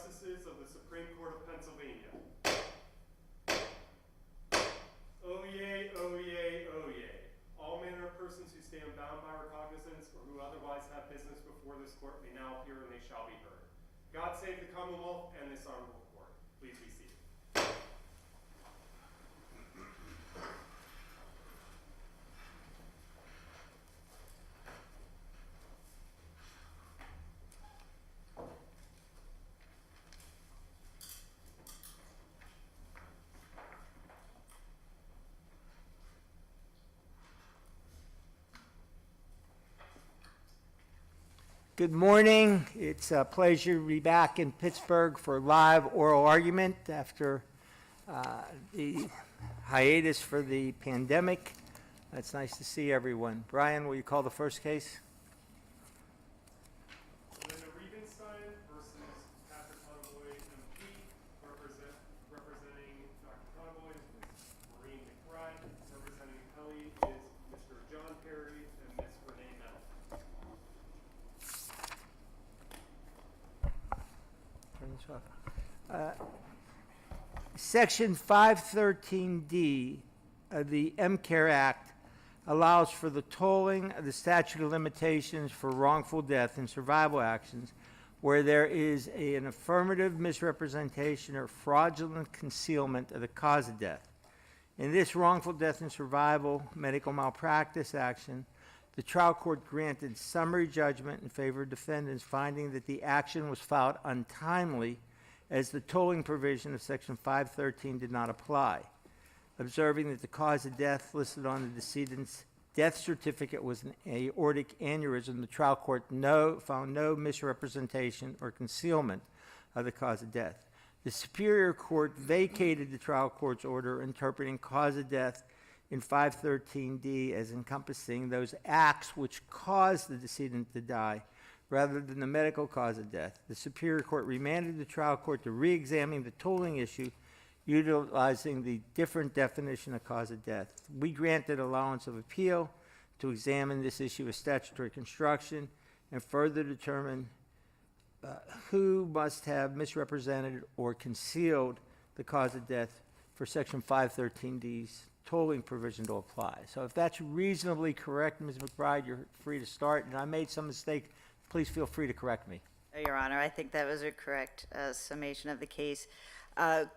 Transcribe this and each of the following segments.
Justices of the Supreme Court of Pennsylvania. Oyez, oyez, oyez. All manner of persons who stand bound by recognizance or who otherwise have business before this court may now appear and they shall be heard. God save the Commonwealth and this honorable court. Please be seated. Good morning. It's a pleasure to be back in Pittsburgh for live oral argument after the hiatus for the pandemic. It's nice to see everyone. Brian, will you call the first case? Reibenstein versus Dr. Conaboy, Empl, representing Dr. Conaboy is Ms. Maureen McBride. Representing Empl is Mr. John Perry and Ms. Renee Mel. Turn this off. Section 513D of the Empl Act allows for the tolling of the statute of limitations for wrongful death and survival actions where there is an affirmative misrepresentation or fraudulent concealment of the cause of death. In this wrongful death and survival medical malpractice action, the trial court granted summary judgment in favor of defendants, finding that the action was filed untimely as the tolling provision of Section 513 did not apply. Observing that the cause of death listed on the decedent's death certificate was an aortic aneurysm, the trial court found no misrepresentation or concealment of the cause of death. The Superior Court vacated the trial court's order interpreting cause of death in 513D as encompassing those acts which caused the decedent to die rather than the medical cause of death. The Superior Court remanded the trial court to re-examine the tolling issue utilizing the different definition of cause of death. We granted allowance of appeal to examine this issue of statutory construction and further determine who must have misrepresented or concealed the cause of death for Section 513D's tolling provision to apply. So if that's reasonably correct, Ms. McBride, you're free to start. And I made some mistake, please feel free to correct me. Your Honor, I think that was a correct summation of the case.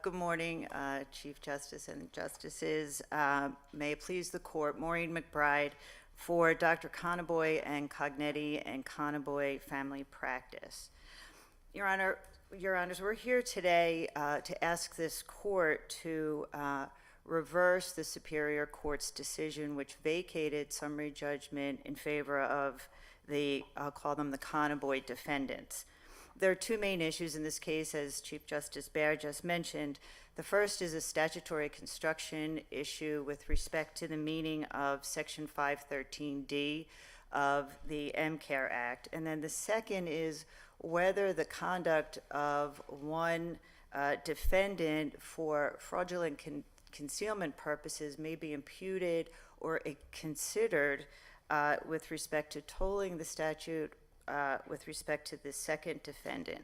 Good morning, Chief Justice and Justices. May it please the Court, Maureen McBride for Dr. Conaboy and Cognetti and Conaboy Family Practice. Your Honors, we're here today to ask this Court to reverse the Superior Court's decision which vacated summary judgment in favor of I'll call them the Conaboy defendants. There are two main issues in this case, as Chief Justice Baer just mentioned. The first is a statutory construction issue with respect to the meaning of Section 513D of the Empl Act. And then the second is whether the conduct of one defendant for fraudulent concealment purposes may be imputed or considered with respect to tolling the statute with respect to the second defendant.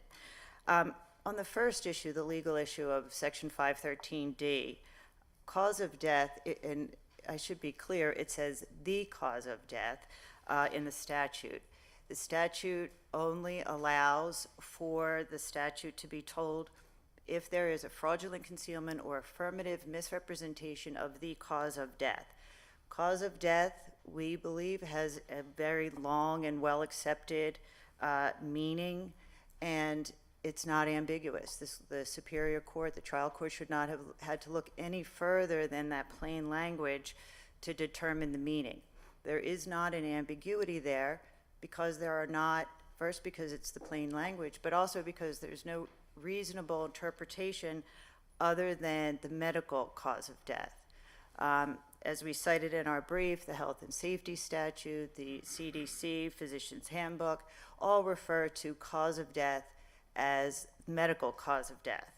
On the first issue, the legal issue of Section 513D, cause of death, and I should be clear, it says the cause of death in the statute. The statute only allows for the statute to be tolled if there is a fraudulent concealment or affirmative misrepresentation of the cause of death. Cause of death, we believe, has a very long and well-accepted meaning, and it's not ambiguous. The Superior Court, the trial court, should not have had to look any further than that plain language to determine the meaning. There is not an ambiguity there because there are not, first because it's the plain language, but also because there's no reasonable interpretation other than the medical cause of death. As we cited in our brief, the Health and Safety Statute, the CDC, Physician's Handbook, all refer to cause of death as medical cause of death.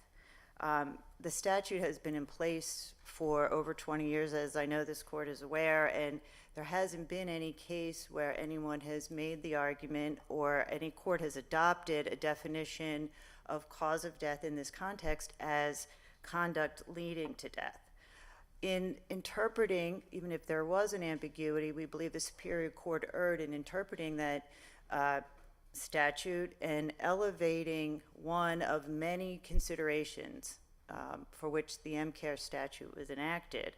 The statute has been in place for over 20 years, as I know this court is aware, and there hasn't been any case where anyone has made the argument or any court has adopted a definition of cause of death in this context as conduct leading to death. In interpreting, even if there was an ambiguity, we believe the Superior Court erred in interpreting that statute and elevating one of many considerations for which the MCARE statute was enacted.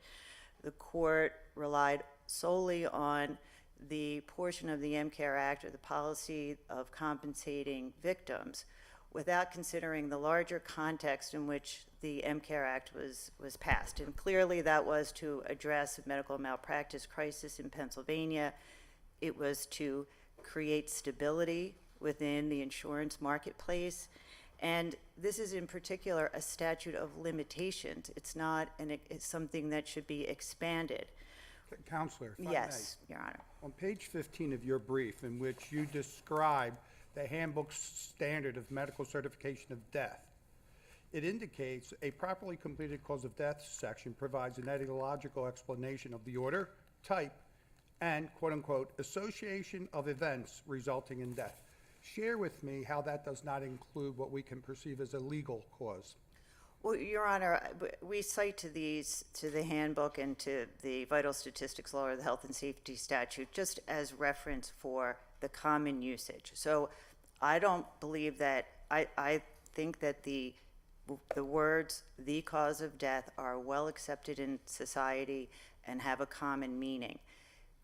The court relied solely on the portion of the MCARE Act, or the policy of compensating victims, without considering the larger context in which the MCARE Act was passed. And clearly that was to address a medical malpractice crisis in Pennsylvania. It was to create stability within the insurance marketplace. And this is in particular a statute of limitations. It's not, it's something that should be expanded. Counselor, if I Yes, Your Honor. may. On page 15 of your brief, in which you describe the handbook standard of medical certification of death, it indicates a properly completed cause of death section provides an etymological explanation of the order, type, and quote-unquote association of events resulting in death. Share with me how that does not include what we can perceive as a legal cause. Well, Your Honor, we cite to the handbook and to the vital statistics law or the health and safety statute just as reference for the common usage. So I don't believe that, I think that the words, the cause of death, are well accepted in society and have a common meaning.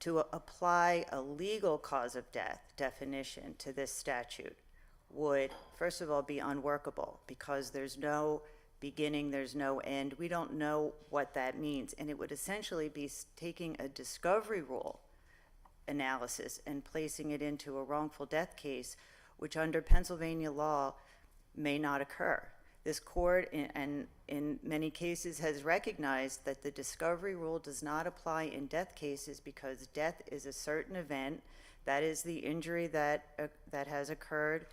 To apply a legal cause of death definition to this statute would, first of all, be unworkable because there's no beginning, there's no end. We don't know what that means. And it would essentially be taking a discovery rule analysis and placing it into a wrongful death case, which under Pennsylvania law may not occur. This court, and in many cases, has recognized that the discovery rule does not apply in death cases because death is a certain event. That is the injury that has occurred.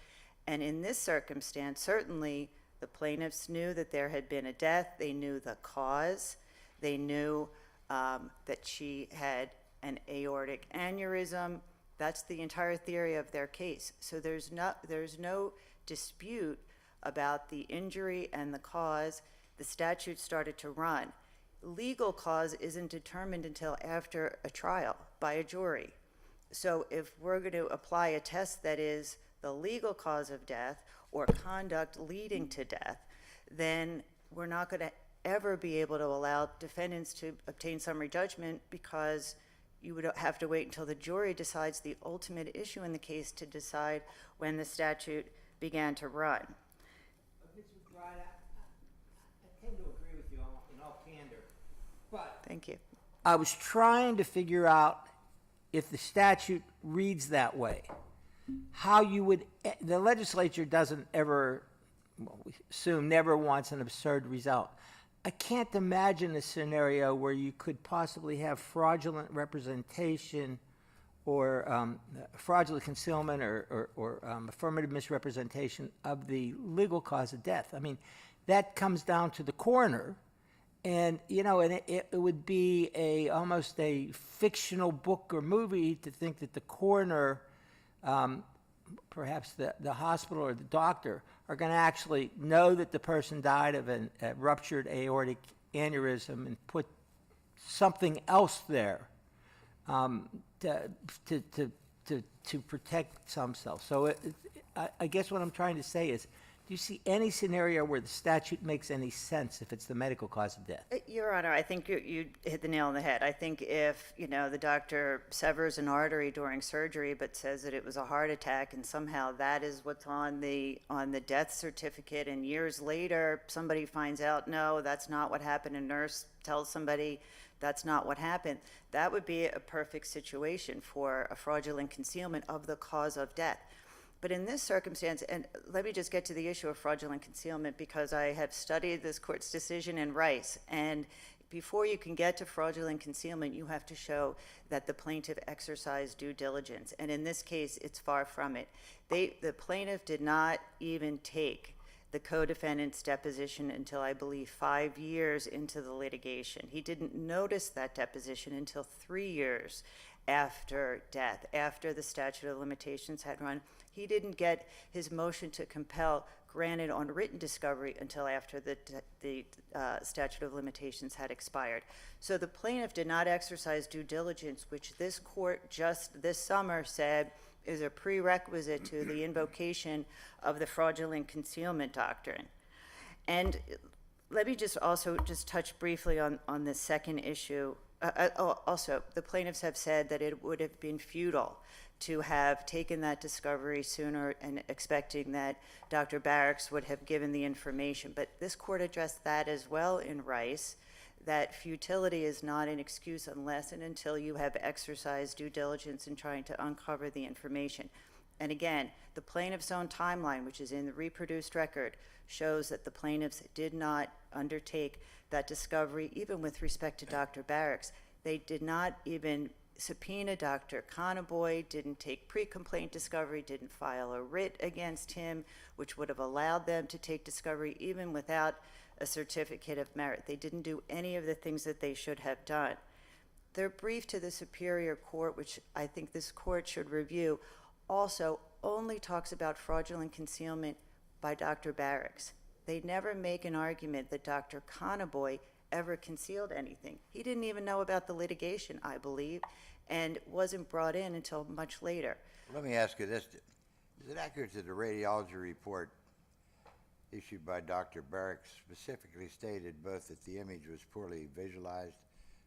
And in this circumstance, certainly the plaintiffs knew that there had been a death. They knew the cause. They knew that she had an aortic aneurysm. That's the entire theory of their case. So there's no dispute about the injury and the cause. The statute started to run. Legal cause isn't determined until after a trial by a jury. So if we're going to apply a test that is the legal cause of death or conduct leading to death, then we're not going to ever be able to allow defendants to obtain summary judgment because you would have to wait until the jury decides the ultimate issue in the case to decide when the statute began to run. Ms. McBride, I tend to agree with you in all candor, but Thank you. I was trying to figure out if the statute reads that way, how you would, the legislature doesn't ever, well, we assume never wants an absurd result. I can't imagine a scenario where you could possibly have fraudulent representation or fraudulent concealment or affirmative misrepresentation of the legal cause of death. I mean, that comes down to the coroner, and it would be almost a fictional book or movie to think that the coroner, perhaps the hospital or the doctor, are going to actually know that the person died of a ruptured aortic aneurysm and put something else there to protect some cells. So I guess what I'm trying to say is, do you see any scenario where the statute makes any sense if it's the medical cause of death? Your Honor, I think you hit the nail on the head. I think if, the doctor severs an artery during surgery but says that it was a heart attack and somehow that is what's on the death certificate, and years later somebody finds out, no, that's not what happened, a nurse tells somebody that's not what happened, that would be a perfect situation for a fraudulent concealment of the cause of death. But in this circumstance, and let me just get to the issue of fraudulent concealment because I have studied this court's decision in Rice, and before you can get to fraudulent concealment, you have to show that the plaintiff exercised due diligence, and in this case, it's far from it. The plaintiff did not even take the co-defendant's deposition until, I believe, 5 years into the litigation. He didn't notice that deposition until 3 years after death, after the statute of limitations had run. He didn't get his motion to compel granted on written discovery until after the statute of limitations had expired. So the plaintiff did not exercise due diligence, which this court just this summer said is a prerequisite to the invocation of the fraudulent concealment doctrine. And let me just also just touch briefly on the second issue. Also, the plaintiffs have said that it would have been futile to have taken that discovery sooner and expecting that Dr. Barax would have given the information. But this court addressed that as well in Rice, that futility is not an excuse unless and until you have exercised due diligence in trying to uncover the information. And again, the plaintiff's own timeline, which is in the reproduced record, shows that the plaintiffs did not undertake that discovery, even with respect to Dr. Barax. They did not even subpoena Dr. Conaboy, didn't take pre-complaint discovery, didn't file a writ against him, which would have allowed them to take discovery even without a certificate of merit. They didn't do any of the things that they should have done. Their brief to the Superior Court, which I think this court should review, also only talks about fraudulent concealment by Dr. Barax. They never make an argument that Dr. Conaboy ever concealed anything. He didn't even know about the litigation, I believe, and wasn't brought in until much later. Let me ask you this. Is it accurate that the radiology report issued by Dr. Barax specifically stated both that the image was poorly visualized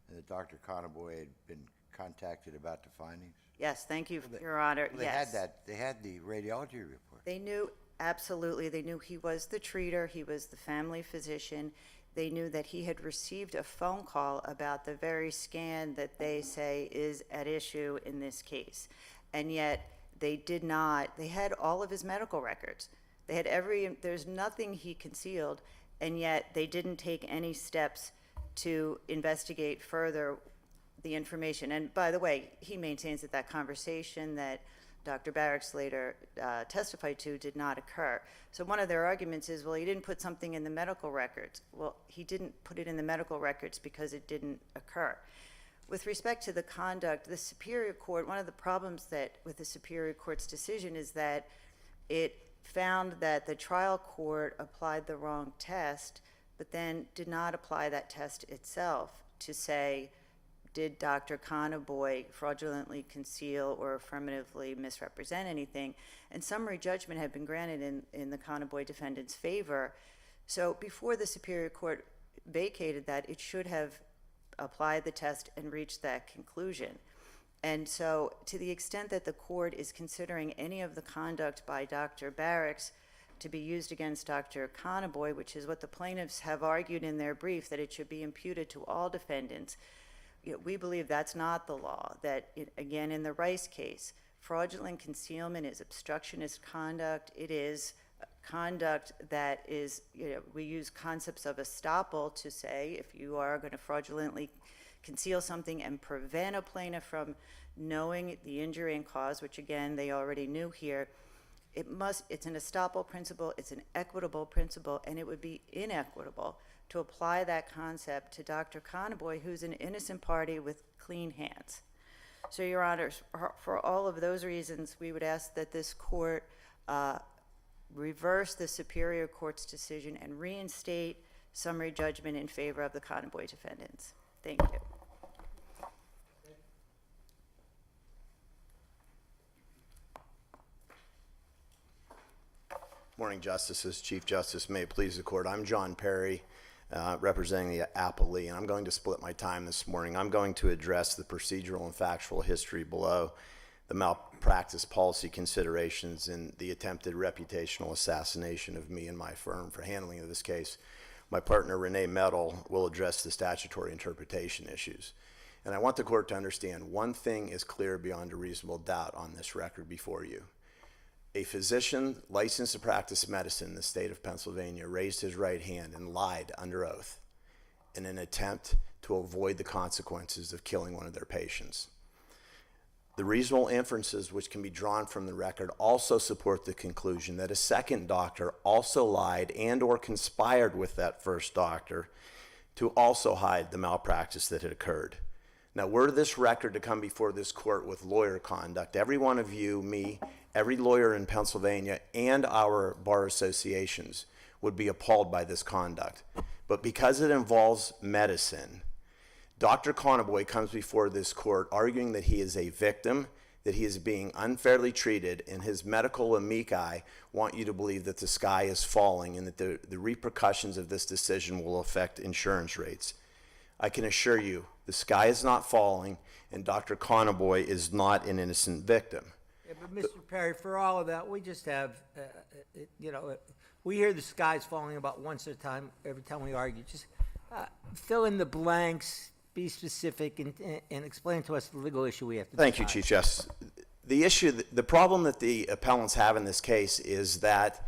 and that Dr. Conaboy had been contacted about the findings? Yes, thank you, Your Honor. Well, Yes. they had the radiology report. They knew, absolutely, they knew he was the treater, he was the family physician. They knew that he had received a phone call about the very scan that they say is at issue in this case. And yet, they did not, they had all of his medical records. They had there's nothing he concealed, and yet they didn't take any steps to investigate further the information. And by the way, he maintains that that conversation that Dr. Barax later testified to did not occur. So one of their arguments is, well, he didn't put something in the medical records. Well, he didn't put it in the medical records because it didn't occur. With respect to the conduct, the Superior Court, one of the problems with the Superior Court's decision is that it found that the trial court applied the wrong test, but then did not apply that test itself to say, did Dr. Conaboy fraudulently conceal or affirmatively misrepresent anything? And summary judgment had been granted in the Conaboy defendant's favor. So before the Superior Court vacated that, it should have applied the test and reached that conclusion. And so to the extent that the court is considering any of the conduct by Dr. Barax to be used against Dr. Conaboy, which is what the plaintiffs have argued in their brief, that it should be imputed to all defendants, we believe that's not the law. That, again, in the Rice case, fraudulent concealment is obstructionist conduct. It is conduct that is, we use concepts of estoppel to say if you are going to fraudulently conceal something and prevent a plaintiff from knowing the injury and cause, which again they already knew here, it's an estoppel principle, it's an equitable principle, and it would be inequitable to apply that concept to Dr. Conaboy, who's an innocent party with clean hands. So, Your Honors, for all of those reasons, we would ask that this court reverse the Superior Court's decision and reinstate summary judgment in favor of the Conaboy defendants. Thank you. Morning, Justices. Chief Justice, may it please the Court. I'm John Perry, representing the Aplt, and I'm going to split my time this morning. I'm going to address the procedural and factual history below, the malpractice policy considerations, and the attempted reputational assassination of me and my firm for handling of this case. My partner, Renee Metal, will address the statutory interpretation issues. And I want the Court to understand one thing is clear beyond a reasonable doubt on this record before you. A physician licensed to practice medicine in the state of Pennsylvania raised his right hand and lied under oath in an attempt to avoid the consequences of killing one of their patients. The reasonable inferences which can be drawn from the record also support the conclusion that a second doctor also lied and or conspired with that first doctor to also hide the malpractice that had occurred. Now, were this record to come before this court with lawyer conduct, every one of you, me, every lawyer in Pennsylvania, and our bar associations would be appalled by this conduct. But because it involves medicine, Dr. Conaboy comes before this court arguing that he is a victim, that he is being unfairly treated, and his medical amici want you to believe that the sky is falling and that the repercussions of this decision will affect insurance rates. I can assure you, the sky is not falling, and Dr. Conaboy is not an innocent victim. Yeah, but Mr. Perry, for all of that, we just have, we hear the sky's falling about once at a time, every time we argue. Just fill in the blanks, be specific, and explain to us the legal issue we have to Thank you, decide. Chief Justice. The problem that the appellants have in this case is that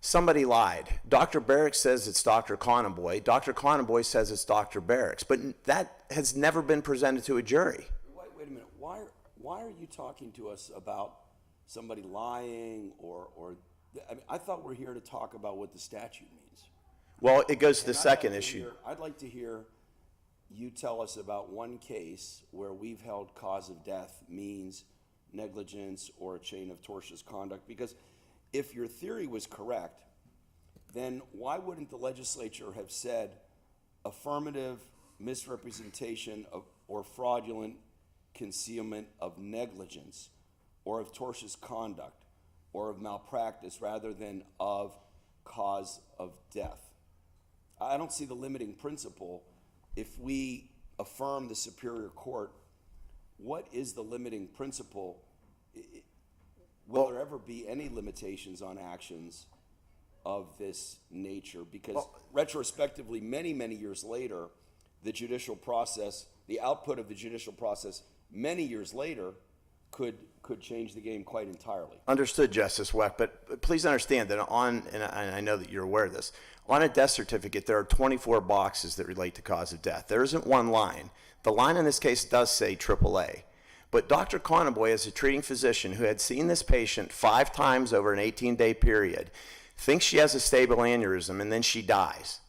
somebody lied. Dr. Barax says it's Dr. Conaboy. Dr. Conaboy says it's Dr. Barax. But that has never been presented to a jury. Wait a minute. Why are you talking to us about somebody lying or I mean, I thought we're here to talk about what the statute means. Well, it goes to the And second issue. I'd like to hear you tell us about one case where we've held cause of death means negligence or a chain of tortious conduct, because if your theory was correct, then why wouldn't the legislature have said affirmative misrepresentation of, or fraudulent concealment of negligence or of tortious conduct or of malpractice rather than of cause of death? I don't see the limiting principle. If we affirm the Superior Court, what is the limiting principle? Will there ever be any limitations on actions of this nature? Because retrospectively, many, many years later, the judicial process, the output of the judicial process, many years later, could change the game quite entirely. Understood, Justice Weck, but please understand that and I know that you're aware of this, on a death certificate, there are 24 boxes that relate to cause of death. There isn't one line. The line in this case does say AAA. But Dr. Conaboy, as a treating physician who had seen this patient 5 times over an 18-day period, thinks she has a stable aneurysm, and then she dies.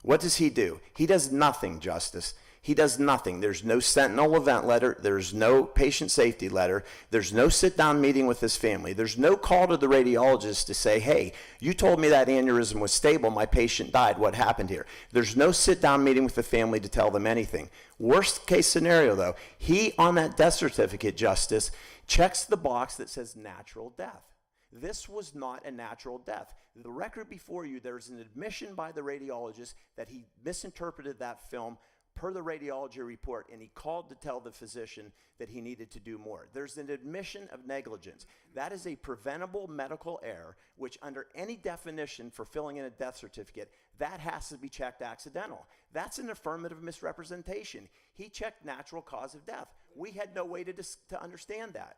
What does he do? He does nothing, Justice. He does nothing. There's no sentinel event letter. There's no patient safety letter. There's no sit-down meeting with his family. There's no call to the radiologist to say, hey, you told me that aneurysm was stable. My patient died. What happened here? There's no sit-down meeting with the family to tell them anything. Worst case scenario, though, he, on that death certificate, Justice, checks the box that says natural death. This was not a natural death. The record before you, there's an admission by the radiologist that he misinterpreted that film per the radiology report, and he called to tell the physician that he needed to do more. There's an admission of negligence. That is a preventable medical error, which under any definition for filling in a death certificate, that has to be checked accidental. That's an affirmative misrepresentation. He checked natural cause of death. We had no way to understand that.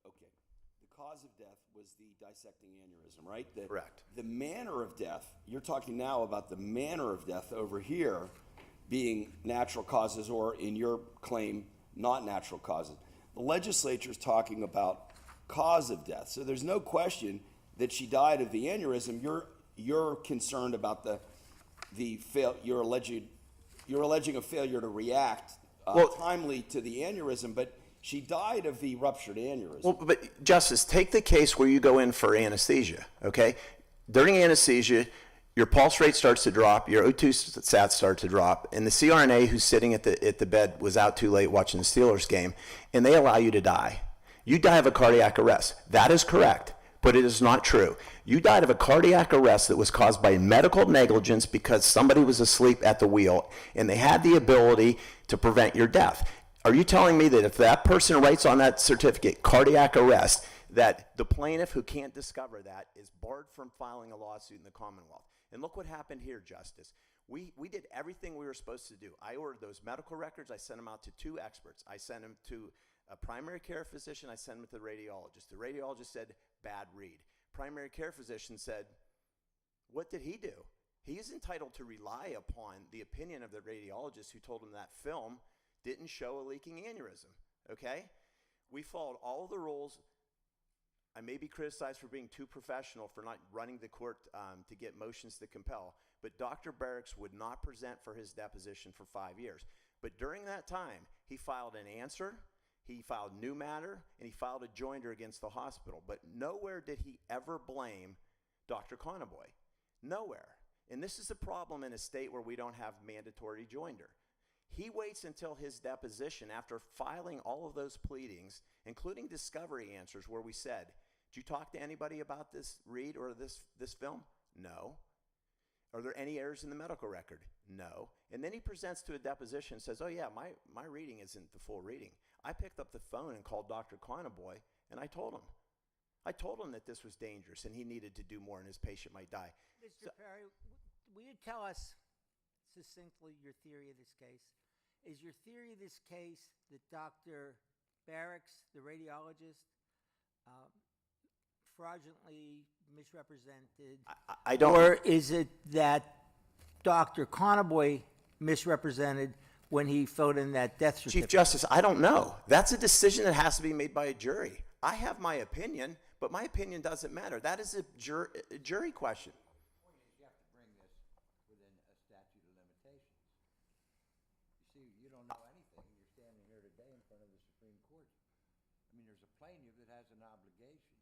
Okay, the cause of death was the dissecting aneurysm, right? Correct. The manner of death, you're talking now about the manner of death over here being natural causes, or in your claim, not natural causes. The legislature's talking about cause of death. So there's no question that she died of the aneurysm. You're concerned about you're alleging a failure to react timely to the aneurysm, but she died of the ruptured aneurysm. Well, but Justice, take the case where you go in for anesthesia, okay? During anesthesia, your pulse rate starts to drop, your O2 sats start to drop, and the CRNA who's sitting at the bed was out too late watching the Steelers game, and they allow you to die. You die of a cardiac arrest. That is correct, but it is not true. You died of a cardiac arrest that was caused by medical negligence because somebody was asleep at the wheel, and they had the ability to prevent your death. Are you telling me that if that person writes on that certificate cardiac arrest, that the plaintiff who can't discover that is barred from filing a lawsuit in the Commonwealth? And look what happened here, Justice. We did everything we were supposed to do. I ordered those medical records. I sent them out to 2 experts. I sent them to a primary care physician. I sent them to the radiologist. The radiologist said, bad read. Primary care physician said, what did he do? He is entitled to rely upon the opinion of the radiologist who told him that film didn't show a leaking aneurysm, okay? We followed all of the rules I may be criticized for being too professional for not running the court to get motions to compel, but Dr. Barax would not present for his deposition for 5 years. But during that time, he filed an answer, he filed new matter, and he filed a joinder against the hospital. But nowhere did he ever blame Dr. Conaboy. Nowhere. And this is a problem in a state where we don't have mandatory joinder. He waits until his deposition after filing all of those pleadings, including discovery answers where we said, did you talk to anybody about this read or this film? No. Are there any errors in the medical record? No. And then he presents to a deposition and says, oh yeah, my reading isn't the full reading. I picked up the phone and called Dr. Conaboy, and I told him that this was dangerous and he needed to do more and his patient might die. Mr. Perry, will you tell us succinctly your theory of this case? Is your theory of this case that Dr. Barax, the radiologist, fraudulently misrepresented? I don't. Or is it that Dr. Conaboy misrepresented when he filled in that death certificate? Chief Justice, I don't know. That's a decision that has to be made by a jury. I have my opinion, but my opinion doesn't matter. That is a jury question. The point is you have to bring this within a statute of limitations. You see, you don't know anything. You're standing here today in front of the Supreme Court. I mean, there's a plaintiff that has an obligation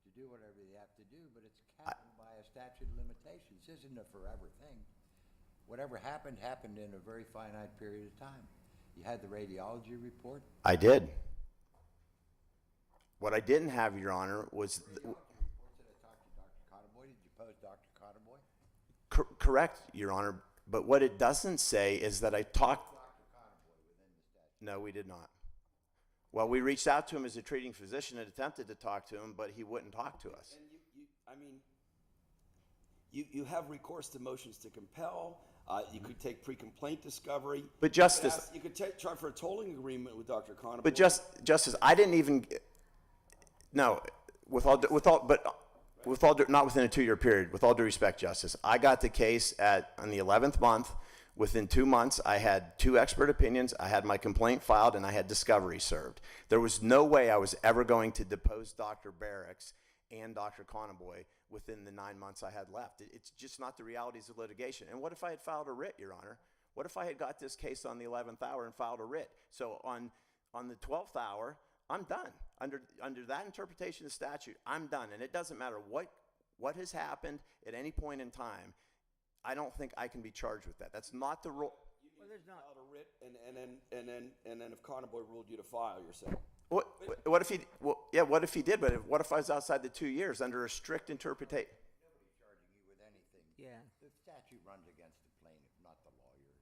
to do whatever they have to do, but it's capped by a statute of limitations. This isn't a forever thing. Whatever happened, happened in a very finite period of time. You had the radiology report. I did. What I didn't have, Your Honor, was... Radiology reports that I talked to Dr. Conaboy. Did you pose Dr. Conaboy? Correct, Your Honor. But what it doesn't say is that I talked... Dr. Conaboy within the statute. No, we did not. Well, we reached out to him as a treating physician and attempted to talk to him, but he wouldn't talk to us. And you have recourse to motions to compel. You could take pre-complaint discovery. But Justice... You could try for a tolling agreement with Dr. Conaboy. But Justice, I didn't even... No, not within a 2-year period. With all due respect, Justice, I got the case on the 11th month. Within 2 months, I had 2 expert opinions. I had my complaint filed, and I had discovery served. There was no way I was ever going to depose Dr. Barax and Dr. Conaboy within the 9 months I had left. It's just not the realities of litigation. And what if I had filed a writ, Your Honor? What if I had got this case on the 11th hour and filed a writ? So on the 12th hour, I'm done. Under that interpretation of the statute, I'm done. And it doesn't matter what has happened at any point in time. I don't think I can be charged with that. That's not the rule. Well, there's not. Filed a writ, and then if Conaboy ruled you to file, you're saying. What if he? Well, yeah. What if he did? But what if I was outside the 2 years under a strict interpretation? Nobody's charging you with anything. Yeah. The statute runs against the plaintiff, not the lawyer.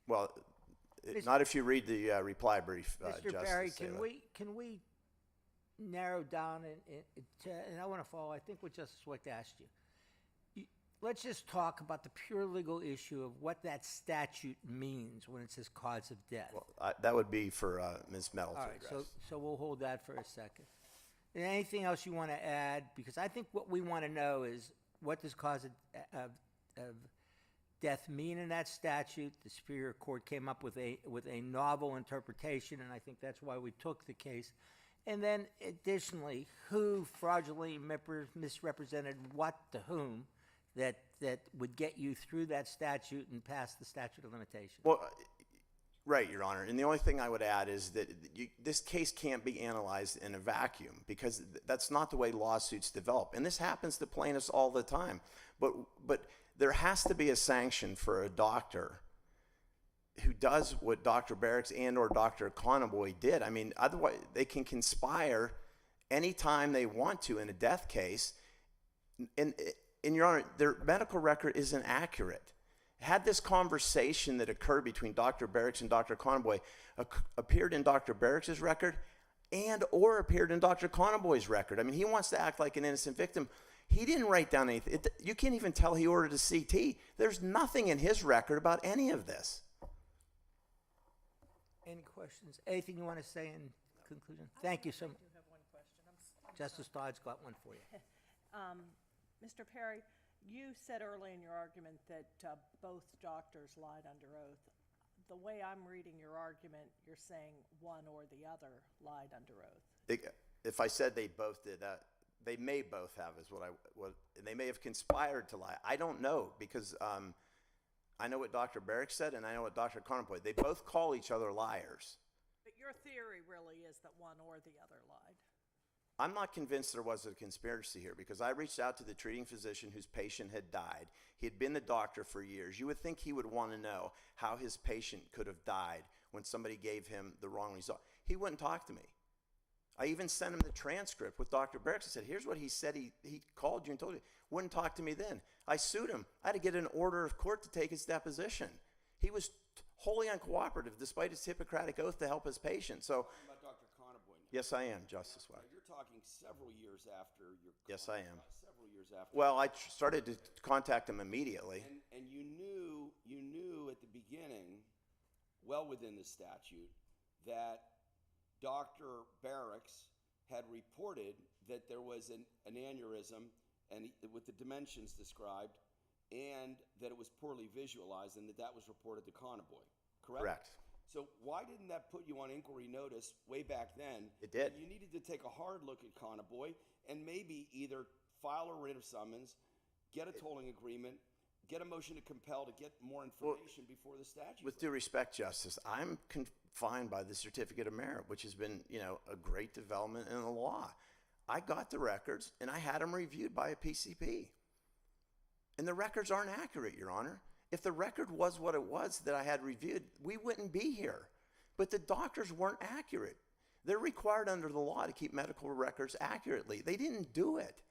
Well, not if you read the reply brief, Mr. Justice. Perry, Taylor. can we narrow down and I want to follow, I think, what Justice White asked you. Let's just talk about the pure legal issue of what that statute means when it says cause of death. Well, that would be for Ms. Mettle to All right, address. so we'll hold that for a second. And anything else you want to add? Because I think what we want to know is what does cause of death mean in that statute? The Superior Court came up with a novel interpretation, and I think that's why we took the case. And then additionally, who fraudulently misrepresented what to whom that would get you through that statute and past the statute of limitations? Well, right, Your Honor. And the only thing I would add is that this case can't be analyzed in a vacuum because that's not the way lawsuits develop. And this happens to plaintiffs all the time. But there has to be a sanction for a doctor who does what Dr. Barax and or Dr. Conaboy did. I mean, otherwise they can conspire anytime they want to in a death case. And Your Honor, their medical record isn't accurate. Had this conversation that occurred between Dr. Barax and Dr. Conaboy appeared in Dr. Barax's record and or appeared in Dr. Conaboy's record. I mean, he wants to act like an innocent victim. He didn't write down anything. You can't even tell he ordered a CT. There's nothing in his record about any of this. Any questions? Anything you want to say in conclusion? Thank you so much. I do have one question. Justice Dodd's got one for you. Mr. Perry, you said early in your argument that both doctors lied under oath. The way I'm reading your argument, you're saying one or the other lied under oath. If I said they both did, They may both have, is what they may have conspired to lie. I don't know, because I know what Dr. Barax said, and I know what Dr. Conaboy. They both call each other liars. But your theory really is that one or the other lied. I'm not convinced there was a conspiracy here, because I reached out to the treating physician whose patient had died. He had been the doctor for years. You would think he would want to know how his patient could have died when somebody gave him the wrong result. He wouldn't talk to me. I even sent him the transcript with Dr. Barax. I said, here's what he said. He called you and told you. Wouldn't talk to me then. I sued him. I had to get an order of court to take his deposition. He was wholly uncooperative despite his Hippocratic oath to help his patient. So, About Dr. Conaboy now. yes, I am, Justice Wagner. You're talking several years after your. Yes, I am. Several years after. Well, I started to contact him immediately. And you knew at the beginning, well within the statute, that Dr. Barax had reported that there was an aneurysm, and with the dimensions described, and that it was poorly visualized, and that was reported to Conaboy, correct? Correct. So why didn't that put you on inquiry notice way back then? It did. You needed to take a hard look at Conaboy and maybe either file a writ of summons, get a tolling agreement, get a motion to compel to get more information before the statute. With due respect, Justice, I'm confined by the Certificate of Merit, which has been, a great development in the law. I got the records, and I had them reviewed by a PCP. And the records aren't accurate, Your Honor. If the record was what it was that I had reviewed, we wouldn't be here. But the doctors weren't accurate. They're required under the law to keep medical records accurately. They didn't do it.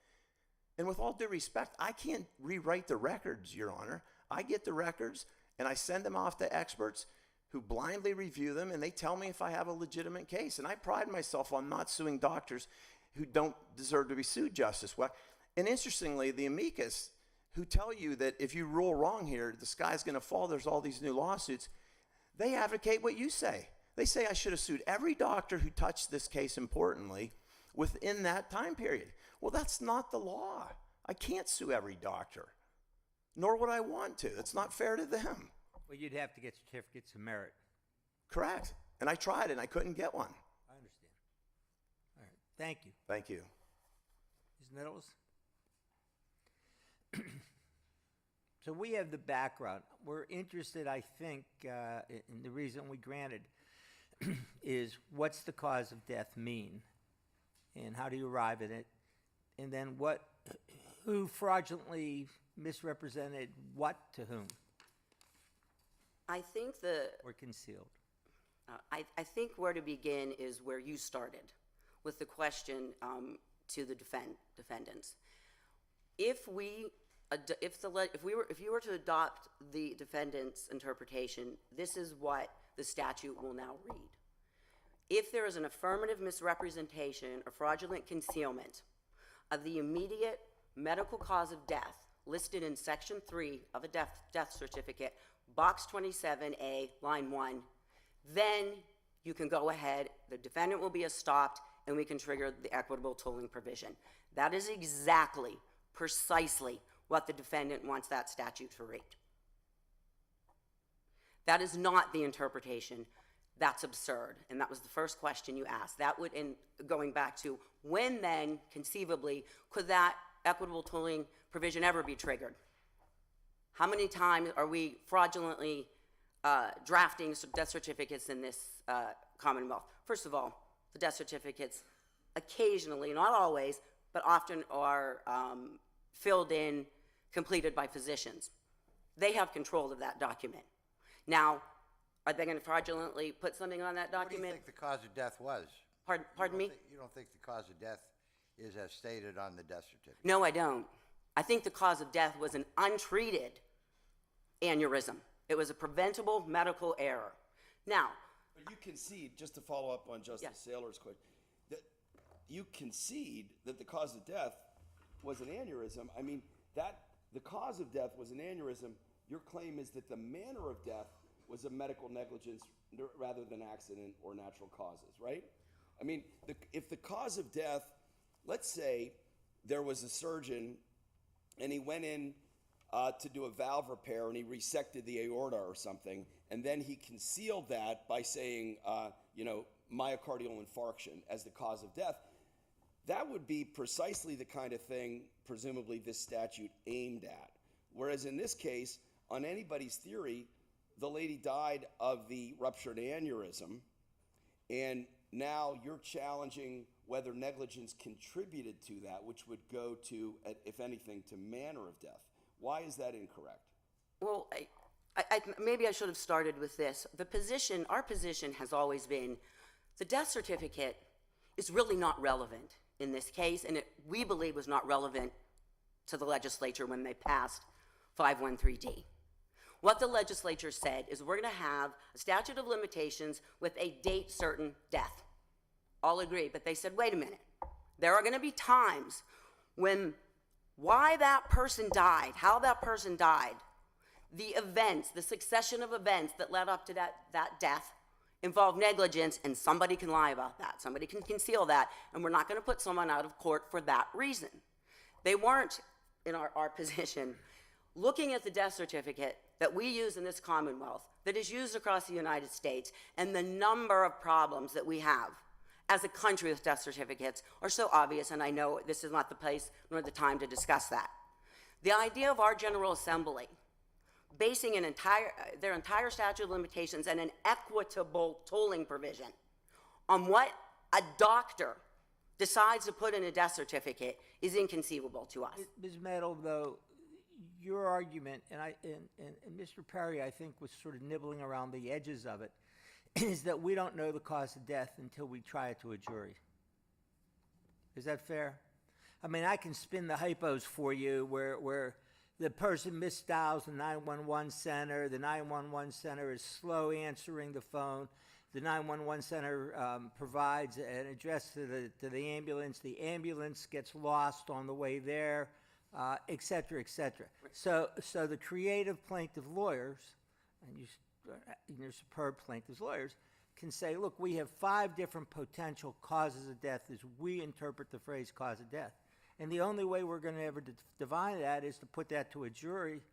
And with all due respect, I can't rewrite the records, Your Honor. I get the records, and I send them off to experts who blindly review them, and they tell me if I have a legitimate case. And I pride myself on not suing doctors who don't deserve to be sued, Justice Weck. And interestingly, the amicus who tell you that if you rule wrong here, the sky's going to fall, there's all these new lawsuits, they advocate what you say. They say I should have sued every doctor who touched this case importantly within that time period. Well, that's not the law. I can't sue every doctor, nor would I want to. It's not fair to them. Well, you'd have to get certificates of merit. Correct. And I tried, and I couldn't get one. I understand. All right. Thank you. Thank you. Ms. Nettles? So we have the background. We're interested, I think, in the reason we granted is what's the cause of death mean? And how do you arrive at it? And then who fraudulently misrepresented what to whom I think or concealed? I think where to begin is where you started, with the question to the defendants. If you were to adopt the defendant's interpretation, this is what the statute will now read. If there is an affirmative misrepresentation or fraudulent concealment of the immediate medical cause of death listed in Section 3 of a death certificate, Box 27A, line 1, then you can go ahead, the defendant will be stopped, and we can trigger the equitable tolling provision. That is exactly, precisely what the defendant wants that statute to read. That is not the interpretation. That's absurd. And that was the first question you asked. That would, in going back to when then, conceivably, could that equitable tolling provision ever be triggered? How many times are we fraudulently drafting death certificates in this Commonwealth? First of all, the death certificates occasionally, not always, but often are filled in, completed by physicians. They have control of that document. Now, are they going to fraudulently put something on that document? What do you think the cause of death was? Pardon me? You don't think the cause of death is as stated on the death certificate? No, I don't. I think the cause of death was an untreated aneurysm. It was a preventable medical error. Now, But you concede, just to follow up on Justice Yes. Saylor's question, that you concede that the cause of death was an aneurysm. I mean, that the cause of death was an aneurysm. Your claim is that the manner of death was a medical negligence rather than accident or natural causes, right? I mean, if the cause of death, let's say there was a surgeon and he went in to do a valve repair and he resected the aorta or something, and then he concealed that by saying, myocardial infarction as the cause of death, that would be precisely the kind of thing, presumably, this statute aimed at. Whereas in this case, on anybody's theory, the lady died of the ruptured aneurysm, and now you're challenging whether negligence contributed to that, which would go to, if anything, to manner of death. Why is that incorrect? Well, maybe I should have started with this. Our position has always been the death certificate is really not relevant in this case, and we believe was not relevant to the legislature when they passed 513D. What the legislature said is we're going to have a statute of limitations with a date certain death. All agree, but they said, wait a minute. There are going to be times when why that person died, how that person died, the events, the succession of events that led up to that death involve negligence, and somebody can lie about that. Somebody can conceal that, and we're not going to put someone out of court for that reason. They weren't, in our position, looking at the death certificate that we use in this Commonwealth, that is used across the United States, and the number of problems that we have as a country with death certificates are so obvious, and I know this is not the place nor the time to discuss that. The idea of our General Assembly basing their entire statute of limitations and an equitable tolling provision on what a doctor decides to put in a death certificate is inconceivable to us. Ms. Meadow, though, your argument, and Mr. Perry, I think, was sort of nibbling around the edges of it, is that we don't know the cause of death until we try it to a jury. Is that fair? I mean, I can spin the hypos for you where the person misdials the 911 center, the 911 center is slow answering the phone, the 911 center provides an address to the ambulance gets lost on the way there, et cetera, et cetera. So the creative plaintiff lawyers, and you're superb plaintiff's lawyers, can say, look, we have 5 different potential causes of death as we interpret the phrase cause of death. And the only way we're going to ever divine that is to put that to a jury.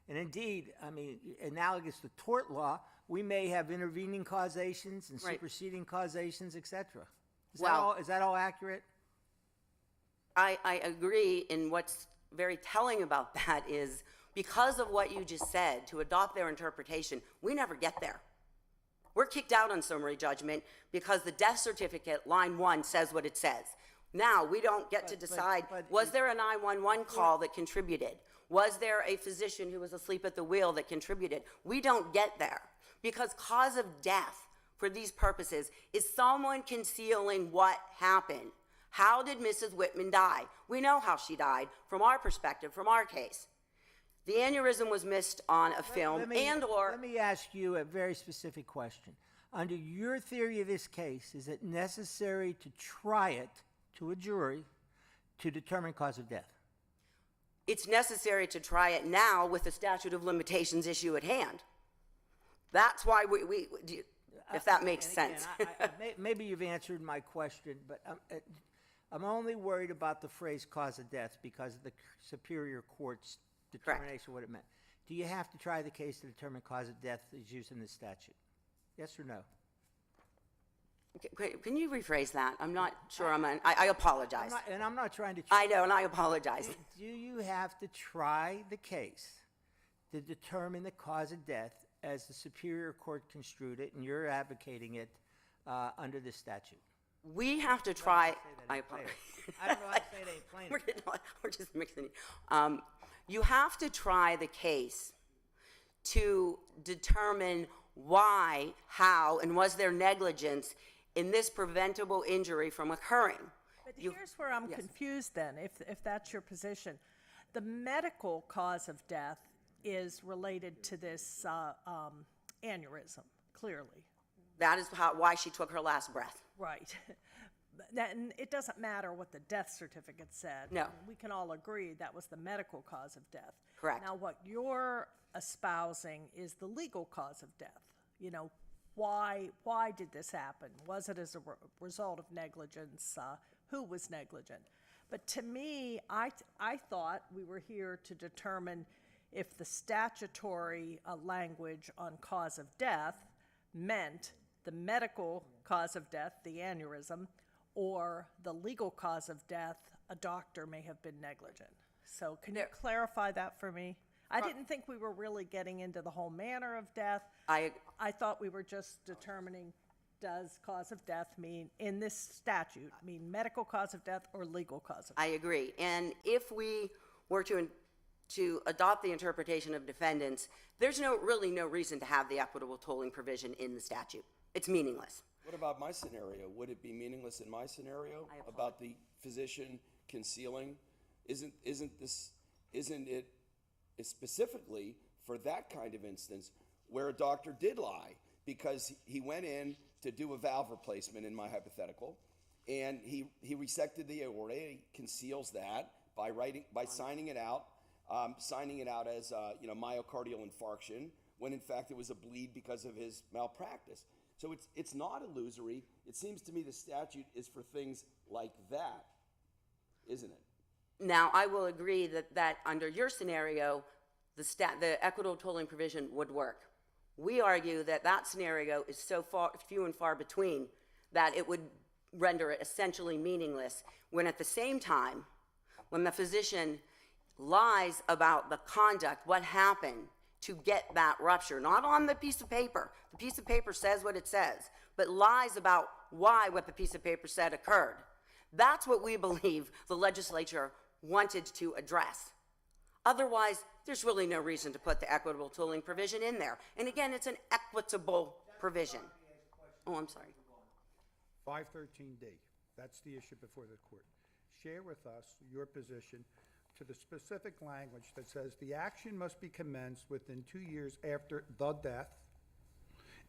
And indeed, I mean, analogous to tort law, we may have intervening causations and superseding causations, et cetera. Is that all accurate? I agree, and what's very telling about that is because of what you just said, to adopt their interpretation, we never get there. We're kicked out on summary judgment because the death certificate, line 1, says what it says. Now, we don't get to decide, was there a 911 call that contributed? Was there a physician who was asleep at the wheel that contributed? We don't get there because cause of death for these purposes is someone concealing what happened. How did Mrs. Whitman die? We know how she died from our perspective, from our case. The aneurysm was missed on a film Let me ask you a very specific question. Under your theory of this case, is it necessary to try it to a jury to determine cause of death? It's necessary to try it now with the statute of limitations issue at hand. That's why we if that makes sense. Maybe you've answered my question, but I'm only worried about the phrase cause of death because of the Superior Court's determination of what it meant. Do you have to try the case to determine cause of death as used in this statute? Yes or no? Can you rephrase that? I'm not sure. I apologize. I'm not trying to. I know, and I apologize. Do you have to try the case to determine the cause of death as the Superior Court construed it, and you're advocating it under this statute? We have to try. I apologize. I don't know how to say it ain't plain. We're just mixing it. You have to try the case to determine why, how, and was there negligence in this preventable injury from occurring. But here's where I'm confused then, if that's your position. The medical cause of death is related to this aneurysm, clearly. That is why she took her last breath. Right. And it doesn't matter what the death certificate said. No. We can all agree that was the medical cause of death. Correct. Now, what you're espousing is the legal cause of death. You know, why did this happen? Was it as a result of negligence? Who was negligent? But to me, I thought we were here to determine if the statutory language on cause of death meant the medical cause of death, the aneurysm, or the legal cause of death, a doctor may have been negligent. So can you clarify that for me? I didn't think we were really getting into the whole manner of death. I thought we were just determining, does cause of death mean, in this statute, mean medical cause of death or legal cause of death? I agree. And if we were to adopt the interpretation of defendants, there's really no reason to have the equitable tolling provision in the statute. It's meaningless. What about my scenario? Would it be meaningless in my scenario about the physician concealing? Isn't it specifically for that kind of instance where a doctor did lie because he went in to do a valve replacement in my hypothetical, and he resected the aorta. He conceals that by signing it out as myocardial infarction, when in fact it was a bleed because of his malpractice. So it's not illusory. It seems to me the statute is for things like that, isn't it? Now, I will agree that under your scenario, the equitable tolling provision would work. We argue that scenario is so few and far between that it would render it essentially meaningless, when at the same time, when the physician lies about the conduct, what happened to get that rupture, not on the piece of paper. The piece of paper says what it says, but lies about why what the piece of paper said occurred. That's what we believe the legislature wanted to address. Otherwise, there's really no reason to put the equitable tolling provision in there. And again, it's an equitable provision. Oh, I'm sorry. 513D, that's the issue before the court. Share with us your position to the specific language that says the action must be commenced within 2 years after the death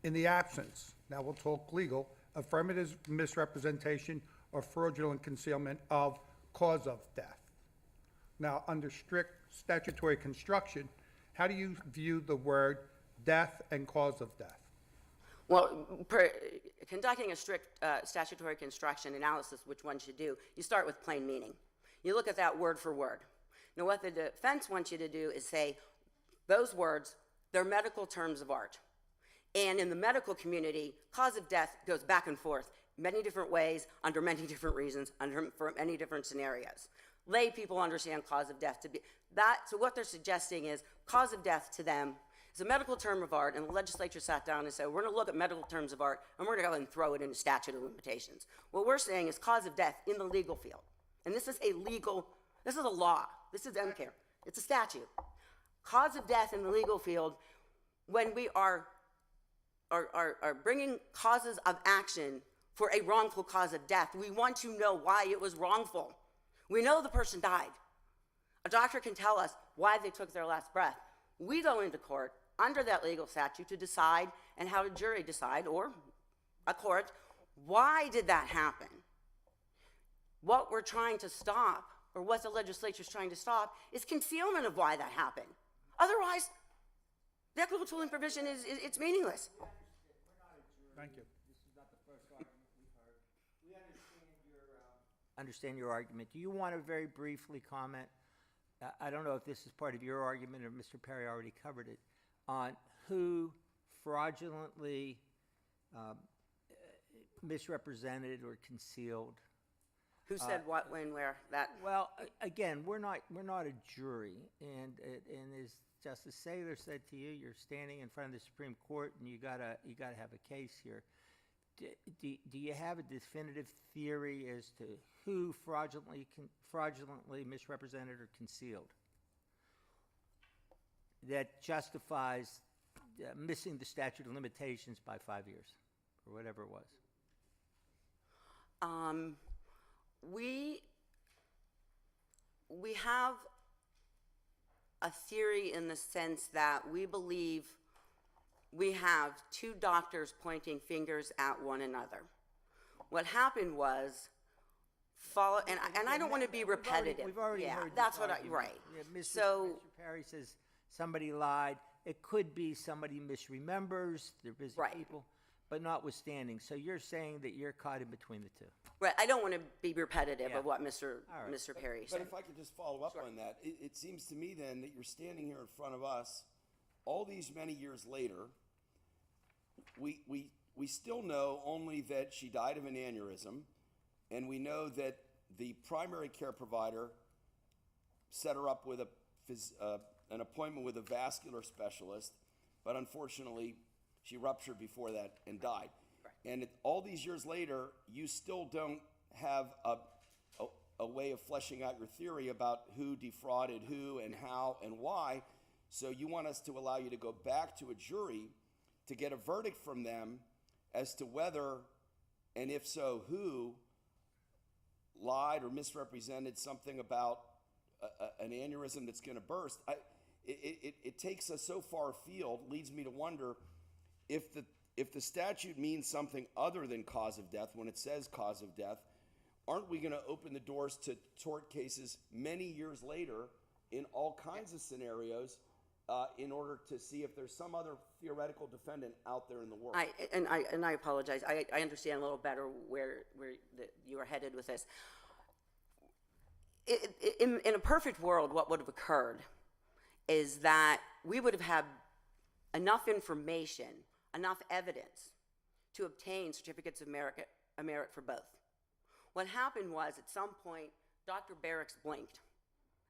in the absence, now we'll talk legal, affirmative misrepresentation or fraudulent concealment of cause of death. Now, under strict statutory construction, how do you view the word death and cause of death? Well, conducting a strict statutory construction analysis, which one should do, you start with plain meaning. You look at that word for word. Now, what the defense wants you to do is say, those words, they're medical terms of art. And in the medical community, cause of death goes back and forth many different ways, under many different reasons, for many different scenarios. Lay people understand cause of death to be that. So what they're suggesting is cause of death to them is a medical term of art, and the legislature sat down and said, we're going to look at medical terms of art, and we're going to go and throw it in a statute of limitations. What we're saying is cause of death in the legal field. And this is a law. This is Empl. It's a statute. Cause of death in the legal field, when we are bringing causes of action for a wrongful cause of death, we want to know why it was wrongful. We know the person died. A doctor can tell us why they took their last breath. We go into court under that legal statute to decide, and how a jury decide, or a court, why did that happen? What we're trying to stop, or what the legislature is trying to stop, is concealment of why that happened. Otherwise, the equitable tolling provision it's meaningless. Thank you. Understand your argument. Do you want to very briefly comment? I don't know if this is part of your argument or Mr. Perry already covered it, on who fraudulently misrepresented or concealed. Who said what, when, where? That. Well, again, we're not a jury, and as Justice Saylor said to you, you're standing in front of the Supreme Court, and you gotta have a case here. Do you have a definitive theory as to who fraudulently misrepresented or concealed that justifies missing the statute of limitations by 5 years, or whatever it was? We have a theory in the sense that we believe we have two doctors pointing fingers at one another. What happened was, and I don't want to be repetitive. We've already heard that's this what argument. right. Yeah, So Mr. Perry says somebody lied. It could be somebody misremembers. They're busy people, but notwithstanding. So you're saying that you're caught in between the two. right, I don't want to be repetitive Yeah. of what Mr. All right. Perry But said. if I could just follow up on that, it seems to me then that you're standing here in front of us all these many years later. We still know only that she died of an aneurysm, and we know that the primary care provider set her up with an appointment with a vascular specialist, but unfortunately, she ruptured before that and died. And all these years later, you still don't have a way of fleshing out your theory about who defrauded who and how and why. So you want us to allow you to go back to a jury to get a verdict from them as to whether, and if so, who lied or misrepresented something about an aneurysm that's going to burst. It takes us so far afield, leads me to wonder if the statute means something other than cause of death when it says cause of death. Aren't we going to open the doors to tort cases many years later in all kinds of scenarios in order to see if there's some other theoretical defendant out there in the world? I apologize. I understand a little better where you are headed with this. In a perfect world, what would have occurred is that we would have had enough information, enough evidence to obtain certificates of merit for both. What happened was, at some point, Dr. Barax blinked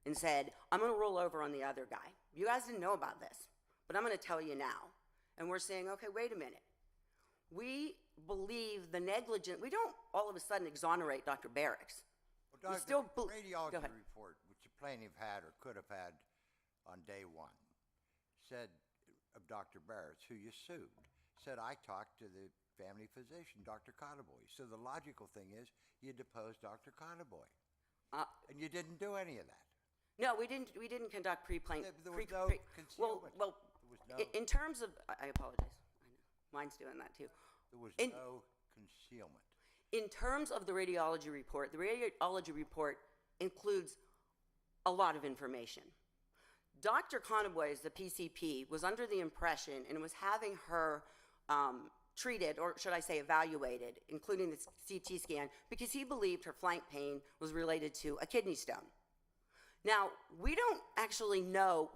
and said, I'm going to roll over on the other guy. You guys didn't know about this, but I'm going to tell you now. And we're saying, okay, wait a minute. We believe the negligent, we don't all of a sudden exonerate Dr. Barax. Well, We still the go radiology ahead. report, which the plaintiff had or could have had on day one, said of Dr. Barax, who you sued, said, I talked to the family physician, Dr. Conaboy. So the logical thing is you deposed Dr. Conaboy. And you didn't do any of that. No, we didn't conduct pre-plaint. There was no concealment. Well, There was no- in terms of, I apologize. I know. Mine's doing that too. There was in- no concealment. In terms of the radiology report, the radiology report includes a lot of information. Dr. Conaboy, the PCP, was under the impression and was having her treated, or should I say evaluated, including the CT scan, because he believed her flank pain was related to a kidney stone. Now, we don't actually know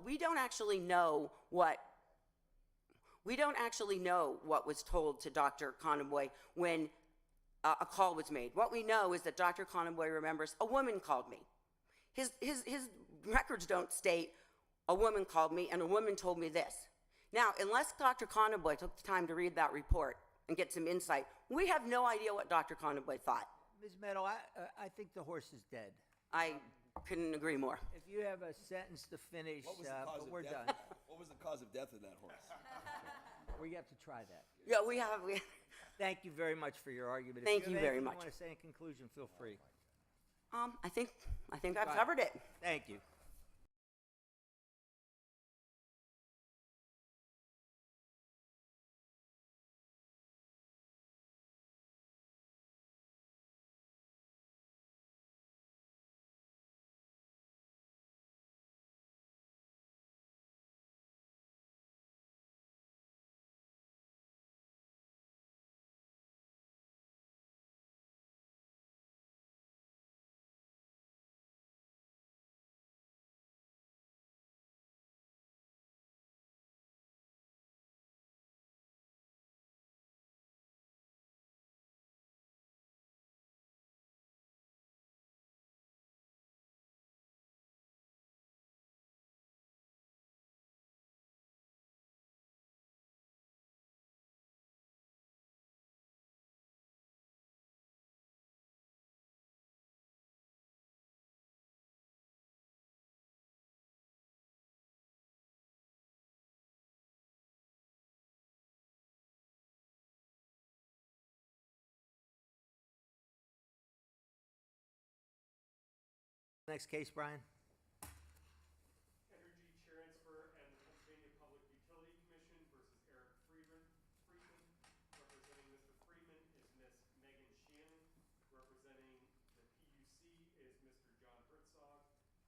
what was told to Dr. Conaboy when a call was made. What we know is that Dr. Conaboy remembers, a woman called me. His records don't state, a woman called me and a woman told me this. Now, unless Dr. Conaboy took the time to read that report and get some insight, we have no idea what Dr. Conaboy thought. Ms. Meadow, I think the horse is dead. I couldn't agree more. If you have a sentence to finish, What was the cause but of we're death? done. What was the cause of death in that horse? We have to try that. Yeah, we have. Thank you very much for your argument. Thank If you have very anything much. you want to say in conclusion, feel free. I think I've Right. covered it. Thank you. Next case, Brian. Energy Transfer and the Pennsylvania Public Utility Commission versus Eric Friedman. Representing Mr. Friedman is Ms. Megan Shannon. Representing the PUC is Mr. John Herzog.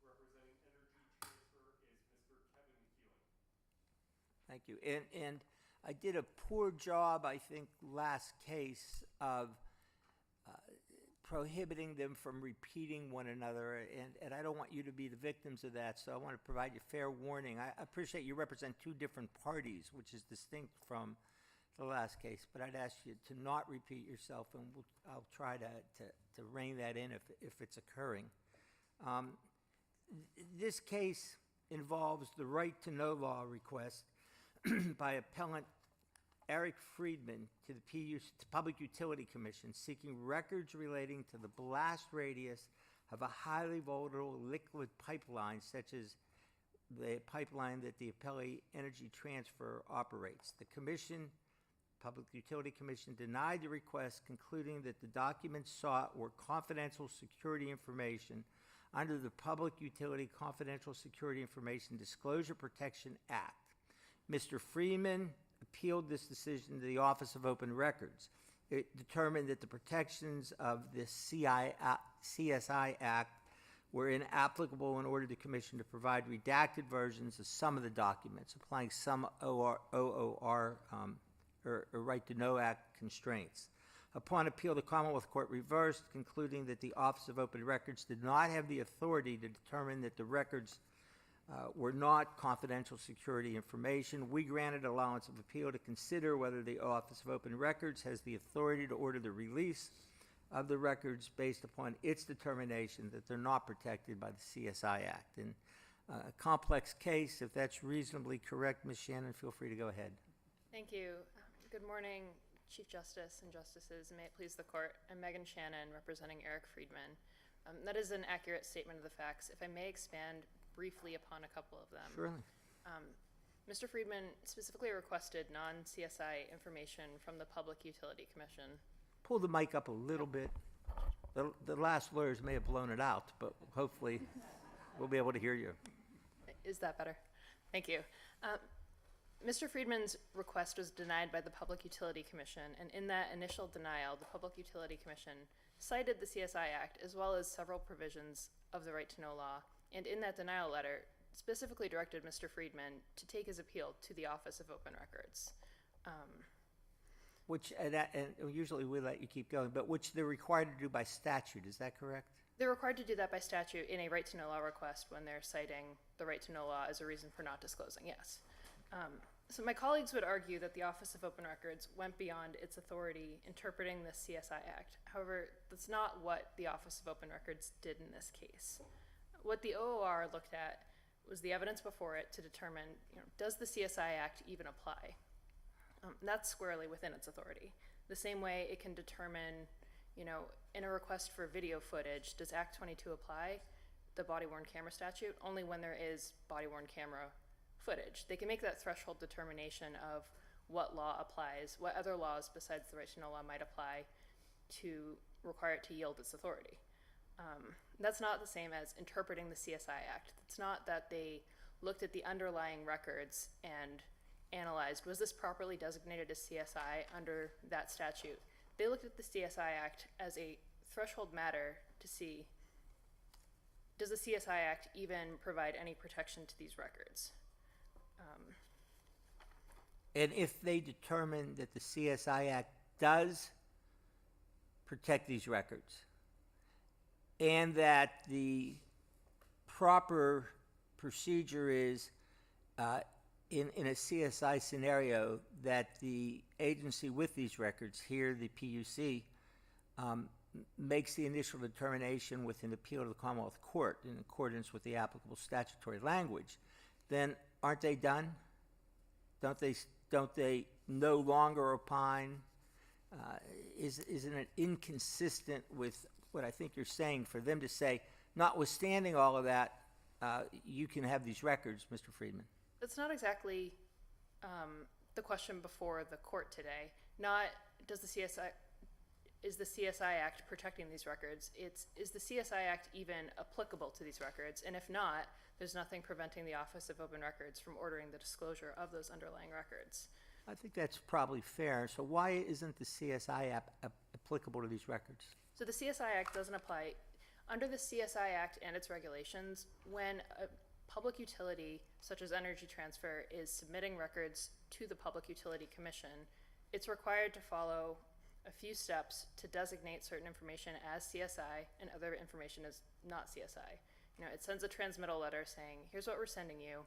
Representing Energy Transfer is Mr. Kevin McEwen. Thank you. And I did a poor job, I think, last case of prohibiting them from repeating one another, and I don't want you to be the victims of that, so I want to provide you fair warning. I appreciate you represent two different parties, which is distinct from the last case, but I'd ask you to not repeat yourself, and I'll try to rein that in if it's occurring. This case involves the right to know law request by appellant Eric Friedman to the Public Utility Commission seeking records relating to the blast radius of a highly volatile liquid pipeline such as the pipeline that the Appellee Energy Transfer operates. The Public Utility Commission denied the request, concluding that the documents sought were confidential security information under the Public Utility Confidential Security Information Disclosure Protection Act. Mr. Friedman appealed this decision to the Office of Open Records. It determined that the protections of the CSI Act were inapplicable and ordered the Commission to provide redacted versions of some of the documents, applying some OOR or Right to Know Act constraints. Upon appeal, the Commonwealth Court reversed, concluding that the Office of Open Records did not have the authority to determine that the records were not confidential security information. We granted allowance of appeal to consider whether the Office of Open Records has the authority to order the release of the records based upon its determination that they're not protected by the CSI Act. In a complex case, if that's reasonably correct, Ms. Shannon, feel free to go ahead. Thank you. Good morning, Chief Justice and Justices, and may it please the Court. I'm Megan Shannon, representing Eric Friedman. That is an accurate statement of the facts. If I may expand briefly upon a couple of them. Surely. Mr. Friedman specifically requested non-CSI information from the Public Utility Commission. Pull the mic up a little bit. The last lawyers may have blown it out, but hopefully we'll be able to hear you. Is that better? Thank you. Mr. Friedman's request was denied by the Public Utility Commission, and in that initial denial, the Public Utility Commission cited the CSI Act as well as several provisions of the Right to Know law, and in that denial letter specifically directed Mr. Friedman to take his appeal to the Office of Open Records. Which, and usually we let you keep going, but which they're required to do by statute, is that correct? They're required to do that by statute in a Right to Know law request when they're citing the Right to Know law as a reason for not disclosing, yes. So my colleagues would argue that the Office of Open Records went beyond its authority interpreting the CSI Act. However, that's not what the Office of Open Records did in this case. What the OOR looked at was the evidence before it to determine, does the CSI Act even apply? That's squarely within its authority. The same way it can determine, in a request for video footage, does Act 22 apply, the body-worn camera statute, only when there is body-worn camera footage. They can make that threshold determination of what law applies, what other laws besides the Right to Know law might apply to require it to yield its authority. That's not the same as interpreting the CSI Act. It's not that they looked at the underlying records and analyzed, was this properly designated as CSI under that statute? They looked at the CSI Act as a threshold matter to see, does the CSI Act even provide any protection to these records? And if they determine that the CSI Act does protect these records, and that the proper procedure is in a CSI scenario that the agency with these records, here the PUC, makes the initial determination with an appeal to the Commonwealth Court in accordance with the applicable statutory language, then aren't they done? Don't they no longer opine? Isn't it inconsistent with what I think you're saying for them to say, notwithstanding all of that, you can have these records, Mr. Friedman? That's not exactly the question before the court today. Not is the CSI Act protecting these records? Is the CSI Act even applicable to these records? And if not, there's nothing preventing the Office of Open Records from ordering the disclosure of those underlying records. I think that's probably fair. So why isn't the CSI Act applicable to these records? So the CSI Act doesn't apply. Under the CSI Act and its regulations, when a public utility, such as Energy Transfer, is submitting records to the Public Utility Commission, it's required to follow a few steps to designate certain information as CSI and other information as not CSI. It sends a transmittal letter saying, here's what we're sending you.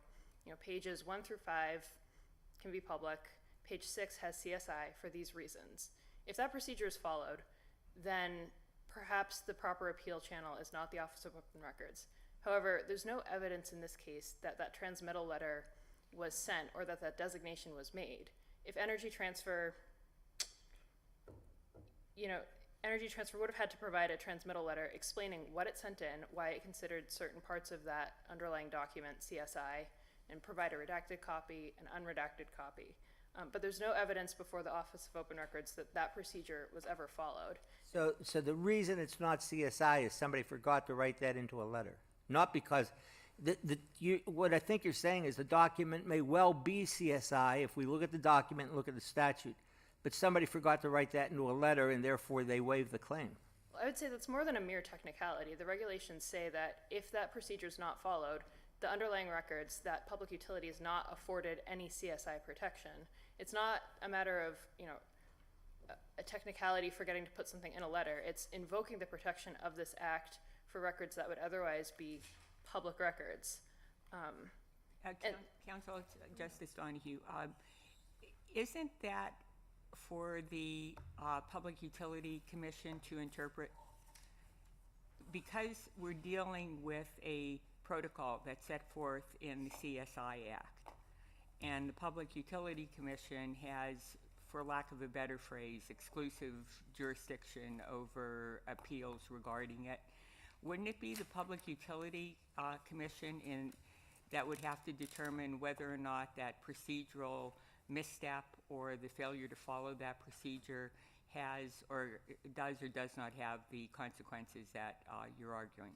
Pages 1 through 5 can be public. page 6 has CSI for these reasons. If that procedure is followed, then perhaps the proper appeal channel is not the Office of Open Records. However, there's no evidence in this case that that transmittal letter was sent or that that designation was made. If Energy Transfer, Energy Transfer would have had to provide a transmittal letter explaining what it sent in, why it considered certain parts of that underlying document CSI, and provide a redacted copy, an unredacted copy. But there's no evidence before the Office of Open Records that that procedure was ever followed. So the reason it's not CSI is somebody forgot to write that into a letter, not because what I think you're saying is the document may well be CSI if we look at the document and look at the statute, but somebody forgot to write that into a letter and therefore they waive the claim. Well, I would say that's more than a mere technicality. The regulations say that if that procedure is not followed, the underlying records, that public utility is not afforded any CSI protection. It's not a matter of, a technicality forgetting to put something in a letter. It's invoking the protection of this act for records that would otherwise be public records. Counsel, Justice Donahue, isn't that for the Public Utility Commission to interpret? Because we're dealing with a protocol that's set forth in the CSI Act, and the Public Utility Commission has, for lack of a better phrase, exclusive jurisdiction over appeals regarding it. Wouldn't it be the Public Utility Commission that would have to determine whether or not that procedural misstep or the failure to follow that procedure has or does not have the consequences that you're arguing?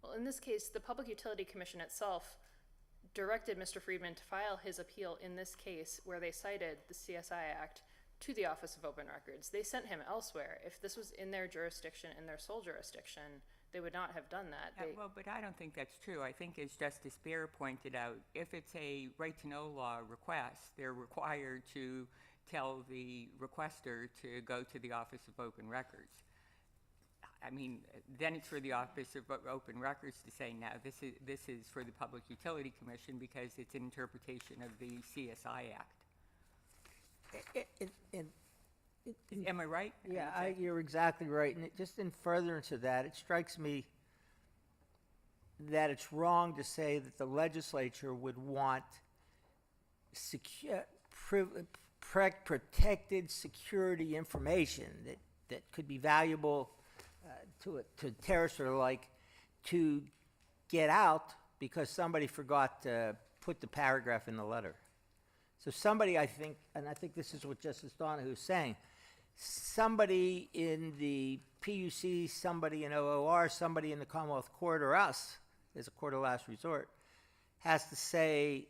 Well, in this case, the Public Utility Commission itself directed Mr. Friedman to file his appeal in this case where they cited the CSI Act to the Office of Open Records. They sent him elsewhere. If this was in their jurisdiction, in their sole jurisdiction, they would not have done that. Well, but I don't think that's true. I think, as Justice Baer pointed out, if it's a right-to-know law request, they're required to tell the requester to go to the Office of Open Records. I mean, then it's for the Office of Open Records to say, no, this is for the Public Utility Commission because it's an interpretation of the CSI Act. Am I right? Yeah, you're exactly right. And just in furtherance of that, it strikes me that it's wrong to say that the legislature would want protected security information that could be valuable to terrorists or the like to get out because somebody forgot to put the paragraph in the letter. So somebody, I think, and I think this is what Justice Donahue is saying, somebody in the PUC, somebody in OOR, somebody in the Commonwealth Court, or us, as a court of last resort, has to say,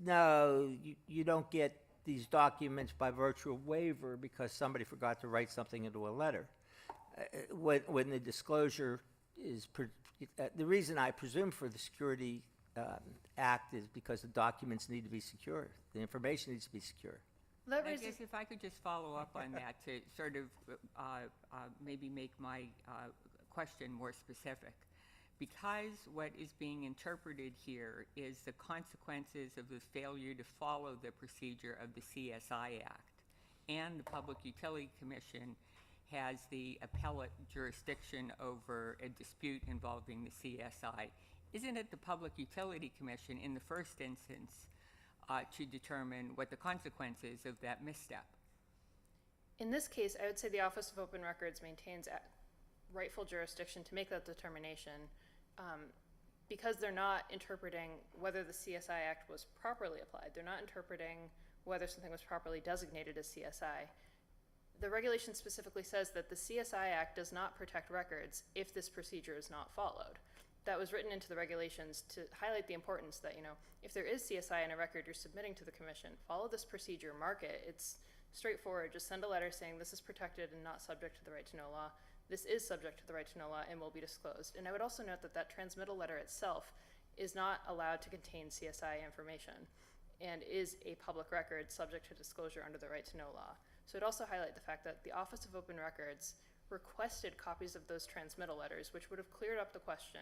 no, you don't get these documents by virtue of waiver because somebody forgot to write something into a letter. When the disclosure is, the reason I presume for the Security Act is because the documents need to be secure. The information needs to be secure. I guess if I could just follow up on that to sort of maybe make my question more specific. Because what is being interpreted here is the consequences of the failure to follow the procedure of the CSI Act, and the Public Utility Commission has the appellate jurisdiction over a dispute involving the CSI. Isn't it the Public Utility Commission in the first instance to determine what the consequences of that misstep? In this case, I would say the Office of Open Records maintains rightful jurisdiction to make that determination because they're not interpreting whether the CSI Act was properly applied. They're not interpreting whether something was properly designated as CSI. The regulation specifically says that the CSI Act does not protect records if this procedure is not followed. That was written into the regulations to highlight the importance that, if there is CSI in a record you're submitting to the commission, follow this procedure, mark it. It's straightforward. Just send a letter saying this is protected and not subject to the right to know law. This is subject to the right to know law and will be disclosed. And I would also note that that transmittal letter itself is not allowed to contain CSI information and is a public record subject to disclosure under the right to know law. So I'd also highlight the fact that the Office of Open Records requested copies of those transmittal letters, which would have cleared up the question,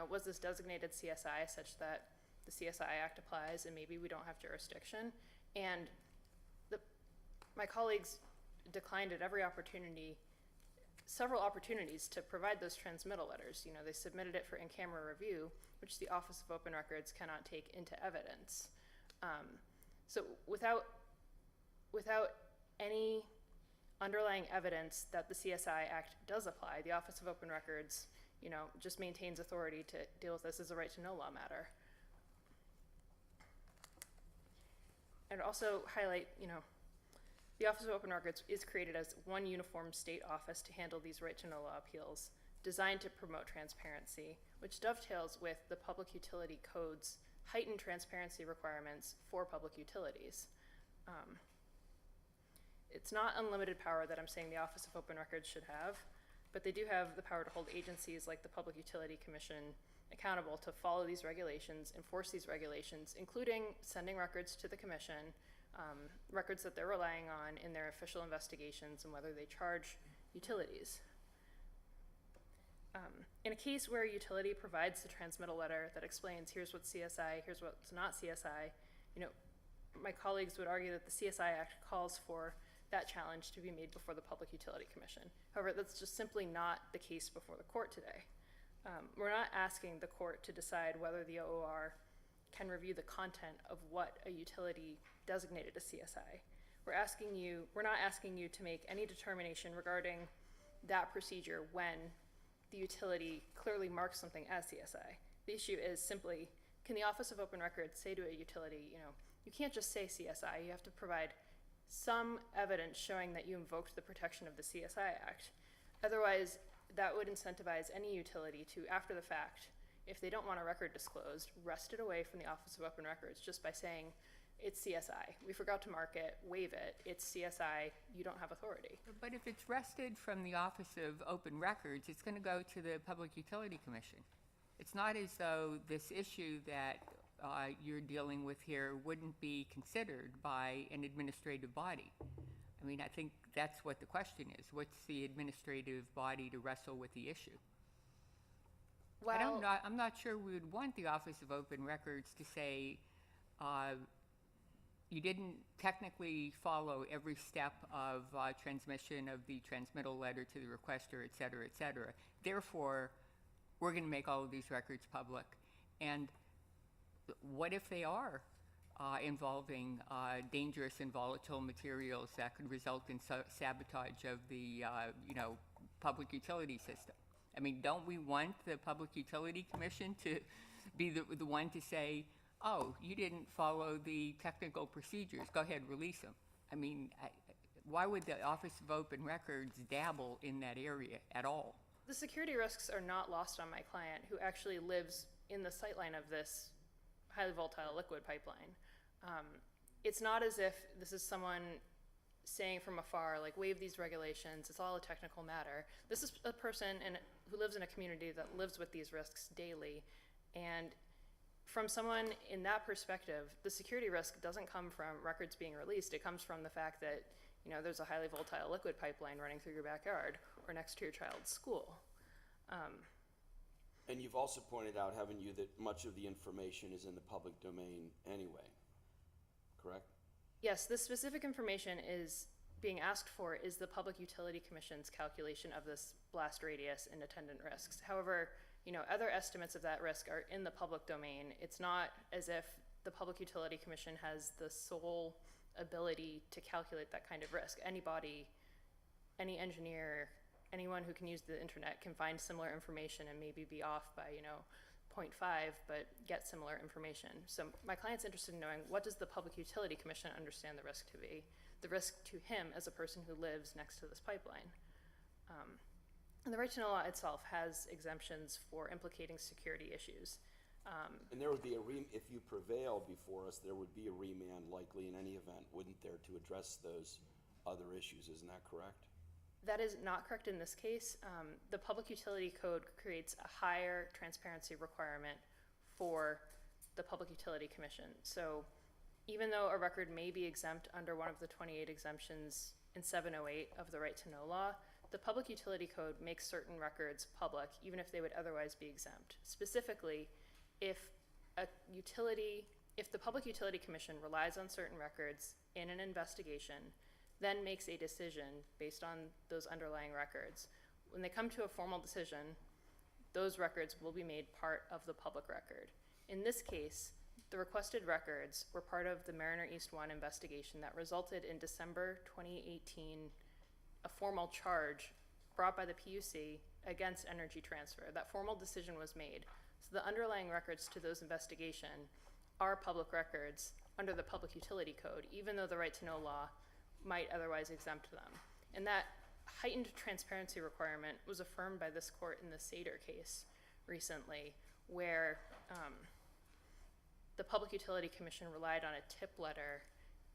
was this designated CSI such that the CSI Act applies and maybe we don't have jurisdiction? And my colleagues declined at every opportunity, several opportunities to provide those transmittal letters. You know, they submitted it for in-camera review, which the Office of Open Records cannot take into evidence. So without any underlying evidence that the CSI Act does apply, the Office of Open Records, you know, just maintains authority to deal with this as a right to know law matter. And also highlight, you know, the Office of Open Records is created as one uniform state office to handle these right to know law appeals, designed to promote transparency, which dovetails with the Public Utility Code's heightened transparency requirements for public utilities. It's not unlimited power that I'm saying the Office of Open Records should have, but they do have the power to hold agencies like the Public Utility Commission accountable to follow these regulations, enforce these regulations, including sending records to the Commission, records that they're relying on in their official investigations and whether they charge utilities. In a case where a utility provides the transmittal letter that explains here's what's CSI, here's what's not CSI, you know, my colleagues would argue that the CSI Act calls for that challenge to be made before the Public Utility Commission. However, that's just simply not the case before the court today. We're not asking the court to decide whether the OOR can review the content of what a utility designated as CSI. We're not asking you to make any determination regarding that procedure when the utility clearly marks something as CSI. The issue is simply, can the Office of Open Records say to a utility, you know, you can't just say CSI, you have to provide some evidence showing that you invoked the protection of the CSI Act. Otherwise, that would incentivize any utility to, after the fact, if they don't want a record disclosed, wrest it away from the Office of Open Records just by saying, it's CSI. We forgot to mark it, waive it, it's CSI, you don't have authority. But if it's wrested from the Office of Open Records, it's going to go to the Public Utility Commission. It's not as though this issue that you're dealing with here wouldn't be considered by an administrative body. I mean, I think that's what the question is. What's the administrative body to wrestle with the issue? Well, I'm not sure we would want the Office of Open Records to say, you didn't technically follow every step of transmission of the transmittal letter to the requester, et cetera, et cetera. Therefore, we're going to make all of these records public. And what if they are involving dangerous and volatile materials that could result in sabotage of the public utility system? I mean, don't we want the Public Utility Commission to be the one to say, oh, you didn't follow the technical procedures, go ahead, release them? I mean, why would the Office of Open Records dabble in that area at all? the security risks are not lost on my client, who actually lives in the sightline of this highly volatile liquid pipeline. It's not as if this is someone saying from afar, like, waive these regulations, it's all a technical matter. This is a person who lives in a community that lives with these risks daily. And from someone in that perspective, the security risk doesn't come from records being released. It comes from the fact that, you know, there's a highly volatile liquid pipeline running through your backyard or next to your child's school. And you've also pointed out, haven't you, that much of the information is in the public domain anyway, correct? Yes, this specific information is being asked for is the Public Utility Commission's calculation of this blast radius and attendant risks. However, you know, other estimates of that risk are in the public domain. It's not as if the Public Utility Commission has the sole ability to calculate that kind of risk. Anybody, any engineer, anyone who can use the internet can find similar information and maybe be off by, you know, 0.5, but get similar information. So my client's interested in knowing, what does the Public Utility Commission understand the risk to be? The risk to him as a person who lives next to this pipeline. And the right to know law itself has exemptions for implicating security issues. And there would be if you prevail before us, there would be a remand likely in any event, wouldn't there, to address those other issues, isn't that correct? That is not correct in this case. The Public Utility Code creates a higher transparency requirement for the Public Utility Commission. So even though a record may be exempt under one of the 28 exemptions in 708 of the Right to Know law, the Public Utility Code makes certain records public, even if they would otherwise be exempt. Specifically, if the Public Utility Commission relies on certain records in an investigation, then makes a decision based on those underlying records. When they come to a formal decision, those records will be made part of the public record. In this case, the requested records were part of the Mariner East 1 investigation that resulted in December 2018 a formal charge brought by the PUC against Energy Transfer. That formal decision was made. So the underlying records to those investigation are public records under the Public Utility Code, even though the right to know law might otherwise exempt them. And that heightened transparency requirement was affirmed by this court in the Sater case recently, where the Public Utility Commission relied on a tip letter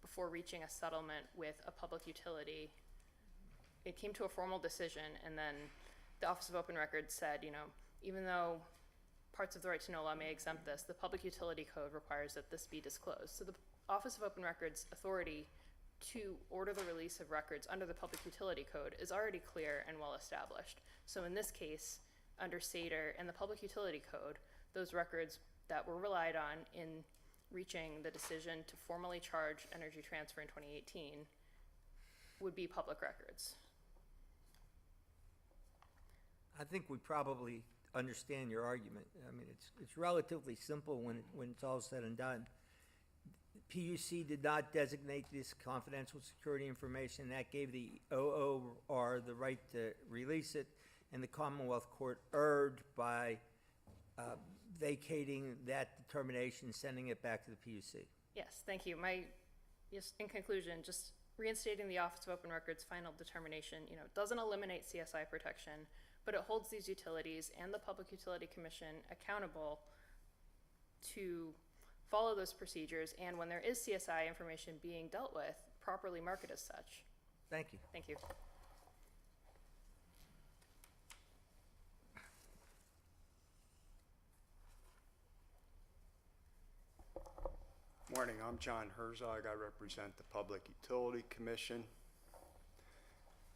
before reaching a settlement with a public utility. It came to a formal decision, and then the Office of Open Records said, even though parts of the right to know law may exempt this, the Public Utility Code requires that this be disclosed. So the Office of Open Records authority to order the release of records under the Public Utility Code is already clear and well established. So in this case, under Sater and the Public Utility Code, those records that were relied on in reaching the decision to formally charge Energy Transfer in 2018 would be public records. I think we probably understand your argument. I mean, it's relatively simple when it's all said and done. PUC did not designate this confidential security information. That gave the OOR the right to release it, and the Commonwealth Court erred by vacating that determination, sending it back to the PUC. Yes, thank you. In conclusion, just reinstating the Office of Open Records' final determination, doesn't eliminate CSI protection, but it holds these utilities and the Public Utility Commission accountable to follow those procedures, and when there is CSI information being dealt with, properly market as such. Thank you. Thank you. Morning, I'm John Herzog. I represent the Public Utility Commission.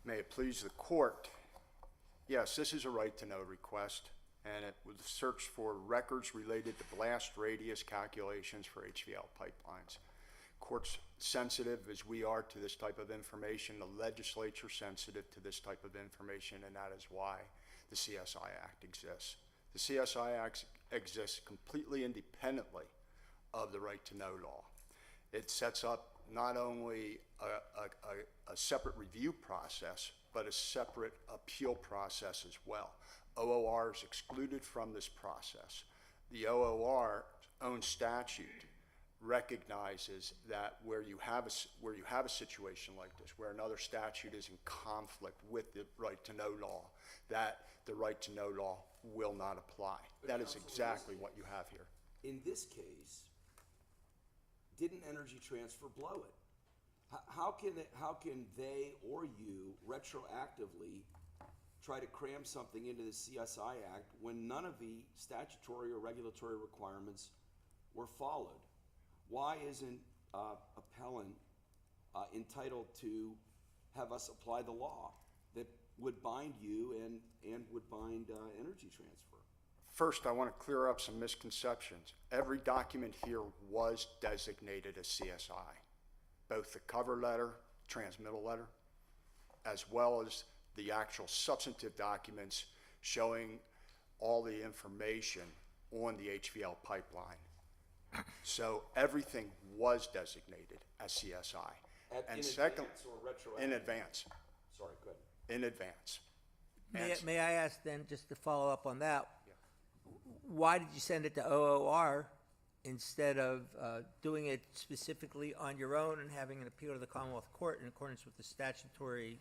May it please the court. Yes, this is a right to know request, and it was searched for records related to blast radius calculations for HVL pipelines. Court's sensitive as we are to this type of information, the legislature sensitive to this type of information, and that is why the CSI Act exists. The CSI Act exists completely independently of the right to know law. It sets up not only a separate review process, but a separate appeal process as well. OOR is excluded from this process. The OOR's own statute recognizes that where you have a situation like this, where another statute is in conflict with the right to know law, that the right to know law will not apply. That is exactly what you have here. In this case, didn't Energy Transfer blow it? How can they or you retroactively try to cram something into the CSI Act when none of the statutory or regulatory requirements were followed? Why isn't appellant entitled to have us apply the law that would bind you and would bind Energy Transfer? First, I want to clear up some misconceptions. Every document here was designated as CSI, both the cover letter, transmittal letter, as well as the actual substantive documents showing all the information on the HVL pipeline. So everything was designated as CSI. In advance or retroactive? In advance. Sorry, go ahead. In advance. May I ask then, just to follow up on that, why did you send it to OOR instead of doing it specifically on your own and having an appeal to the Commonwealth Court in accordance with the statutory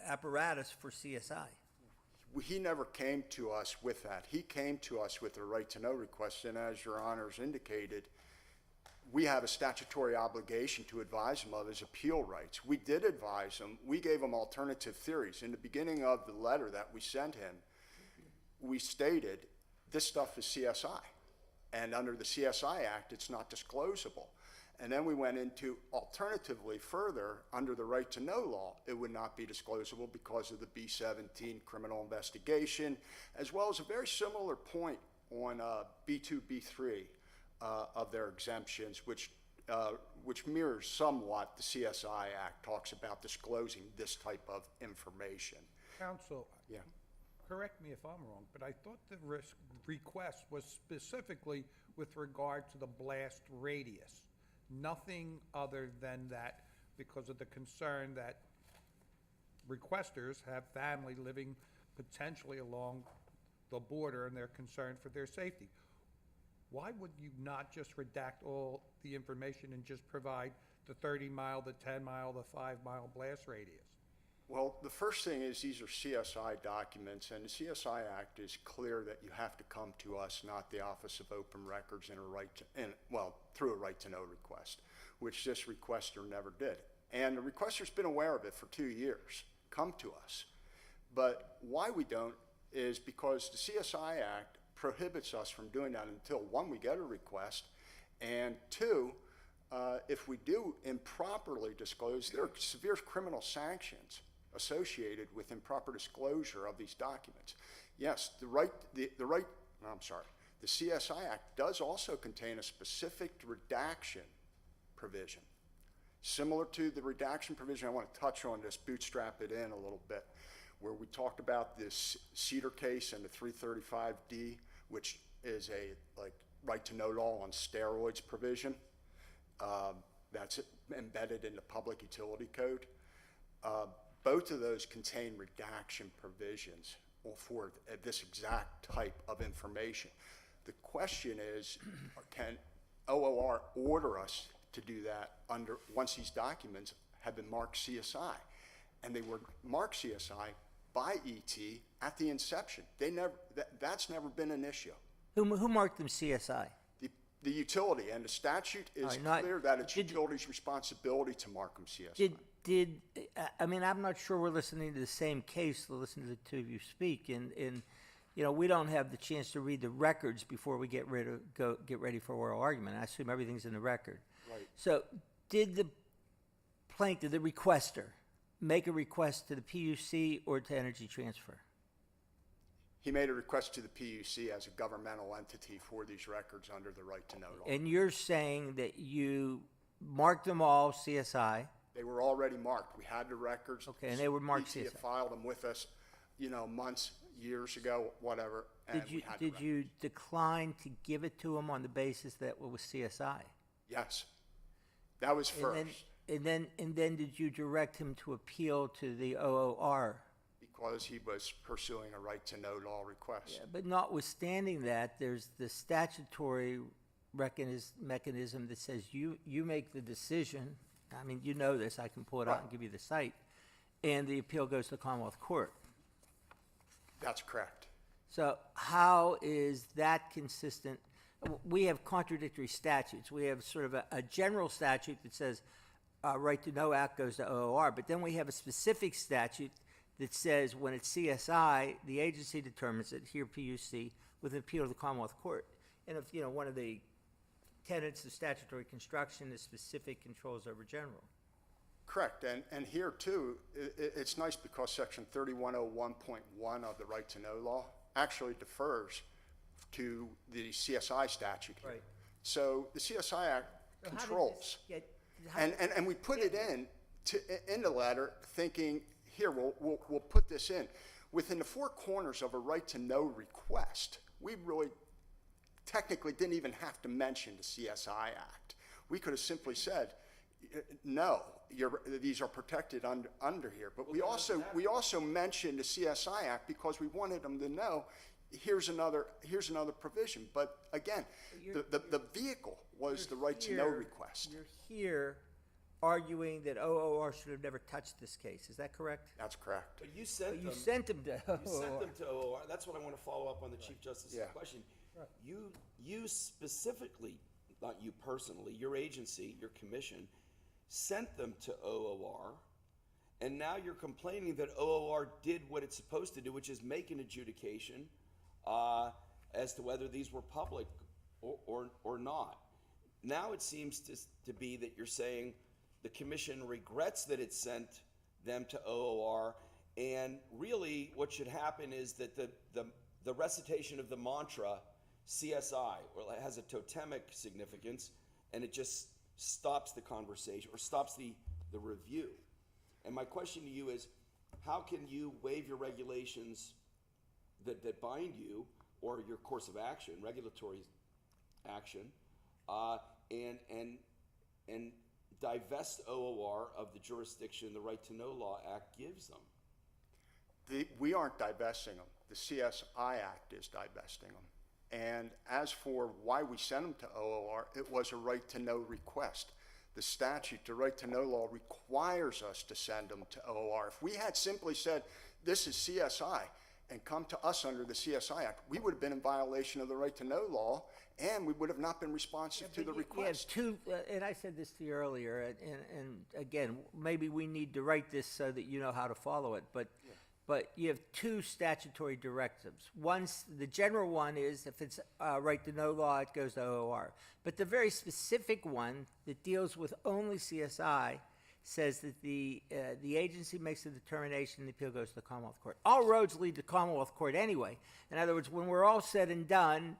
apparatus for CSI? He never came to us with that. He came to us with a right to know request, and as your honors indicated, we have a statutory obligation to advise him of his appeal rights. We did advise him. We gave him alternative theories. In the beginning of the letter that we sent him, we stated this stuff is CSI, and under the CSI Act, it's not disclosable. And then we went into, alternatively further, under the right to know law, it would not be disclosable because of the B-17 criminal investigation, as well as a very similar point on B2, B3 of their exemptions, which which mirrors somewhat the CSI Act, talks about disclosing this type of information. Counsel, Yeah. correct me if I'm wrong, but I thought the request was specifically with regard to the blast radius. Nothing other than that, because of the concern that requesters have family living potentially along the border and they're concerned for their safety. Why would you not just redact all the information and just provide the 30-mile, the 10-mile, the 5-mile blast radius? Well, the first thing is these are CSI documents, and the CSI Act is clear that you have to come to us, not the Office of Open Records, through a right to know request, which this requester never did. And the requester's been aware of it for 2 years. Come to us. But why we don't is because the CSI Act prohibits us from doing that until, one, we get a request, and two, if we do improperly disclose, there are severe criminal sanctions associated with improper disclosure of these documents. Yes, the CSI Act does also contain a specific redaction provision. Similar to the redaction provision, I want to touch on this, bootstrap it in a little bit, where we talked about this Cedar case and the 335D, which is a right to know law on steroids provision. That's embedded in the Public Utility Code. Both of those contain redaction provisions for this exact type of information. The question is, can OOR order us to do that once these documents have been marked CSI? And they were marked CSI by ET at the inception. That's never been an issue. Who marked them CSI? The utility, and the statute is clear that it's utility's responsibility to mark them CSI. I'm not sure we're listening to the same case, listening to the two of you speak, and we don't have the chance to read the records before we get ready for oral argument. I assume everything's in the record. Right. So did the plaintiff, the requester, make a request to the PUC or to Energy Transfer? He made a request to the PUC as a governmental entity for these records under the right to know law. And you're saying that you marked them all CSI? They were already marked. We had the records. Okay, and they were marked ET CSI. had filed them with us, months, years ago, whatever. And Did you decline to give it to him on the basis that it was CSI? Yes, that was first. And then did you direct him to appeal to the OOR? Because he was pursuing a right to know law request. Yeah, but notwithstanding that, there's the statutory mechanism that says you make the decision. I mean, you know this. I can pull it out and give you the site. And the appeal goes to the Commonwealth Court. That's correct. So how is that consistent? We have contradictory statutes. We have sort of a general statute that says right to know act goes to OOR, but then we have a specific statute that says when it's CSI, the agency determines it, here PUC, with an appeal to the Commonwealth Court. And if, one of the tenets of statutory construction is specific controls over general. Correct, and here too, it's nice because section 3101.1 of the right to know law actually defers to the CSI statute here. Right. So the CSI Act So how did controls. this And we put it in the letter thinking, here, we'll put this in. Within the four corners of a right to know request, we really technically didn't even have to mention the CSI Act. We could have simply said, no, these are protected under here. But we also mentioned the CSI Act because we wanted them to know, here's another provision. But again, the vehicle was the right to know request. You're here arguing that OOR should have never touched this case. Is that correct? That's correct. But you sent them. You sent them to OOR. You sent them to OOR. That's what I want to follow up on the Chief Justice's question. Right. You specifically, not you personally, your agency, your commission, sent them to OOR, and now you're complaining that OOR did what it's supposed to do, which is make an adjudication as to whether these were public or not. Now it seems to be that you're saying the commission regrets that it sent them to OOR, and really what should happen is that the recitation of the mantra CSI, well, it has a totemic significance, and it just stops the conversation or stops the review. And my question to you is, how can you waive your regulations that bind you or your course of action, regulatory action, and divest OOR of the jurisdiction the Right to Know Law Act gives them? We aren't divesting them. The CSI Act is divesting them. And as for why we sent them to OOR, it was a right to know request. The statute, the right to know law, requires us to send them to OOR. If we had simply said, this is CSI, and come to us under the CSI Act, we would have been in violation of the right to know law, and we would have not been responsive to the request. You have two, and I said this to you earlier, and again, maybe we need to write this so that you know how to follow it, but you have two statutory directives. The general one is if it's right to know law, it goes to OOR. But the very specific one that deals with only CSI says that the agency makes a determination, the appeal goes to the Commonwealth Court. All roads lead to Commonwealth Court anyway. In other words, when we're all said and done,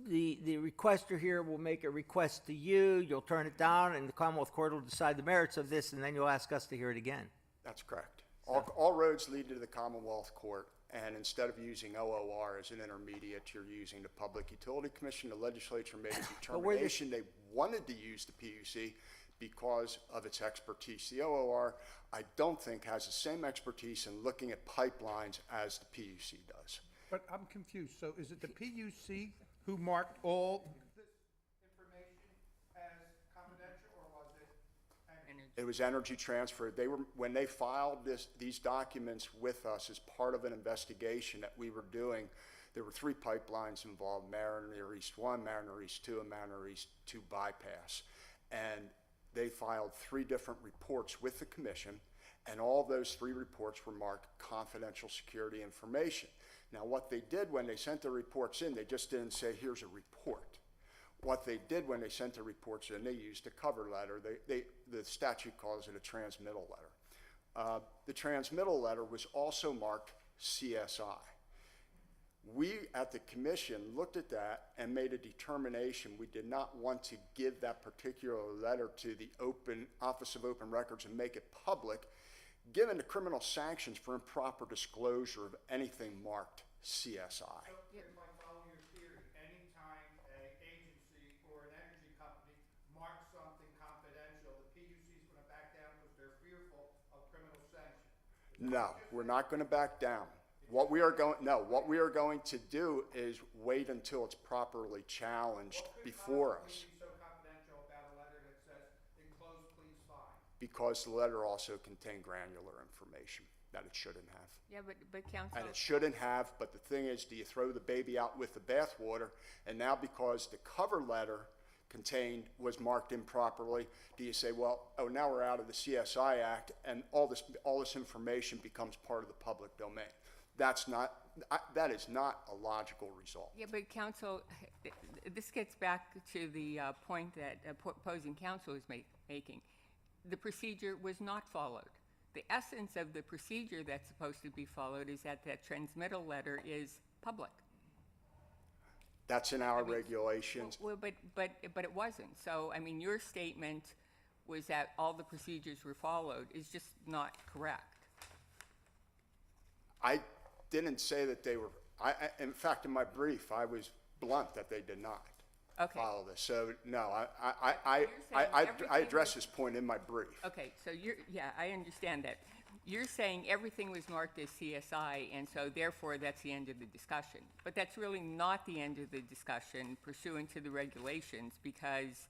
the requester here will make a request to you, you'll turn it down, and the Commonwealth Court will decide the merits of this, and then you'll ask us to hear it again. That's correct. All roads lead to the Commonwealth Court, and instead of using OOR as an intermediate, you're using the Public Utility Commission. The legislature made a determination they wanted to use the PUC because of its expertise. The OOR, I don't think, has the same expertise in looking at pipelines as the PUC does. But I'm confused. So is it the PUC who marked all this information as confidential, or was it? It was Energy Transfer. When they filed these documents with us as part of an investigation that we were doing, there were 3 pipelines involved: Mariner East 1, Mariner East 2, and Mariner East 2 bypass. And they filed 3 different reports with the commission, and all those 3 reports were marked confidential security information. Now, what they did when they sent the reports in, they just didn't say, here's a report. What they did when they sent the reports in, they used a cover letter. The statute calls it a transmittal letter. The transmittal letter was also marked CSI. We at the commission looked at that and made a determination. We did not want to give that particular letter to the Office of Open Records and make it public, given the criminal sanctions for improper disclosure of anything marked CSI. So, if I follow your theory, anytime an agency or an energy company marks something confidential, the PUC is going to back down because they're fearful of criminal sanctions. No, we're not going to back down. What we are going to do is wait until it's properly challenged before us. What could so confidential about a letter that says, enclosed, please find? Because the letter also contained granular information that it shouldn't have. Yeah, but counsel. And it shouldn't have, but the thing is, do you throw the baby out with the bathwater? And now because the cover letter was marked improperly, do you say, well, oh, now we're out of the CSI Act and all this information becomes part of the public domain? That is not a logical result. Yeah, but counsel, this gets back to the point that opposing counsel is making. The procedure was not followed. The essence of the procedure that's supposed to be followed is that transmittal letter is public. That's in our regulations. Well, but it wasn't. So, I mean, your statement was that all the procedures were followed is just not correct. I didn't say that they were. In fact, in my brief, I was blunt that they did not follow this. So no, I address this point in my brief. Okay, so I understand that. You're saying everything was marked as CSI, and so therefore that's the end of the discussion. But that's really not the end of the discussion pursuant to the regulations, because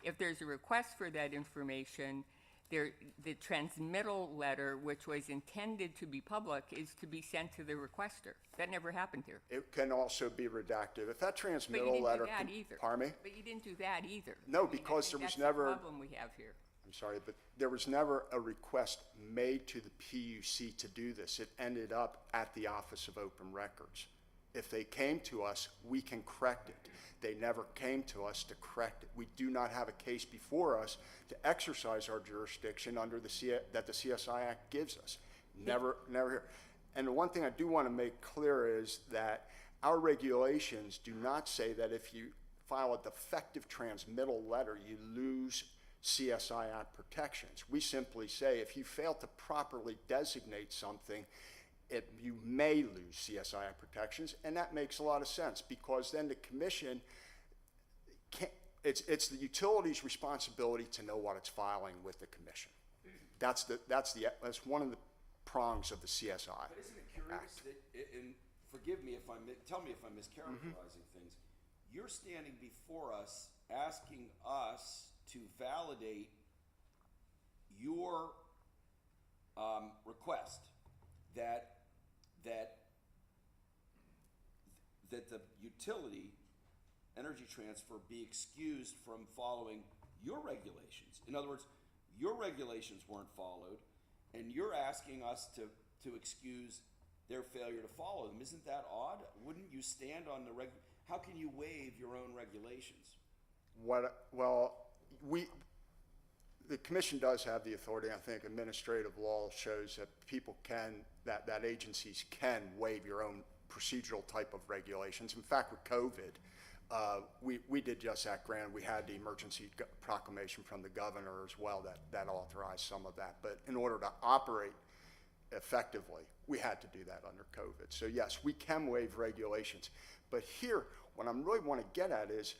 if there's a request for that information, the transmittal letter, which was intended to be public, is to be sent to the requester. That never happened here. It can also be redacted. If that But you transmittal didn't letter, do that either. pardon me? But you didn't do that either. No, I mean, because I there think was that's never. the problem we have here. I'm sorry, but there was never a request made to the PUC to do this. It ended up at the Office of Open Records. If they came to us, we can correct it. They never came to us to correct it. We do not have a case before us to exercise our jurisdiction under that the CSI Act gives us. Never here. And the one thing I do want to make clear is that our regulations do not say that if you file a defective transmittal letter, you lose CSI Act protections. We simply say if you fail to properly designate something, you may lose CSI Act protections, and that makes a lot of sense because then the commission can't, it's the utility's responsibility to know what it's filing with the commission. That's one of the prongs of the CSI. But isn't it curious that, and forgive me if tell me if I'm mischaracterizing things, you're standing before us asking us to validate your request that the utility Energy Transfer be excused from following your regulations. In other words, your regulations weren't followed, and you're asking us to excuse their failure to follow them. Isn't that odd? Wouldn't you stand on the how can you waive your own regulations? The commission does have the authority. I think administrative law shows that agencies can waive your own procedural type of regulations. In fact, with COVID, we did just that, Grant. We had the emergency proclamation from the governor as well that authorized some of that. But in order to operate effectively, we had to do that under COVID. So yes, we can waive regulations. But here, what I really want to get at is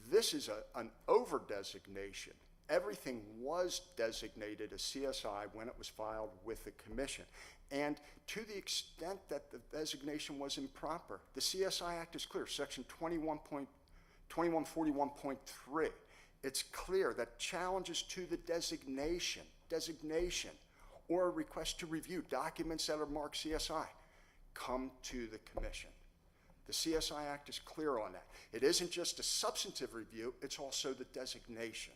this is an over-designation. Everything was designated as CSI when it was filed with the commission. And to the extent that the designation was improper, the CSI Act is clear, section 2141.3. It's clear that challenges to the designation, or a request to review documents that are marked CSI come to the commission. The CSI Act is clear on that. It isn't just a substantive review, it's also the designation.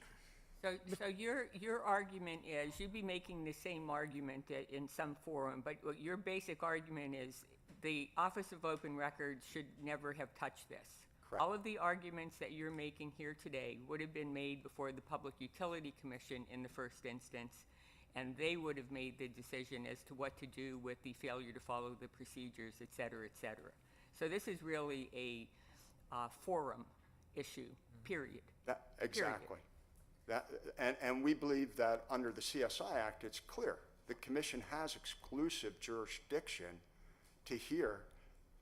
So your argument is, you'd be making the same argument in some forum, but what your basic argument is the Office of Open Records should never have touched this. Correct. All of the arguments that you're making here today would have been made before the Public Utility Commission in the first instance, and they would have made the decision as to what to do with the failure to follow the procedures, et cetera, et cetera. So this is really a forum issue, period. Exactly. And we believe that under the CSI Act, it's clear. The commission has exclusive jurisdiction to hear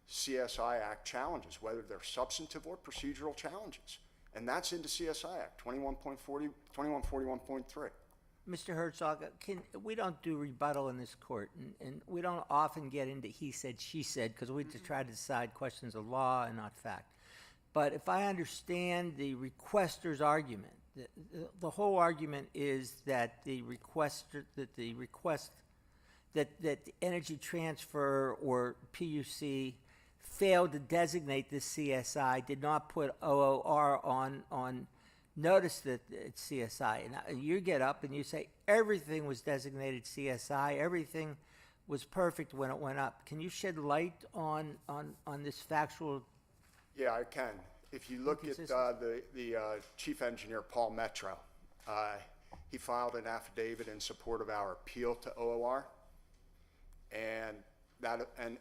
CSI Act challenges, whether they're substantive or procedural challenges. And that's in the CSI Act, 2141.3. Mr. Herzog, we don't do rebuttal in this court, and we don't often get into he said, she said, because we just try to decide questions of law and not fact. But if I understand the requester's argument, the whole argument is that the Energy Transfer or PUC failed to designate this CSI, did not put OOR on notice that it's CSI. And you get up and you say everything was designated CSI, everything was perfect when it went up. Can you shed light on this factual? Yeah, I can. If you look at the chief engineer, Paul Metro, he filed an affidavit in support of our appeal to OOR, and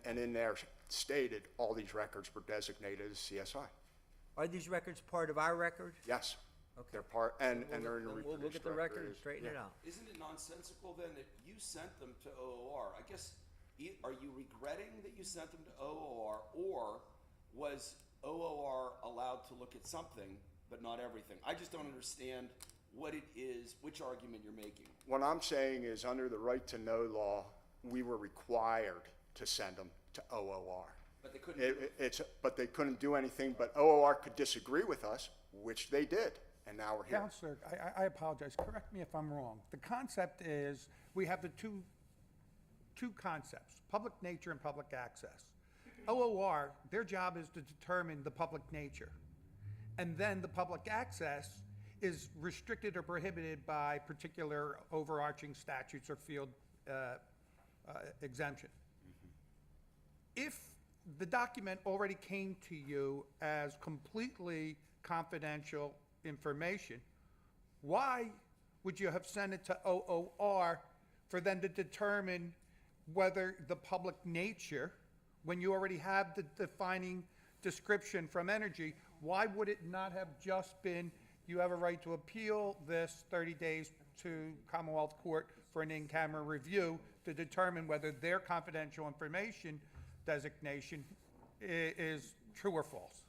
in there stated all these records were designated as CSI. Are these records part of our record? Yes. Okay. They're part, and they're in the We'll look at the record and straighten it out. Isn't it nonsensical then that you sent them to OOR? I guess, are you regretting that you sent them to OOR, or was OOR allowed to look at something but not everything? I just don't understand what it is, which argument you're making. What I'm saying is under the right to know law, we were required to send them to OOR. But they couldn't But they couldn't do anything, but OOR could disagree with us, which they did, and now we're here. Counselor, I apologize. Correct me if I'm wrong. The concept is we have the two concepts, public nature and public access. OOR, their job is to determine the public nature. And then the public access is restricted or prohibited by particular overarching statutes or field exemption. If the document already came to you as completely confidential information, why would you have sent it to OOR for them to determine whether the public nature, when you already have the defining description from energy, why would it not have just been, you have a right to appeal this 30 days to Commonwealth Court for an in-camera review to determine whether their confidential information designation is true or false?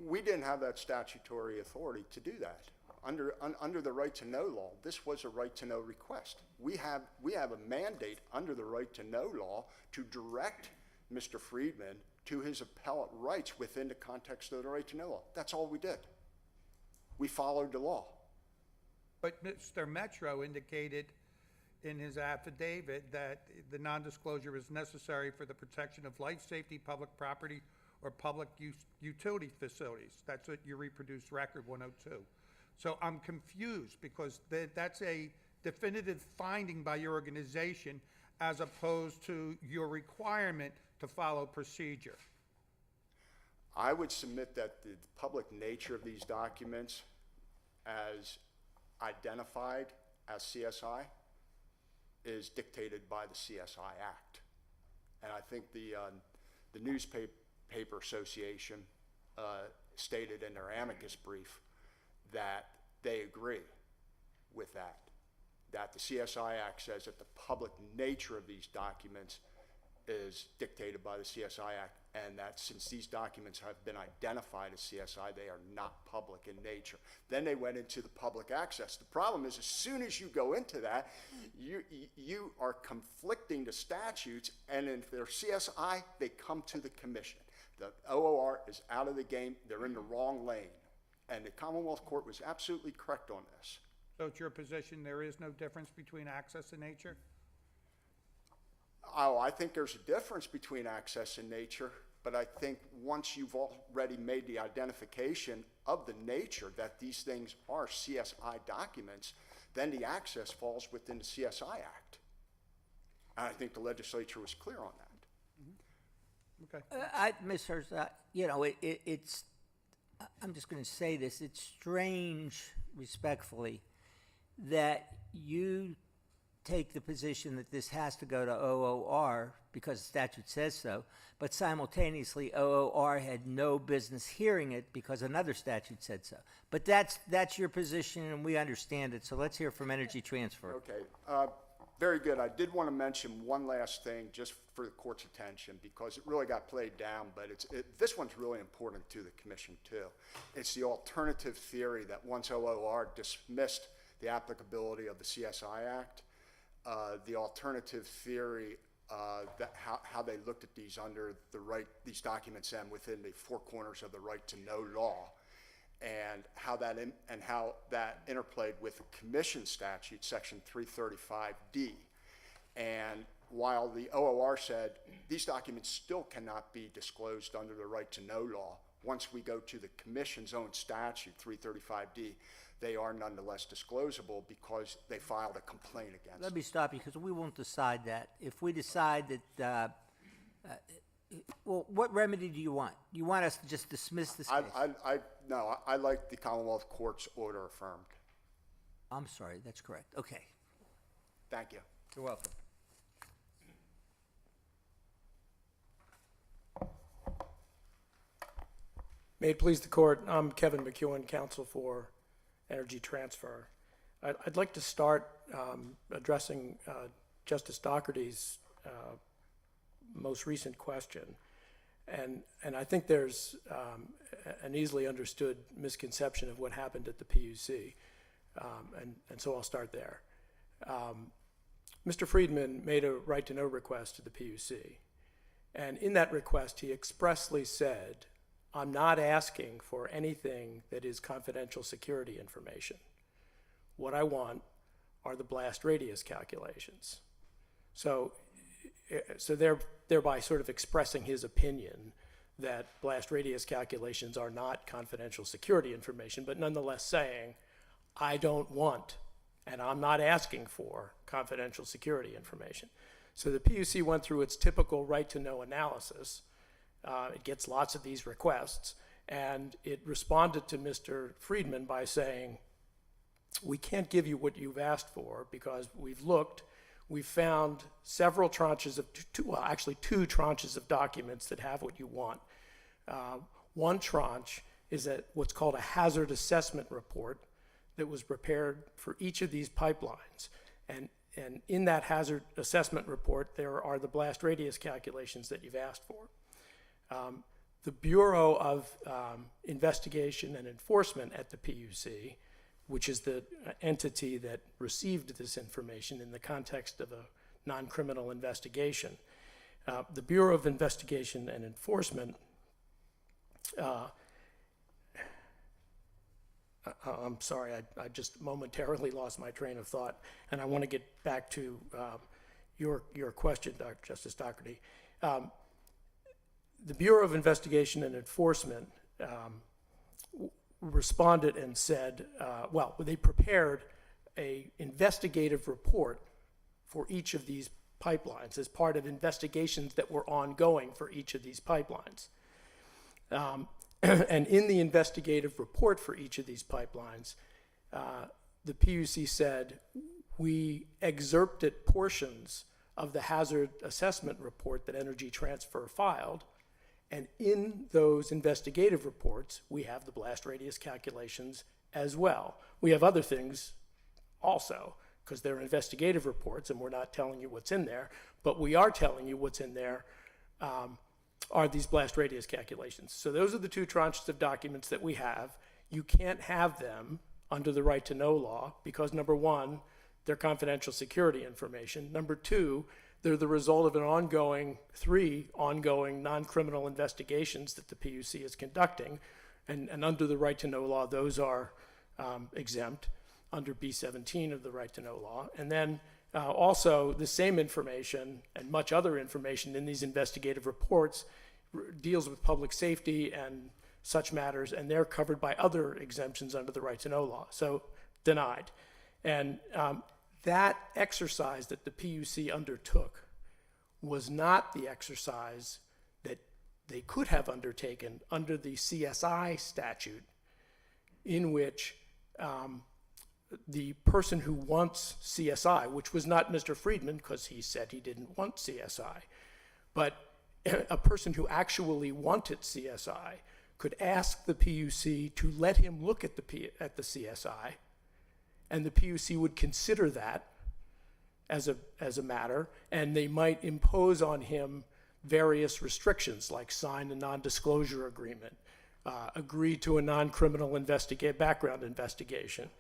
We didn't have that statutory authority to do that. Under the right to know law, this was a right to know request. We have a mandate under the right to know law to direct Mr. Friedman to his appellate rights within the context of the right to know law. That's all we did. We followed the law. But Mr. Metro indicated in his affidavit that the nondisclosure is necessary for the protection of life, safety, public property, or public utility facilities. That's what you reproduced record 102. So I'm confused because that's a definitive finding by your organization as opposed to your requirement to follow procedure. I would submit that the public nature of these documents as identified as CSI is dictated by the CSI Act. And I think the Newspaper Association stated in their amicus brief that they agree with that the CSI Act says that the public nature of these documents is dictated by the CSI Act, and that since these documents have been identified as CSI, they are not public in nature. Then they went into the public access. The problem is, as soon as you go into that, you are conflicting the statutes, and if they're CSI, they come to the commission. The OOR is out of the game. They're in the wrong lane. And the Commonwealth Court was absolutely correct on this. So it's your position there is no difference between access and nature? Oh, I think there's a difference between access and nature, but I think once you've already made the identification of the nature that these things are CSI documents, then the access falls within the CSI Act. And I think the legislature was clear on that. Okay. Ms. Hurst, it's, I'm just going to say this, it's strange, respectfully, that you take the position that this has to go to OOR because the statute says so, but simultaneously OOR had no business hearing it because another statute said so. But that's your position, and we understand it, so let's hear from Energy Transfer. Okay, very good. I did want to mention one last thing just for the court's attention because it really got played down, but this one's really important to the commission too. It's the alternative theory that once OOR dismissed the applicability of the CSI Act, the alternative theory that how they looked at these under the right, these documents and within the four corners of the right to know law, and how that interplayed with the commission statute, section 335D. And while the OOR said these documents still cannot be disclosed under the right to know law, once we go to the commission's own statute, 335D, they are nonetheless disclosable because they filed a complaint against Let me stop you because we won't decide that. If we decide that, well, what remedy do you want? You want us to just dismiss this case? No, I like the Commonwealth Court's order affirmed. I'm sorry, that's correct. Okay. Thank you. You're welcome. May it please the court, I'm Kevin McEwen, counsel for Energy Transfer. I'd like to start addressing Justice Doherty's most recent question. And I think there's an easily understood misconception of what happened at the PUC. And so I'll start there. Mr. Friedman made a right to know request to the PUC. And in that request, he expressly said, I'm not asking for anything that is confidential security information. What I want are the blast radius calculations. So thereby sort of expressing his opinion that blast radius calculations are not confidential security information, but nonetheless saying, I don't want, and I'm not asking for confidential security information. So the PUC went through its typical right to know analysis. It gets lots of these requests, and it responded to Mr. Friedman by saying, we can't give you what you've asked for because we've looked, we've found several tranches of, two tranches of documents that have what you want. One tranche is that what's called a hazard assessment report that was prepared for each of these pipelines. And in that hazard assessment report, there are the blast radius calculations that you've asked for. The Bureau of Investigation and Enforcement at the PUC, which is the entity that received this information in the context of a non-criminal investigation, the Bureau of Investigation and Enforcement, I'm sorry, I just momentarily lost my train of thought, and I want to get back to your question, Justice Doherty. The Bureau of Investigation and Enforcement responded and said, well, they prepared a investigative report for each of these pipelines as part of investigations that were ongoing for each of these pipelines. And in the investigative report for each of these pipelines, the PUC said, we excerpted portions of the hazard assessment report that Energy Transfer filed, and in those investigative reports, we have the blast radius calculations as well. We have other things also, because they're investigative reports, and we're not telling you what's in there, but we are telling you what's in there are these blast radius calculations. So those are the two tranches of documents that we have. You can't have them under the right to know law because, number one, they're confidential security information. Number two, they're the result of three ongoing non-criminal investigations that the PUC is conducting. And under the right to know law, those are exempt under B-17 of the right to know law. And then also the same information and much other information in these investigative reports deals with public safety and such matters, and they're covered by other exemptions under the right to know law. So denied. And that exercise that the PUC undertook was not the exercise that they could have undertaken under the CSI statute, in which the person who wants CSI, which was not Mr. Friedman because he said he didn't want CSI, but a person who actually wanted CSI could ask the PUC to let him look at the CSI, and the PUC would consider that as a matter, and they might impose on him various restrictions, like sign a non-disclosure agreement, agree to a non-criminal background investigation.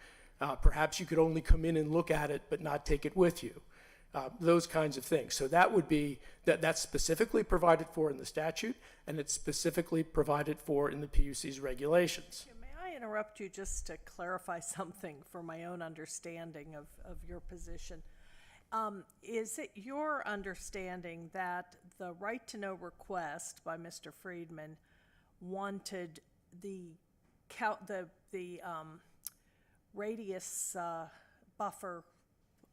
Perhaps you could only come in and look at it but not take it with you. Those kinds of things. So that would be, that's specifically provided for in the statute, and it's specifically provided for in the PUC's regulations. May I interrupt you just to clarify something for my own understanding of your position? Is it your understanding that the right to know request by Mr. Friedman wanted the radius buffer,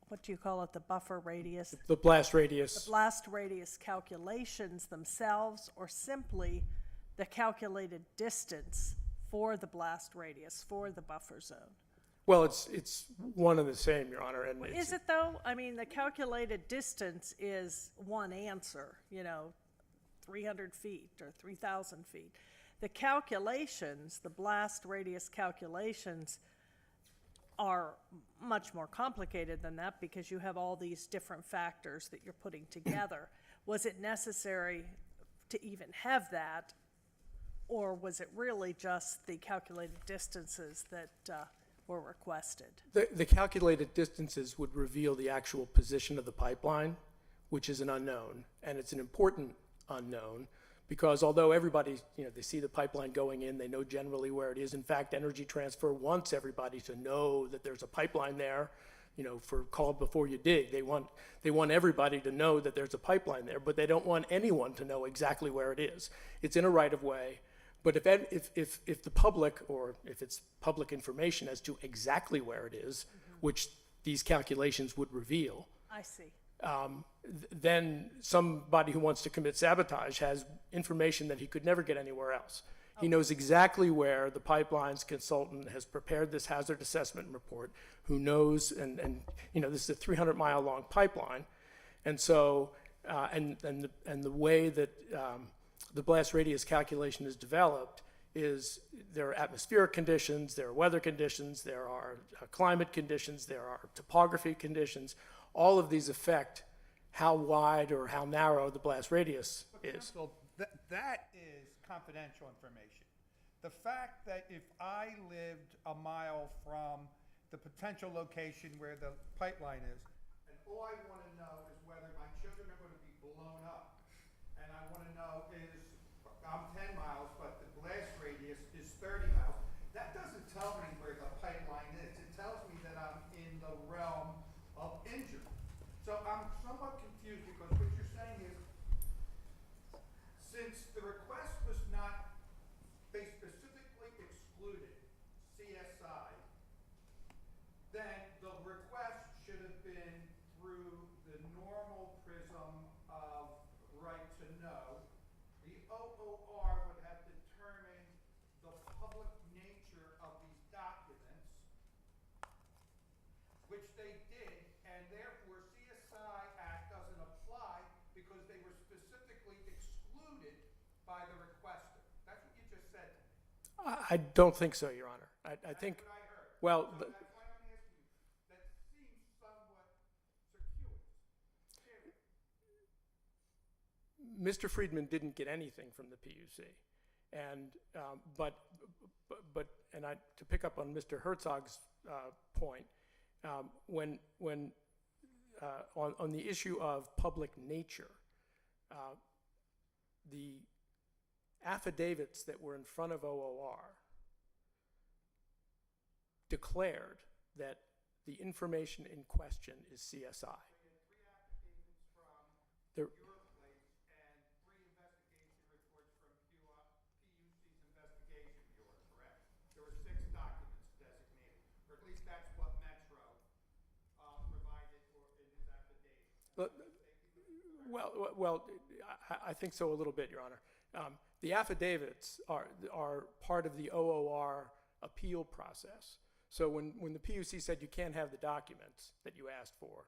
what do you call it, the buffer radius? The blast radius. The blast radius calculations themselves, or simply the calculated distance for the blast radius, for the buffer zone? Well, it's one and the same, Your Honor. And is it though? I mean, the calculated distance is one answer, 300 feet or 3,000 feet. The calculations, the blast radius calculations, are much more complicated than that because you have all these different factors that you're putting together. Was it necessary to even have that, or was it really just the calculated distances that were requested? The calculated distances would reveal the actual position of the pipeline, which is an unknown, and it's an important unknown because although everybody, they see the pipeline going in, they know generally where it is. In fact, Energy Transfer wants everybody to know that there's a pipeline there, for call before you dig. They want everybody to know that there's a pipeline there, but they don't want anyone to know exactly where it is. It's in a right of way. But if the public, or if it's public information as to exactly where it is, which these calculations would reveal, I see. Then somebody who wants to commit sabotage has information that he could never get anywhere else. He knows exactly where the pipeline's consultant has prepared this hazard assessment report, who knows, and this is a 300-mile long pipeline, and so and the way that the blast radius calculation is developed is there are atmospheric conditions, there are weather conditions, there are climate conditions, there are topography conditions. All of these affect how wide or how narrow the blast radius is. So that is confidential information. The fact that if I lived a mile from the potential location where the pipeline is, and all I want to know is whether my children are going to be blown up, and I want to know is, I'm 10 miles, but the blast radius is 30 miles, that doesn't tell me where the pipeline is. It tells me that I'm in the realm of injury. So I'm somewhat confused because what you're saying is, since the request was not, they specifically excluded CSI, then the request should have been through the normal prism of right to know. The OOR would have determined the public nature of these documents, which they did, and therefore CSI Act doesn't apply because they were specifically excluded by the requester. That's what you just said to me. I don't think so, Your Honor. I think, That's what I heard. well, So that's why I'm asking you. That seems somewhat circuitous. Mr. Friedman didn't get anything from the PUC. And, to pick up on Mr. Herzog's point, on the issue of public nature, the affidavits that were in front of OOR declared that the information in question is CSI. There, Your place and 3 investigation reports from PUC's investigation bureau, correct? There were 6 documents designated, or at least that's what Metro provided for in his affidavit. well, I think so a little bit, Your Honor. The affidavits are part of the OOR appeal process. So when the PUC said you can't have the documents that you asked for,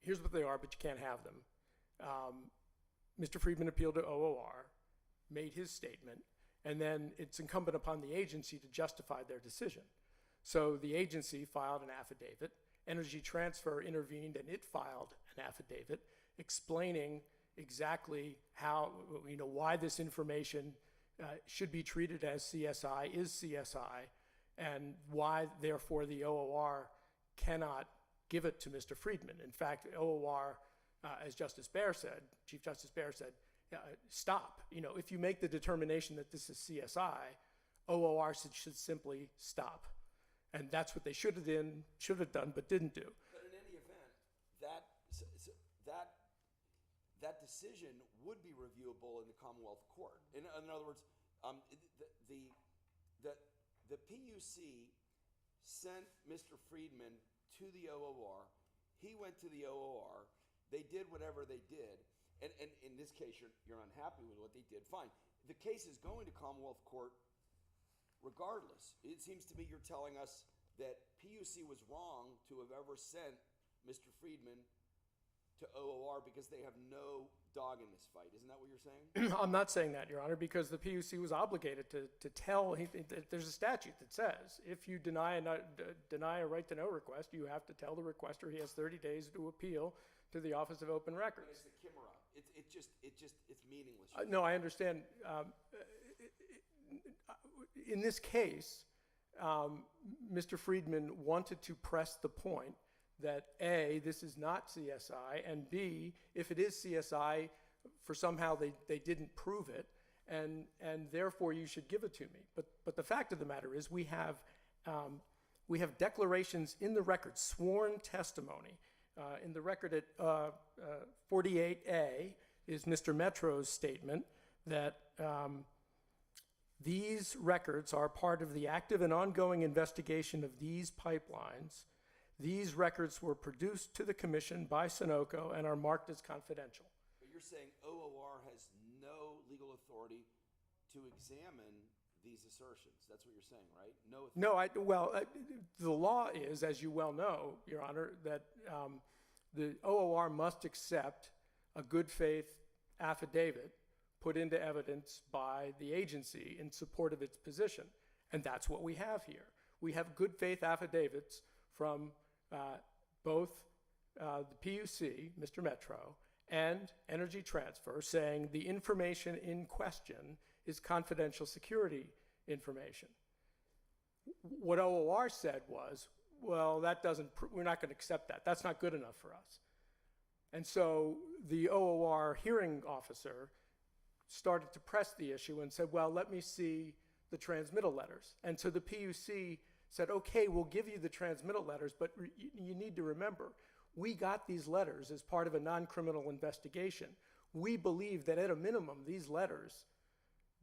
here's what they are, but you can't have them. Mr. Friedman appealed to OOR, made his statement, and then it's incumbent upon the agency to justify their decision. So the agency filed an affidavit, Energy Transfer intervened, and it filed an affidavit explaining exactly how, why this information should be treated as CSI, is CSI, and why, therefore, the OOR cannot give it to Mr. Friedman. In fact, OOR, as Justice Baer said, Chief Justice Baer said, stop. If you make the determination that this is CSI, OOR should simply stop. And that's what they should have done, but didn't do. But in any event, that decision would be reviewable in the Commonwealth Court. In other words, the PUC sent Mr. Friedman to the OOR. He went to the OOR. They did whatever they did. And in this case, you're unhappy with what they did. Fine. The case is going to Commonwealth Court regardless. It seems to me you're telling us that PUC was wrong to have ever sent Mr. Friedman to OOR because they have no dog in this fight. Isn't that what you're saying? I'm not saying that, Your Honor, because the PUC was obligated to tell. There's a statute that says if you deny a right to know request, you have to tell the requester he has 30 days to appeal to the Office of Open Records. It's the chimera. It's meaningless. No, I understand. In this case, Mr. Friedman wanted to press the point that A, this is not CSI, and B, if it is CSI, for somehow they didn't prove it, and therefore you should give it to me. But the fact of the matter is we have declarations in the record, sworn testimony. In the record at 48A is Mr. Metro's statement that these records are part of the active and ongoing investigation of these pipelines. These records were produced to the Commission by Sunoco and are marked as confidential. But you're saying OOR has no legal authority to examine these assertions. That's what you're saying, right? No authority. The law is, as you well know, Your Honor, that the OOR must accept a good faith affidavit put into evidence by the agency in support of its position. And that's what we have here. We have good faith affidavits from both the PUC, Mr. Metro, and Energy Transfer saying the information in question is confidential security information. What OOR said was, well, we're not going to accept that. That's not good enough for us. And so the OOR hearing officer started to press the issue and said, well, let me see the transmittal letters. And so the PUC said, okay, we'll give you the transmittal letters, but you need to remember, we got these letters as part of a non-criminal investigation. We believe that at a minimum, these letters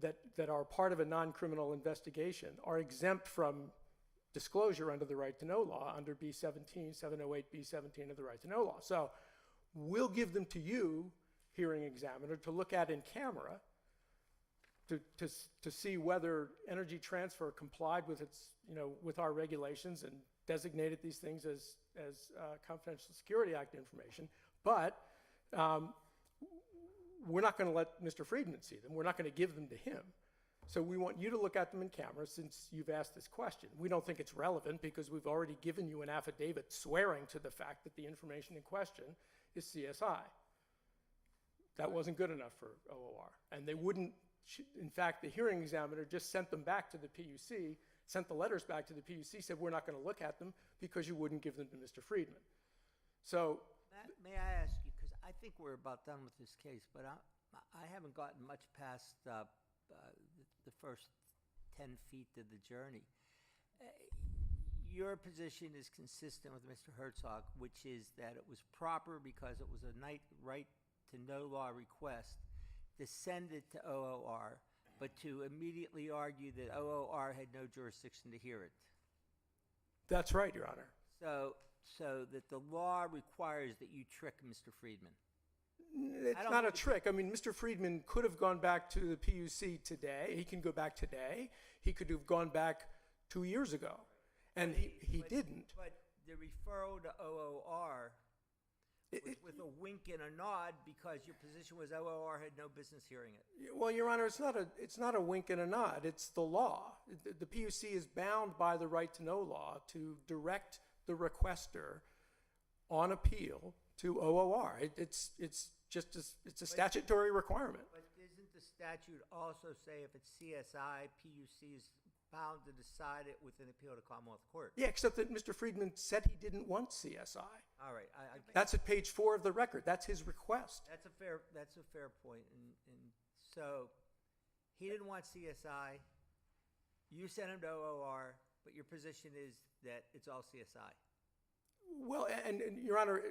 that are part of a non-criminal investigation are exempt from disclosure under the right to know law, under B17, 708 B17 of the right to know law. So we'll give them to you, hearing examiner, to look at in camera to see whether Energy Transfer complied with its, with our regulations and designated these things as Confidential Security Act information. But we're not going to let Mr. Friedman see them. We're not going to give them to him. So we want you to look at them in camera since you've asked this question. We don't think it's relevant because we've already given you an affidavit swearing to the fact that the information in question is CSI. That wasn't good enough for OOR. And they wouldn't, in fact, the hearing examiner just sent them back to the PUC, sent the letters back to the PUC, said we're not going to look at them because you wouldn't give them to Mr. Friedman. So May I ask you, because I think we're about done with this case, but I haven't gotten much past the first 10 feet of the journey. Your position is consistent with Mr. Herzog, which is that it was proper because it was a right to know law request to send it to OOR, but to immediately argue that OOR had no jurisdiction to hear it. that's right, Your Honor. So that the law requires that you trick Mr. Friedman. It's not a trick. I mean, Mr. Friedman could have gone back to the PUC today. He can go back today. He could have gone back 2 years ago. And he didn't. But the referral to OOR was with a wink and a nod because your position was OOR had no business hearing it. Well, Your Honor, it's not a wink and a nod. It's the law. The PUC is bound by the right to know law to direct the requester on appeal to OOR. It's a statutory requirement. But doesn't the statute also say if it's CSI, PUC is bound to decide it with an appeal to Commonwealth Court? Yeah, except that Mr. Friedman said he didn't want CSI. All right. That's at page 4 of the record. That's his request. That's a fair point. And so he didn't want CSI. You sent him to OOR, but your position is that it's all CSI. Well, and Your Honor,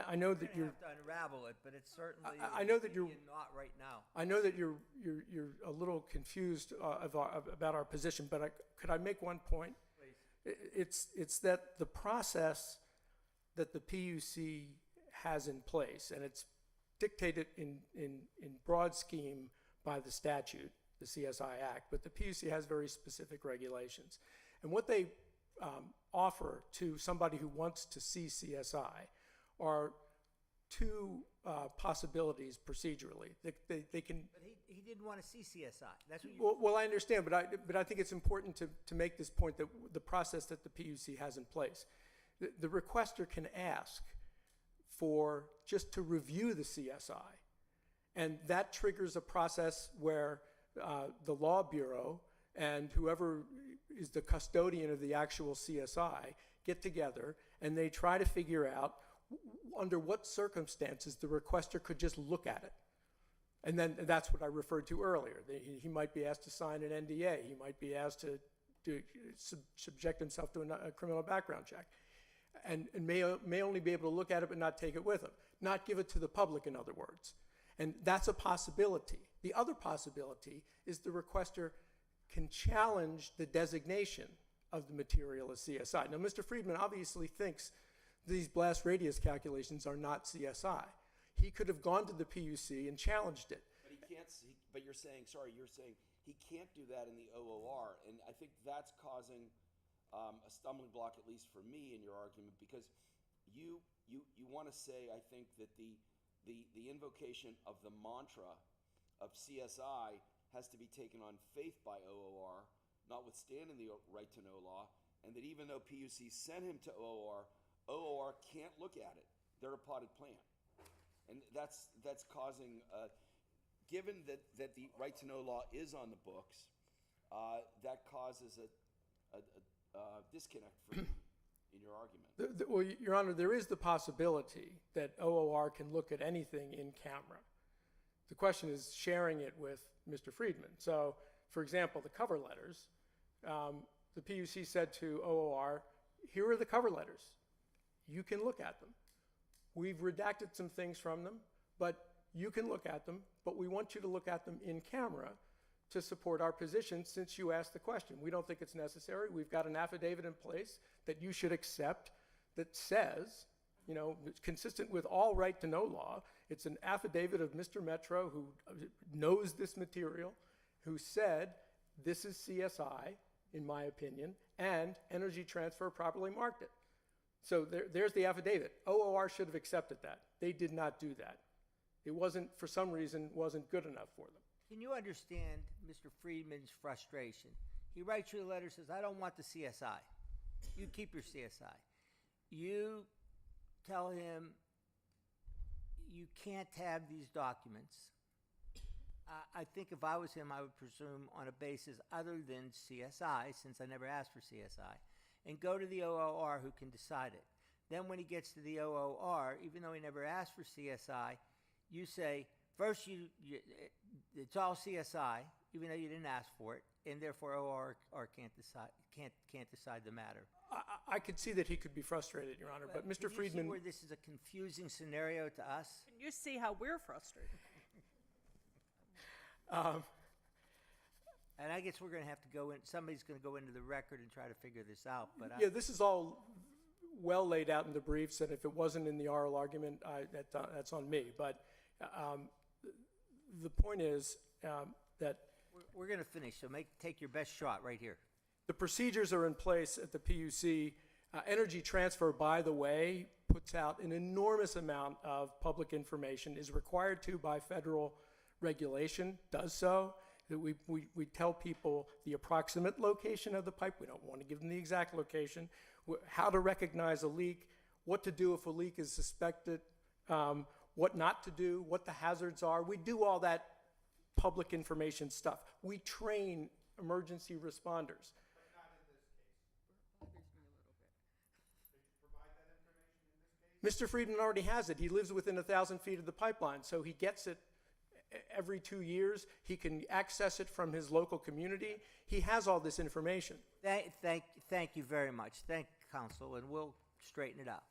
I know that you're have to unravel it, but it's certainly I know that you're not right now. I know that you're a little confused about our position, but could I make one point? Please. It's that the process that the PUC has in place, and it's dictated in broad scheme by the statute, the CSI Act, but the PUC has very specific regulations, and what they offer to somebody who wants to see CSI are two possibilities procedurally. They can. But he didn't want to see CSI. That's what you. Well, I understand, but I think it's important to make this point that the process that the PUC has in place, the requester can ask for just to review the CSI, and that triggers a process where the Law Bureau and whoever is the custodian of the actual CSI get together and they try to figure out under what circumstances the requester could just look at it. And then that's what I referred to earlier. He might be asked to sign an NDA. He might be asked to subject himself to a criminal background check and may only be able to look at it but not take it with him, not give it to the public, in other words. And that's a possibility. The other possibility is the requester can challenge the designation of the material as CSI. Now, Mr. Friedman obviously thinks these blast radius calculations are not CSI. He could have gone to the PUC and challenged it. But he can't. But you're saying he can't do that in the OOR, and I think that's causing a stumbling block, at least for me, in your argument, because you want to say, I think, that the invocation of the mantra of CSI has to be taken on faith by OOR, notwithstanding the right to know law, and that even though PUC sent him to OOR, OOR can't look at it. They're a potted plant. And that's causing, given that the right to know law is on the books, that causes a disconnect for you in your argument. Well, Your Honor, there is the possibility that OOR can look at anything in camera. The question is sharing it with Mr. Friedman. So, for example, the cover letters, the PUC said to OOR, here are the cover letters. You can look at them. We've redacted some things from them, but you can look at them, but we want you to look at them in camera to support our position since you asked the question. We don't think it's necessary. We've got an affidavit in place that you should accept that says, you know, it's consistent with all right to know law. It's an affidavit of Mr. Metro who knows this material, who said, this is CSI, in my opinion, and Energy Transfer properly marked it. So there's the affidavit. OOR should have accepted that. They did not do that. It wasn't, for some reason, wasn't good enough for them. Can you understand Mr. Friedman's frustration? He writes you a letter, says, I don't want the CSI. You keep your CSI. You tell him you can't have these documents. I think if I was him, I would presume on a basis other than CSI, since I never asked for CSI, and go to the OOR who can decide it. Then when he gets to the OOR, even though he never asked for CSI, you say, first, it's all CSI, even though you didn't ask for it, and therefore OOR can't decide the matter. I could see that he could be frustrated, Your Honor, but Mr. Can Friedman... you see where this is a confusing scenario to us? Can you see how we're frustrated? And I guess we're going to have to go in, somebody's going to go into the record and try to figure this out, but Yeah, this is all well laid out in the briefs, and if it wasn't in the oral argument, that's on me. But the point is that we're going to finish, so take your best shot right here. the procedures are in place at the PUC. Energy Transfer, by the way, puts out an enormous amount of public information, is required to by federal regulation, does so. That we tell people the approximate location of the pipe. We don't want to give them the exact location. How to recognize a leak, what to do if a leak is suspected, what not to do, what the hazards are. We do all that public information stuff. We train emergency responders. But not in this case. Bothers me a little bit. Did you provide that information in this case? Mr. Friedman already has it. He lives within 1,000 feet of the pipeline, so he gets it every 2 years. He can access it from his local community. He has all this information. Thank you very much. Thank counsel, and we'll straighten it out.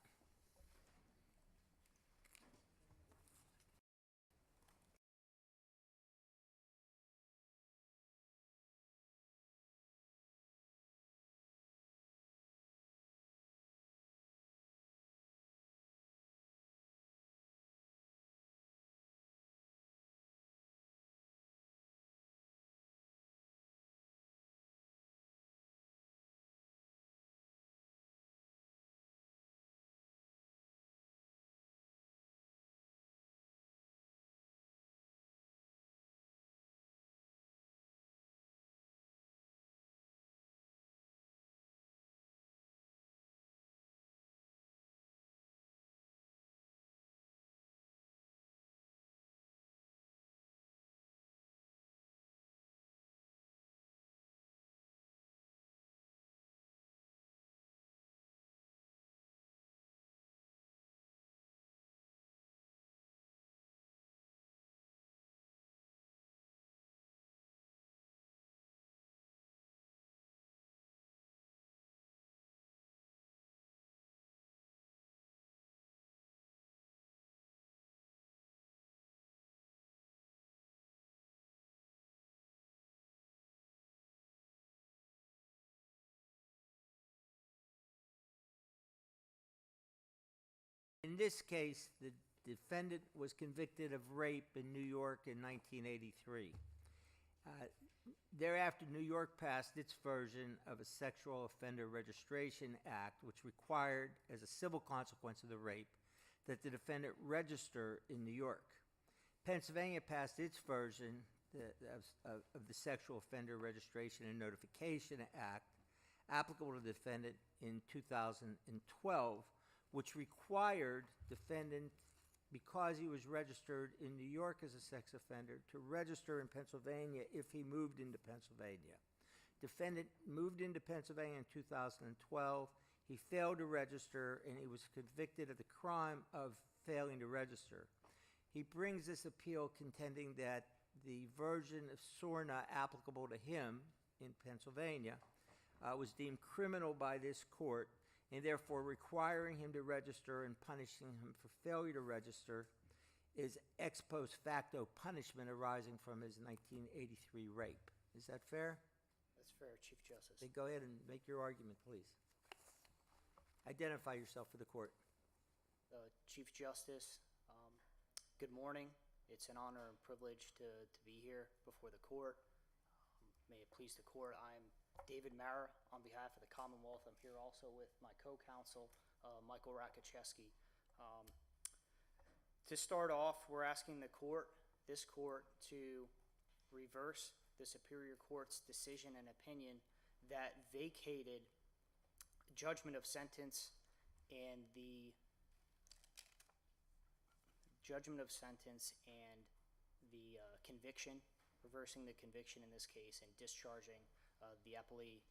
In this case, the defendant was convicted of rape in New York in 1983. Thereafter, New York passed its version of a Sexual Offender Registration Act, which required, as a civil consequence of the rape, that the defendant register in New York. Pennsylvania passed its version of the Sexual Offender Registration and Notification Act, applicable to the defendant in 2012, which required defendant, because he was registered in New York as a sex offender, to register in Pennsylvania if he moved into Pennsylvania. Defendant moved into Pennsylvania in 2012. He failed to register, and he was convicted of the crime of failing to register. He brings this appeal contending that the version of SORNA applicable to him in Pennsylvania was deemed criminal by this court, and therefore requiring him to register and punishing him for failure to register is ex post facto punishment arising from his 1983 rape. Is that fair? That's fair, Chief Justice. Then go ahead and make your argument, please. Identify yourself for the court. Chief Justice, good morning. It's an honor and privilege to be here before the court. May it please the court, I'm David Mara on behalf of the Commonwealth. I'm here also with my co-counsel, Michael Rakoczewski. To start off, we're asking this court, to reverse the Superior Court's decision and opinion that vacated judgment of sentence and the conviction, reversing the conviction in this case and discharging the Aplt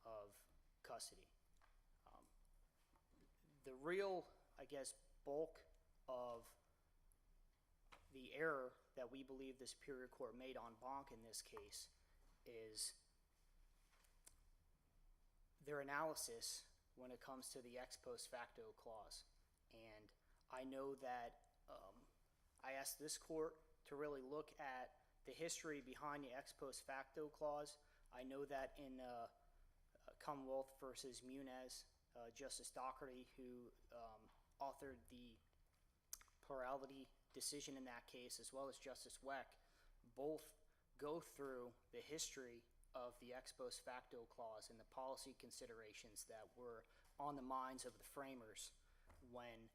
of custody. The real, bulk of the error that we believe the Superior Court made en banc in this case is their analysis when it comes to the ex post facto clause. And I know that I asked this court to really look at the history behind the ex post facto clause. I know that in Commonwealth versus Muniz, Justice Doherty, who authored the plurality decision in that case, as well as Justice Weck, both go through the history of the ex post facto clause and the policy considerations that were on the minds of the framers when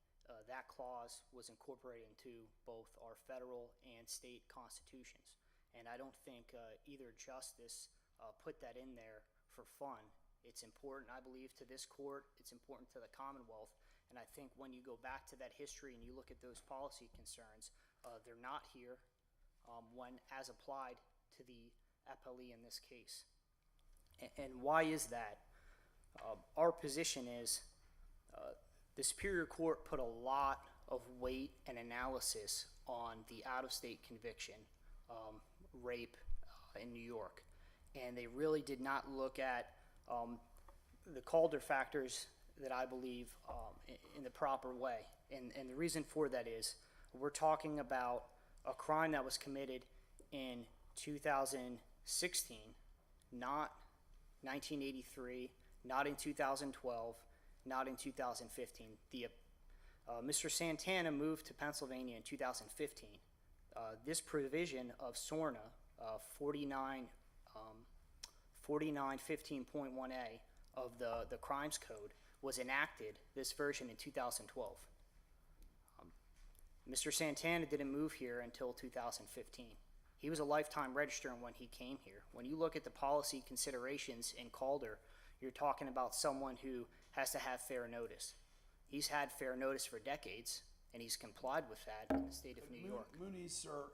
that clause was incorporated into both our federal and state constitutions. And I don't think either justice put that in there for fun. It's important, I believe, to this court. It's important to the Commonwealth. And I think when you go back to that history and you look at those policy concerns, they're not here when as applied to the Aplt in this case. And why is that? Our position is the Superior Court put a lot of weight and analysis on the out-of-state conviction, rape in New York. And they really did not look at the Calder factors that I believe in the proper way. And the reason for that is we're talking about a crime that was committed in 2016, not 1983, not in 2012, not in 2015. Mr. Santana moved to Pennsylvania in 2015. This provision of SORNA, 4915.1a of the Crimes Code, was enacted, this version, in 2012. Mr. Santana didn't move here until 2015. He was a lifetime registrant when he came here. When you look at the policy considerations in Calder, you're talking about someone who has to have fair notice. He's had fair notice for decades, and he's complied with that in the state of New York. Muniz, sir,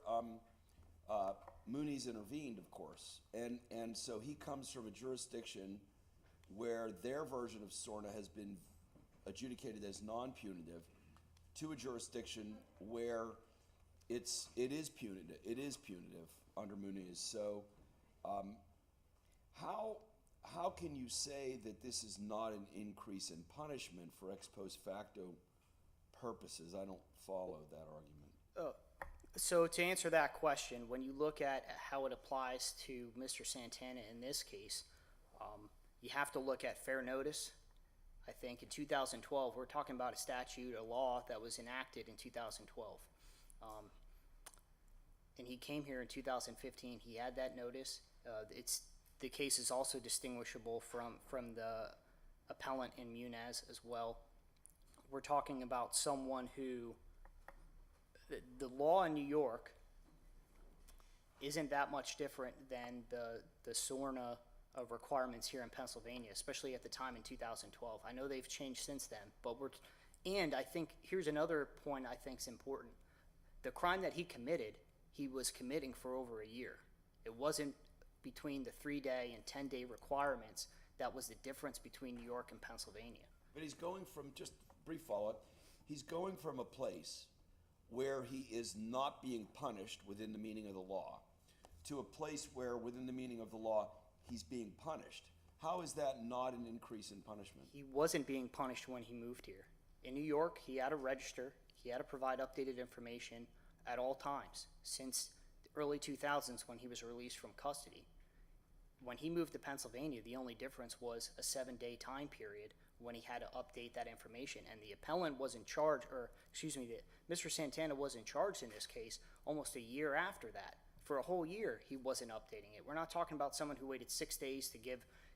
Muniz intervened, of course, and so he comes from a jurisdiction where their version of SORNA has been adjudicated as non-punitive to a jurisdiction where it is punitive under Muniz. So how can you say that this is not an increase in punishment for ex post facto purposes? I don't follow that argument. So to answer that question, when you look at how it applies to Mr. Santana in this case, you have to look at fair notice. I think in 2012, we're talking about a statute, a law that was enacted in 2012. And he came here in 2015. He had that notice. The case is also distinguishable from the appellant in Muniz as well. We're talking about someone who the law in New York isn't that much different than the SORNA requirements here in Pennsylvania, especially at the time in 2012. I know they've changed since then, but and I think here's another point I think is important. The crime that he committed, he was committing for over a year. It wasn't between the 3-day and 10-day requirements that was the difference between New York and Pennsylvania. But he's going from, just brief follow-up, he's going from a place where he is not being punished within the meaning of the law to a place where within the meaning of the law he's being punished. How is that not an increase in punishment? He wasn't being punished when he moved here. In New York, he had to register, he had to provide updated information at all times since the early 2000s when he was released from custody. When he moved to Pennsylvania, the only difference was a 7-day time period when he had to update that information. And the appellant was in charge, Mr. Santana was in charge in this case almost a year after that. For a whole year, he wasn't updating it. We're not talking about someone who waited 6 days to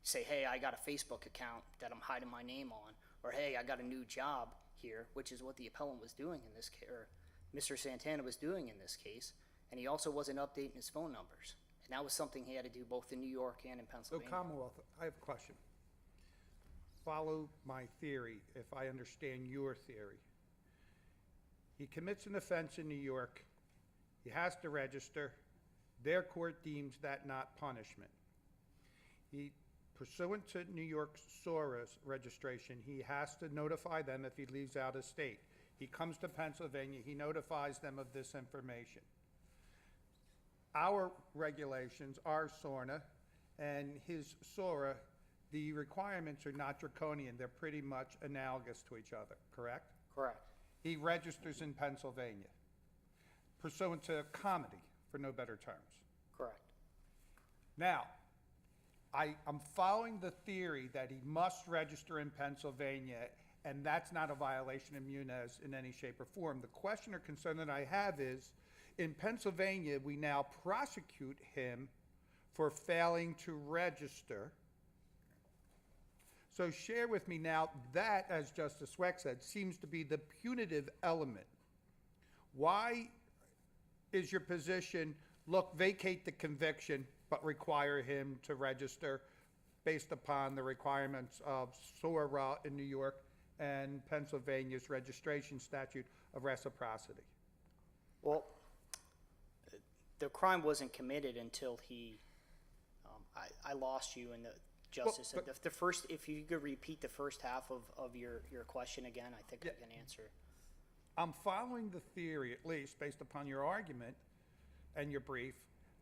say, hey, I got a Facebook account that I'm hiding my name on, or hey, I got a new job here, which is what the appellant was doing in this case, or Mr. Santana was doing in this case. And he also wasn't updating his phone numbers. And that was something he had to do both in New York and in So Pennsylvania. Commonwealth, I have a question. Follow my theory, if I understand your theory. He commits an offense in New York. He has to register. Their court deems that not punishment. He, pursuant to New York SORA's registration, he has to notify them if he leaves out of state. He comes to Pennsylvania, he notifies them of this information. Our regulations are SORNA, and his SORA, the requirements are not draconian. They're pretty much analogous to each other, correct? Correct. He registers in Pennsylvania, pursuant to comity, for no better terms. Correct. Now, I'm following the theory that he must register in Pennsylvania, and that's not a violation of Muniz in any shape or form. The question or concern that I have is, in Pennsylvania, we now prosecute him for failing to register. So share with me now, that, as Justice Weck said, seems to be the punitive element. Why is your position, look, vacate the conviction, but require him to register based upon the requirements of SORA in New York and Pennsylvania's registration statute of reciprocity? Well, the crime wasn't committed until he, I lost you in the justice. Well, the first, if you could repeat the first half of your question again, I think I can answer. I'm following the theory, at least based upon your argument and your brief,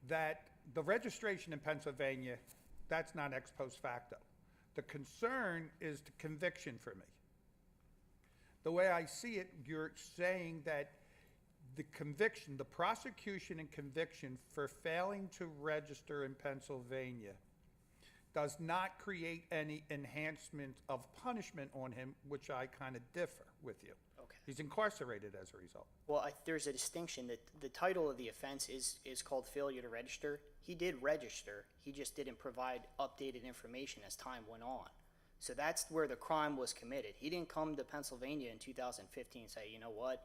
that the registration in Pennsylvania, that's not ex post facto. The concern is the conviction for me. The way I see it, you're saying that the conviction, the prosecution and conviction for failing to register in Pennsylvania does not create any enhancement of punishment on him, which I kind of differ with you. Okay. He's incarcerated as a result. Well, there's a distinction that the title of the offense is called failure to register. He did register, he just didn't provide updated information as time went on. So that's where the crime was committed. He didn't come to Pennsylvania in 2015 and say, you know what,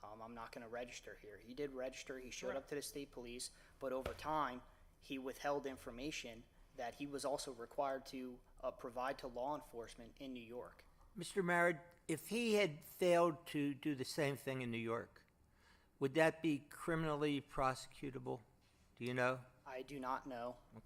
I'm not going to register here. He did register, he showed up to the state police, but over time, he withheld information that he was also required to provide to law enforcement in New York. Mr. Marad, if he had failed to do the same thing in New York, would that be criminally prosecutable? Do you know? I do not know. Okay.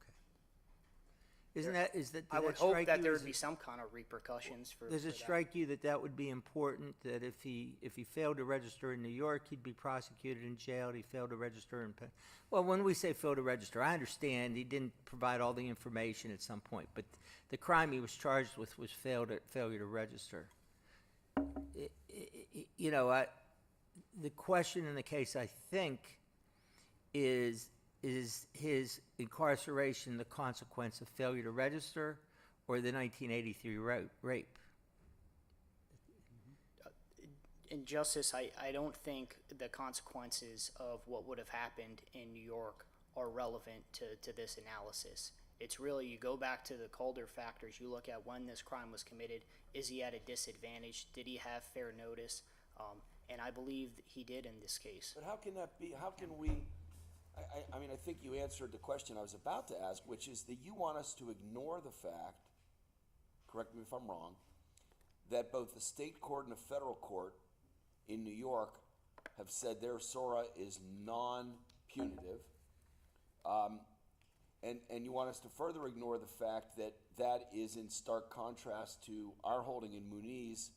Isn't that, is that, I does would that hope strike that you there as would be some kind of repercussions for Does it that. strike you that that would be important, that if he failed to register in New York, he'd be prosecuted and jailed, he failed to register in Penn? Well, when we say failed to register, I understand he didn't provide all the information at some point, but the crime he was charged with was failure to register. The question in the case, I think, is his incarceration the consequence of failure to register or the 1983 rape? In justice, I don't think the consequences of what would have happened in New York are relevant to this analysis. It's really, you go back to the Calder factors, you look at when this crime was committed, is he at a disadvantage, did he have fair notice, and I believe that he did in this case. But how can that be, how can we, I mean, I think you answered the question I was about to ask, which is that you want us to ignore the fact, correct me if I'm wrong, that both the state court and the federal court in New York have said their SORA is non-punitive, and you want us to further ignore the fact that that is in stark contrast to our holding in Muniz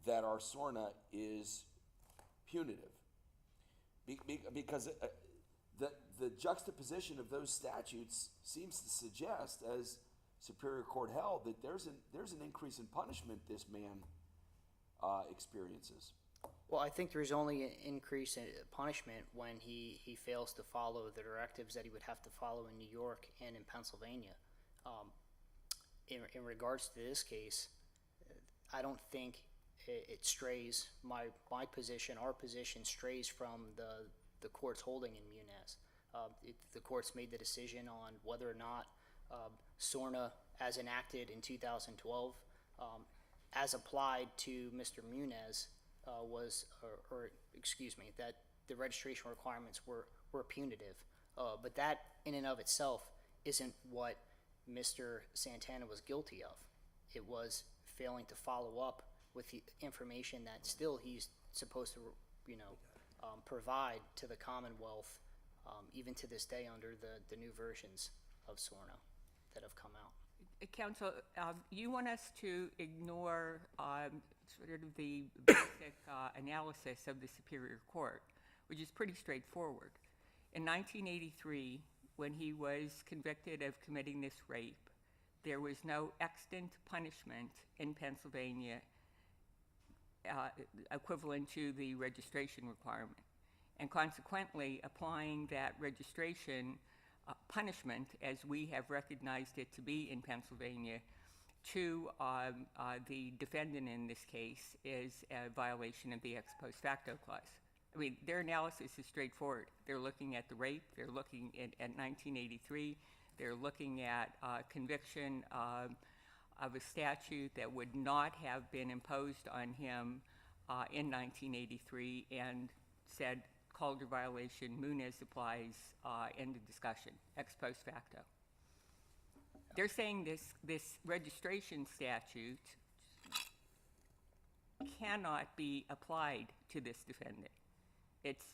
that our SORNA is punitive. Because the juxtaposition of those statutes seems to suggest, as Superior Court held, that there's an increase in punishment this man experiences. Well, I think there's only an increase in punishment when he fails to follow the directives that he would have to follow in New York and in Pennsylvania. In regards to this case, I don't think it strays, my position, our position strays from the court's holding in Muniz. The court's made the decision on whether or not SORNA, as enacted in 2012, as applied to Mr. Muniz, that the registration requirements were punitive. But that in and of itself isn't what Mr. Santana was guilty of. It was failing to follow up with the information that still he's supposed to, provide to the Commonwealth, even to this day under the new versions of SORNA that have come out. Counsel, you want us to ignore sort of the basic analysis of the Superior Court, which is pretty straightforward. In 1983, when he was convicted of committing this rape, there was no extant punishment in Pennsylvania equivalent to the registration requirement. And consequently, applying that registration punishment, as we have recognized it to be in Pennsylvania, to the defendant in this case is a violation of the ex post facto clause. I mean, their analysis is straightforward. They're looking at the rape, they're looking at 1983, they're looking at conviction of a statute that would not have been imposed on him in 1983, and said Calder violation, Muniz applies, end of discussion, ex post facto. They're saying this registration statute cannot be applied to this defendant. It's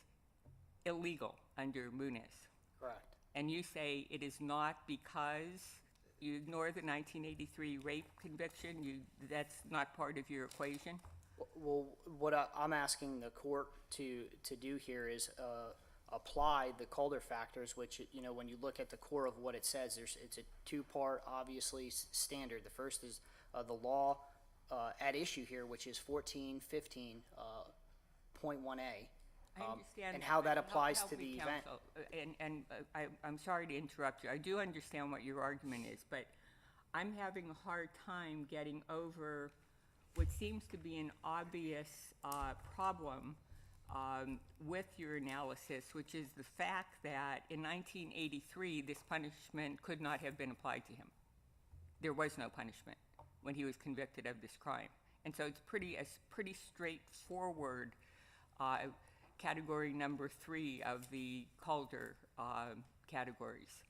illegal under Muniz. Correct. And you say it is not because you ignore the 1983 rape conviction? That's not part of your equation? Well, what I'm asking the court to do here is apply the Calder factors, which, when you look at the core of what it says, it's a two-part, obviously, standard. The first is the law at issue here, which is 1415.1a. I understand and how that applies help to the me, event. Counsel. I'm sorry to interrupt you. I do understand what your argument is, but I'm having a hard time getting over what seems to be an obvious problem with your analysis, which is the fact that in 1983, this punishment could not have been applied to him. There was no punishment when he was convicted of this crime. And so it's pretty straightforward category number 3 of the Calder categories.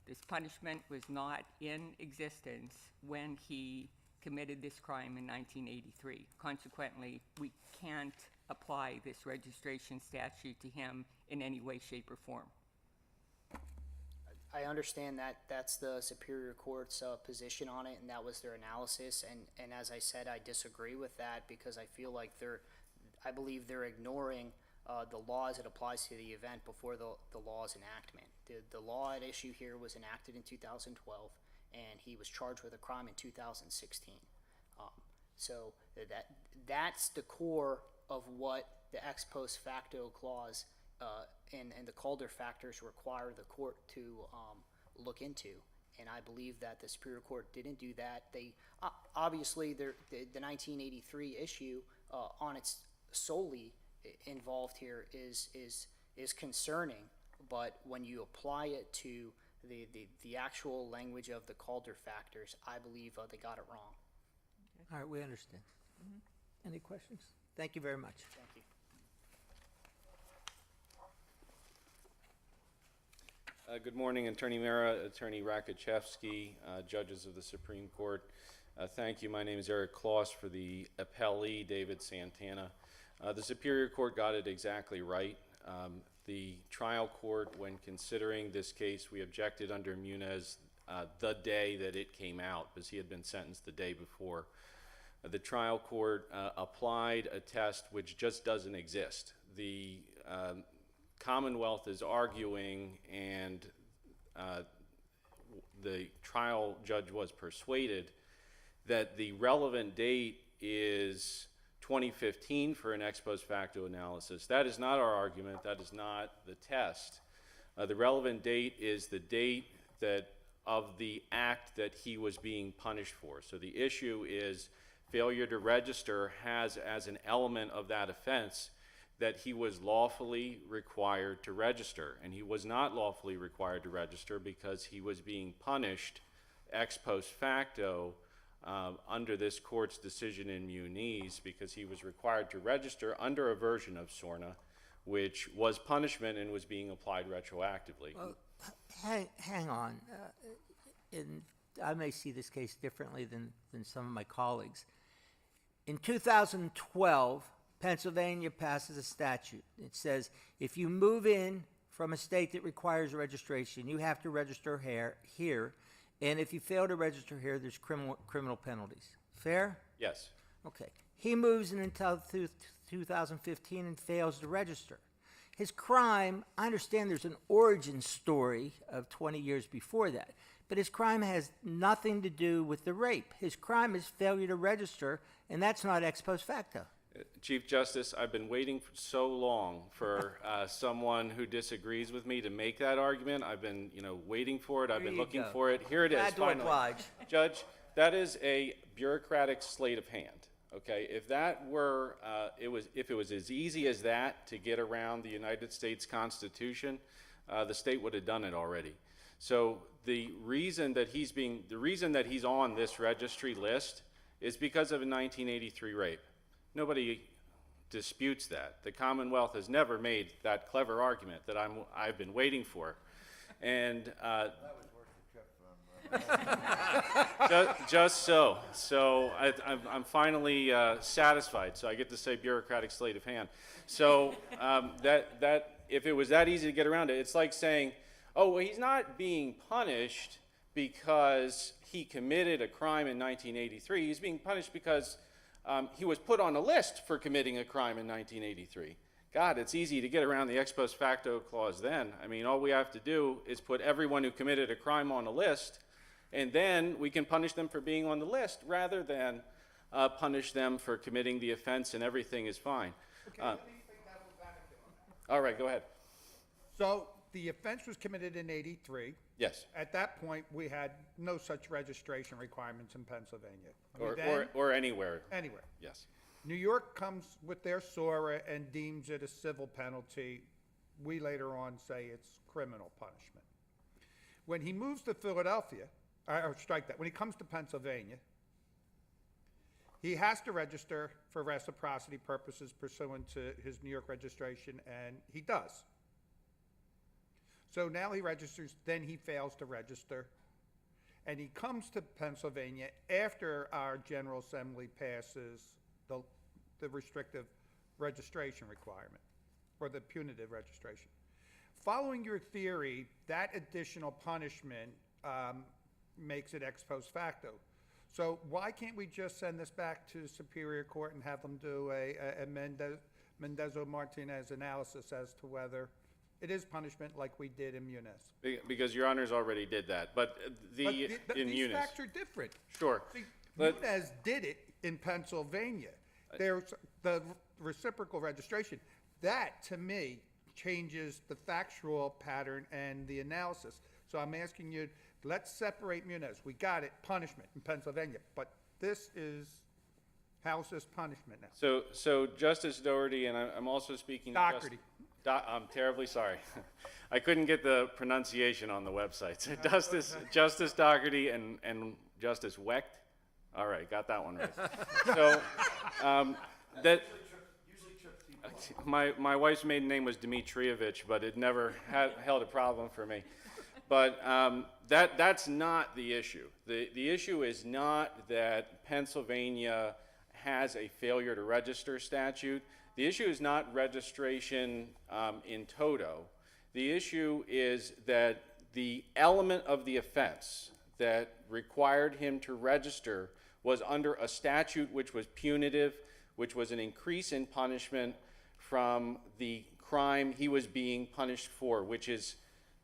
This punishment was not in existence when he committed this crime in 1983. Consequently, we can't apply this registration statute to him in any way, shape, or form. I understand that that's the Superior Court's position on it, and that was their analysis. And as I said, I disagree with that because I feel like I believe they're ignoring the law as it applies to the event before the law's enactment. The law at issue here was enacted in 2012, and he was charged with a crime in 2016. So that's the core of what the ex post facto clause and the Calder factors require the court to look into. And I believe that the Superior Court didn't do that. They obviously the 1983 issue on its solely involved here is concerning, but when you apply it to the actual language of the Calder factors, I believe they got it wrong. All right, we understand. Any questions? Thank you very much. Thank you. Good morning, Attorney Mera, Attorney Rakachevsky, judges of the Supreme Court. Thank you. My name is Eric Kloss for the appellee, David Santana. The Superior Court got it exactly right. The trial court, when considering this case, we objected under Muniz the day that it came out, because he had been sentenced the day before. The trial court applied a test which just doesn't exist. The Commonwealth is arguing, and the trial judge was persuaded that the relevant date is 2015 for an ex post facto analysis. That is not our argument. That is not the test. The relevant date is the date of the act that he was being punished for. So the issue is failure to register has as an element of that offense that he was lawfully required to register. And he was not lawfully required to register because he was being punished ex post facto under this court's decision in Muniz, because he was required to register under a version of SORNA, which was punishment and was being applied retroactively. Well, hang on. And I may see this case differently than some of my colleagues. In 2012, Pennsylvania passes a statute. It says if you move in from a state that requires registration, you have to register here, and if you fail to register here, there's criminal penalties. Fair? Yes. Okay. He moves in until 2015 and fails to register. His crime, I understand there's an origin story of 20 years before that, but his crime has nothing to do with the rape. His crime is failure to register, and that's not ex post facto. Chief Justice, I've been waiting for so long for someone who disagrees with me to make that argument. I've been, waiting for it. I've been looking for it. Here it is. Glad to Finally. oblige. Judge, that is a bureaucratic sleight of hand. Okay, if that were, if it was as easy as that to get around the United States Constitution, the state would have done it already. So the reason that he's on this registry list is because of a 1983 rape. Nobody disputes that. The Commonwealth has never made that clever argument that I've been waiting for, and That was worth the trip from. just so. So I'm finally satisfied. So I get to say bureaucratic sleight of hand. So that if it was that easy to get around it, it's like saying, oh, well, he's not being punished because he committed a crime in 1983. He's being punished because he was put on a list for committing a crime in 1983. God, it's easy to get around the ex post facto clause then. I mean, all we have to do is put everyone who committed a crime on a list, and then we can punish them for being on the list rather than punish them for committing the offense and everything is fine. Okay, let me take that one back a bit. All right, go ahead. So the offense was committed in '83. Yes. At that point, we had no such registration requirements in Pennsylvania. Or anywhere. Anywhere. Yes. New York comes with their SORA and deems it a civil penalty. We later on say it's criminal punishment. When he moves to Philadelphia, or strike that, when he comes to Pennsylvania, he has to register for reciprocity purposes pursuant to his New York registration, and he does. So now he registers, then he fails to register, and he comes to Pennsylvania after our General Assembly passes the restrictive registration requirement, or the punitive registration. Following your theory, that additional punishment makes it ex post facto. So why can't we just send this back to Superior Court and have them do a Mendoza-Martinez analysis as to whether it is punishment like we did in Muniz? Because your honors already did that, but in these Muniz. facts are different. Sure. See, Muniz did it in Pennsylvania. There's the reciprocal registration. That, to me, changes the factual pattern and the analysis. So I'm asking you, let's separate Muniz. We got it, punishment in Pennsylvania, but this is, how's this punishment now? So Justice Doherty, and I'm also speaking. Doherty. I'm terribly sorry. I couldn't get the pronunciation on the website. So Justice Doherty and Justice Wecht. All right, got that one right. So my wife's maiden name was Dmitrievich, but it never held a problem for me. But that's not the issue. The issue is not that Pennsylvania has a failure to register statute. The issue is not registration in toto. The issue is that the element of the offense that required him to register was under a statute which was punitive, which was an increase in punishment from the crime he was being punished for, which is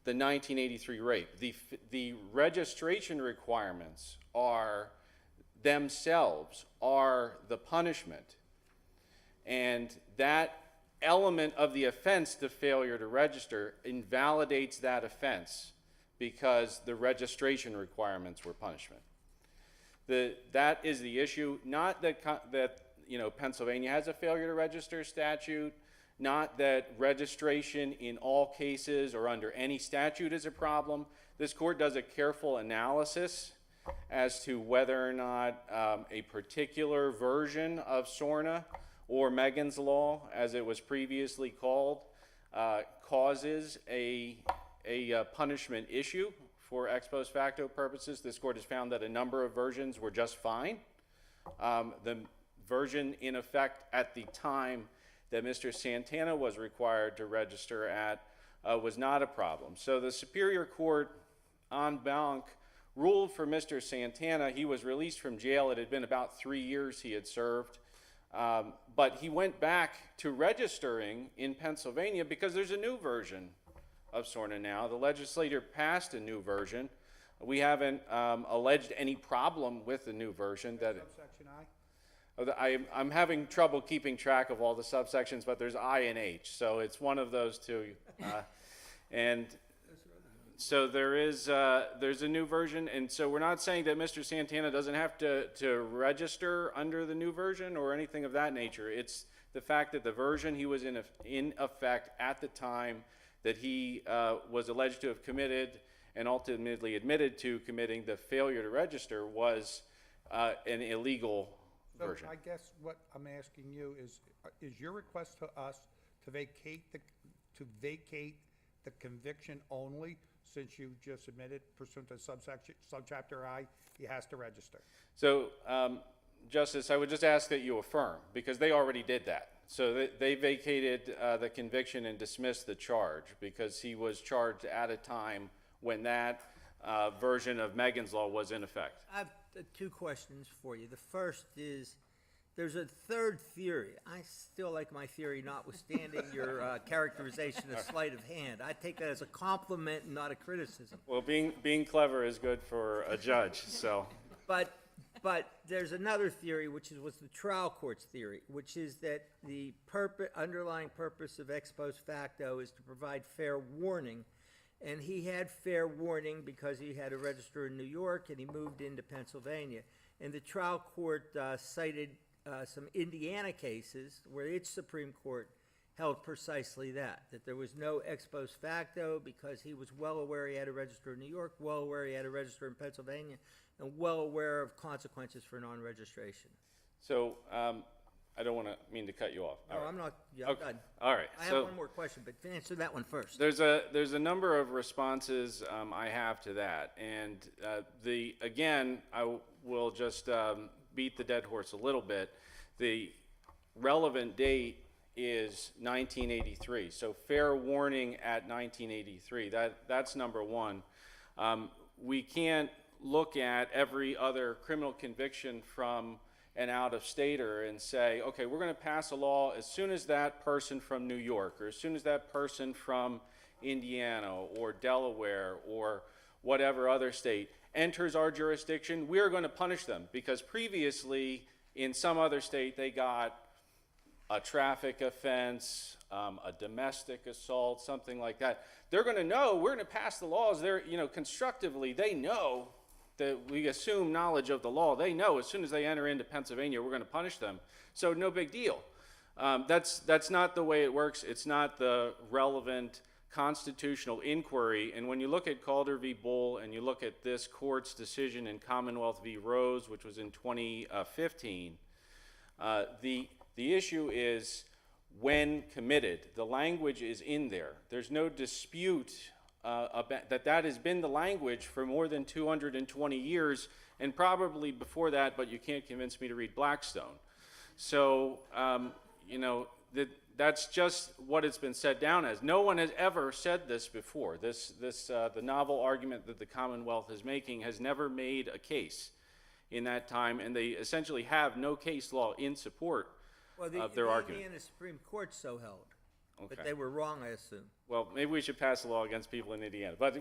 the 1983 rape. The registration requirements are themselves are the punishment. And that element of the offense, the failure to register, invalidates that offense because the registration requirements were punishment. That is the issue. Not that Pennsylvania has a failure to register statute, not that registration in all cases or under any statute is a problem. This court does a careful analysis as to whether or not a particular version of SORNA or Megan's Law, as it was previously called, causes a punishment issue for ex post facto purposes. This court has found that a number of versions were just fine. The version in effect at the time that Mr. Santana was required to register at was not a problem. So the Superior Court en banc ruled for Mr. Santana. He was released from jail. It had been about 3 years he had served. But he went back to registering in Pennsylvania because there's a new version of SORNA now. The legislature passed a new version. We haven't alleged any problem with the new version. Subsection I? I'm having trouble keeping track of all the subsections, but there's I and H, so it's one of those two. And so there's a new version, and so we're not saying that Mr. Santana doesn't have to register under the new version or anything of that nature. It's the fact that the version he was in effect at the time that he was alleged to have committed and ultimately admitted to committing the failure to register was an illegal version. I guess what I'm asking you is your request to us to vacate the conviction only, since you just admitted pursuant to subchapter I, he has to register? So, Justice, I would just ask that you affirm, because they already did that. So they vacated the conviction and dismissed the charge because he was charged at a time when that version of Megan's Law was in effect. I have two questions for you. The first is, there's a third theory. I still like my theory, notwithstanding your characterization of sleight of hand. I take that as a compliment and not a criticism. Well, being clever is good for a judge, so. But there's another theory, which was the trial court's theory, which is that the underlying purpose of ex post facto is to provide fair warning. And he had fair warning because he had to register in New York and he moved into Pennsylvania. And the trial court cited some Indiana cases where its Supreme Court held precisely that there was no ex post facto because he was well aware he had to register in New York, well aware he had to register in Pennsylvania, and well aware of consequences for non-registration. So, I don't mean to cut you off. No, I'm not. Yeah, Okay. I'm done. All right. I have one more question, but answer that one first. There's a number of responses I have to that, and again, I will just beat the dead horse a little bit. The relevant date is 1983, so fair warning at 1983. That's number one. We can't look at every other criminal conviction from an out-of-stater and say, okay, we're going to pass a law as soon as that person from New York or as soon as that person from Indiana or Delaware or whatever other state enters our jurisdiction, we are going to punish them because previously in some other state they got a traffic offense, a domestic assault, something like that. They're going to know we're going to pass the laws. They're, constructively, they know that we assume knowledge of the law. They know as soon as they enter into Pennsylvania, we're going to punish them. So no big deal. That's not the way it works. It's not the relevant constitutional inquiry. And when you look at Calder v. Bull and you look at this court's decision in Commonwealth v. Rose, which was in 2015, the issue is when committed. The language is in there. There's no dispute that has been the language for more than 220 years, and probably before that, but you can't convince me to read Blackstone. So, that's just what it's been set down as. No one has ever said this before. The novel argument that the Commonwealth is making has never made a case in that time, and they essentially have no case law in support of their argument. The Indiana Supreme Court so held, but Okay. they were wrong, I assume. Well, maybe we should pass a law against people in Indiana. But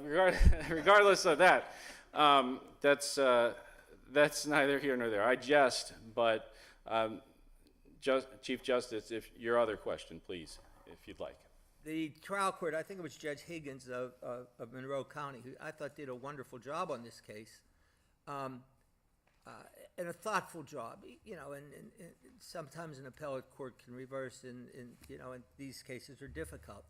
regardless of that, that's neither here nor there. I jest, but Chief Justice, if your other question, please, if you'd like. The trial court, I think it was Judge Higgins of Monroe County, who I thought did a wonderful job on this case, and a thoughtful job. And sometimes an appellate court can reverse, and these cases are difficult.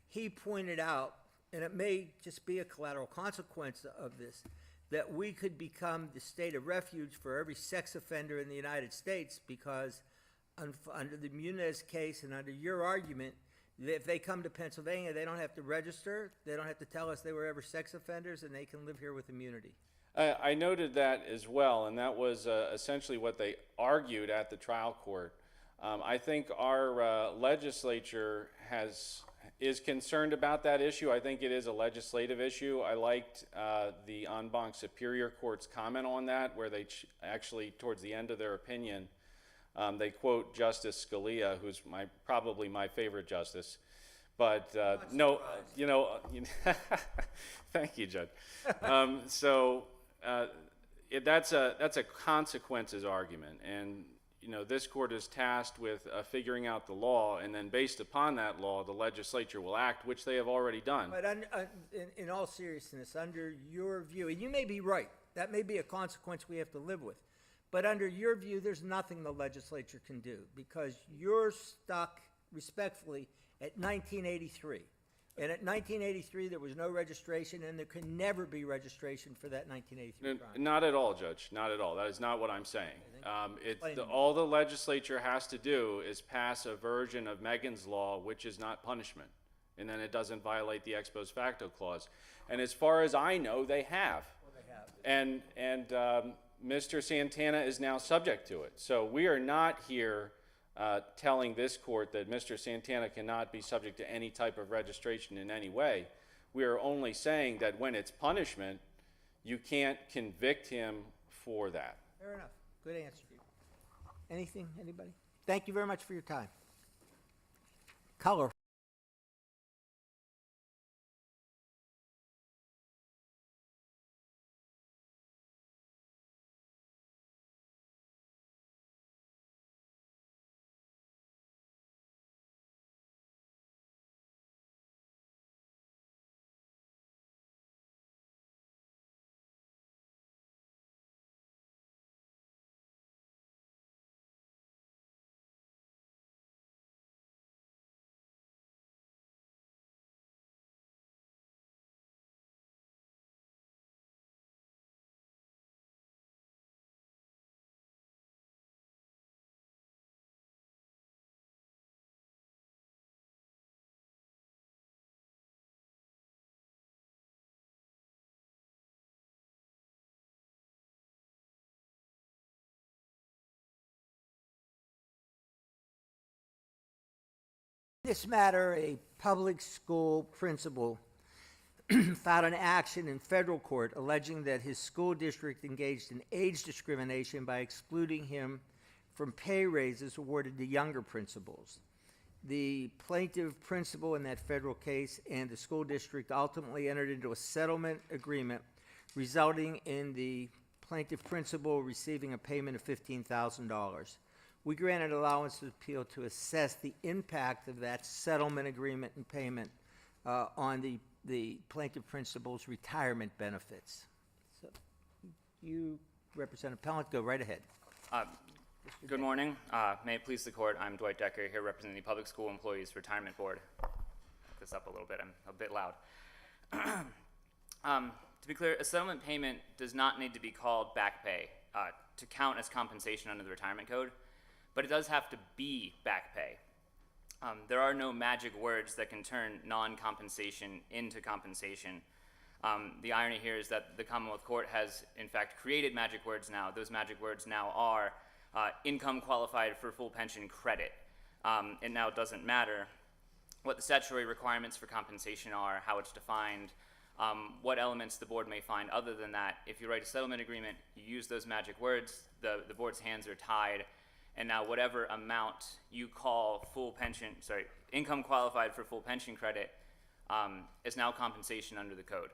He pointed out, and it may just be a collateral consequence of this, that we could become the state of refuge for every sex offender in the United States because under the Muniz case and under your argument, if they come to Pennsylvania, they don't have to register, they don't have to tell us they were ever sex offenders, and they can live here with immunity. I noted that as well, and that was essentially what they argued at the trial court. I think our legislature is concerned about that issue. I think it is a legislative issue. I liked the en banc Superior Court's comment on that, where they actually, towards the end of their opinion, they quote Justice Scalia, who's probably my favorite justice. But thank you, Judge. That's a consequences argument, and this court is tasked with figuring out the law, and then based upon that law, the legislature will act, which they have already done. But in all seriousness, under your view, and you may be right, that may be a consequence we have to live with, but under your view, there's nothing the legislature can do because you're stuck, respectfully, at 1983. And at 1983, there was no registration, and there can never be registration for that 1983 crime. Not at all, Judge. Not at all. That is not what I'm saying. All the legislature has to do is pass a version of Megan's Law, which is not punishment, and then it doesn't violate the ex post facto clause. And as far as I know, they have. Well, they have. And Mr. Santana is now subject to it. So we are not here telling this court that Mr. Santana cannot be subject to any type of registration in any way. We are only saying that when it's punishment, you can't convict him for that. Fair enough. Good answer. Anything, anybody? Thank you very much for your time. Color. In this matter, a public school principal filed an action in federal court alleging that his school district engaged in age discrimination by excluding him from pay raises awarded to younger principals. The plaintiff principal in that federal case and the school district ultimately entered into a settlement agreement resulting in the plaintiff principal receiving a payment of $15,000. We granted allowance of appeal to assess the impact of that settlement agreement and payment on the plaintiff principal's retirement benefits. So you represent Appellant, go right ahead. Good morning. May it please the court, I'm Dwight Decker here representing the Public School Employees Retirement Board. I'll look this up a little bit, I'm a bit loud. To be clear, a settlement payment does not need to be called back pay to count as compensation under the Retirement Code, but it does have to be back pay. There are no magic words that can turn non-compensation into compensation. The irony here is that the Commonwealth Court has, in fact, created magic words now. Those magic words now are income qualified for full pension credit. It now doesn't matter what the statutory requirements for compensation are, how it's defined, what elements the board may find. Other than that, if you write a settlement agreement, you use those magic words, the board's hands are tied, and now whatever amount you call income qualified for full pension credit is now compensation under the code.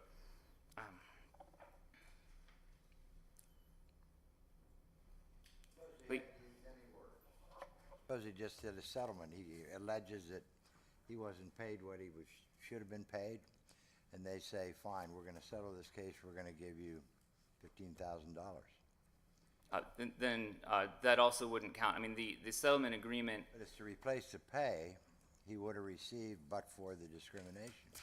Suppose he just did a settlement. He alleges that he wasn't paid what he should have been paid, and they say, fine, we're going to settle this case, we're going to give you $15,000. Then that also wouldn't count. I mean, the settlement agreement. But it's to replace the pay he would have received but for the discrimination.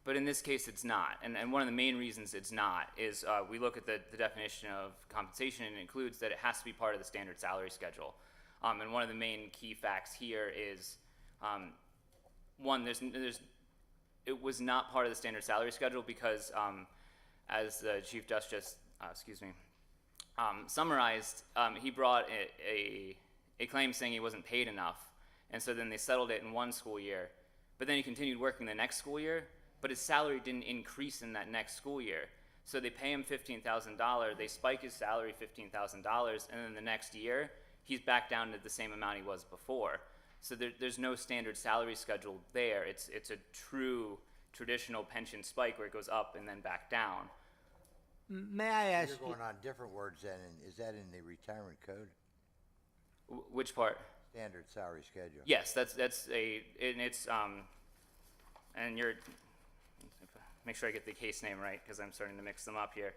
But in this case, it's not. And one of the main reasons it's not is we look at the definition of compensation, and it includes that it has to be part of the standard salary schedule. And one of the main key facts here is, one, it was not part of the standard salary schedule because, as the Chief Justice, summarized, he brought a claim saying he wasn't paid enough, and so then they settled it in one school year. But then he continued working the next school year, but his salary didn't increase in that next school year. So they pay him $15,000, they spike his salary $15,000, and then the next year, he's back down to the same amount he was before. So there's no standard salary schedule there. It's a true traditional pension spike where it goes up and then back down. May I ask You're going on different words than is that in the retirement code? Which part? Standard salary schedule. Yes, and it's and you're, make sure I get the case name right because I'm starting to mix them up here.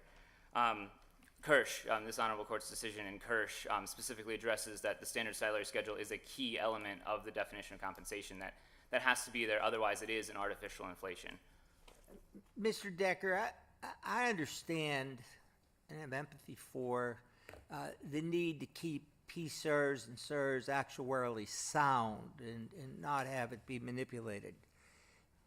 Kirsch, this honorable court's decision in Kirsch specifically addresses that the standard salary schedule is a key element of the definition of compensation that has to be there, otherwise it is an artificial inflation. Mr. Decker, I understand and have empathy for the need to keep PSERS and SERS actuarially sound and not have it be manipulated.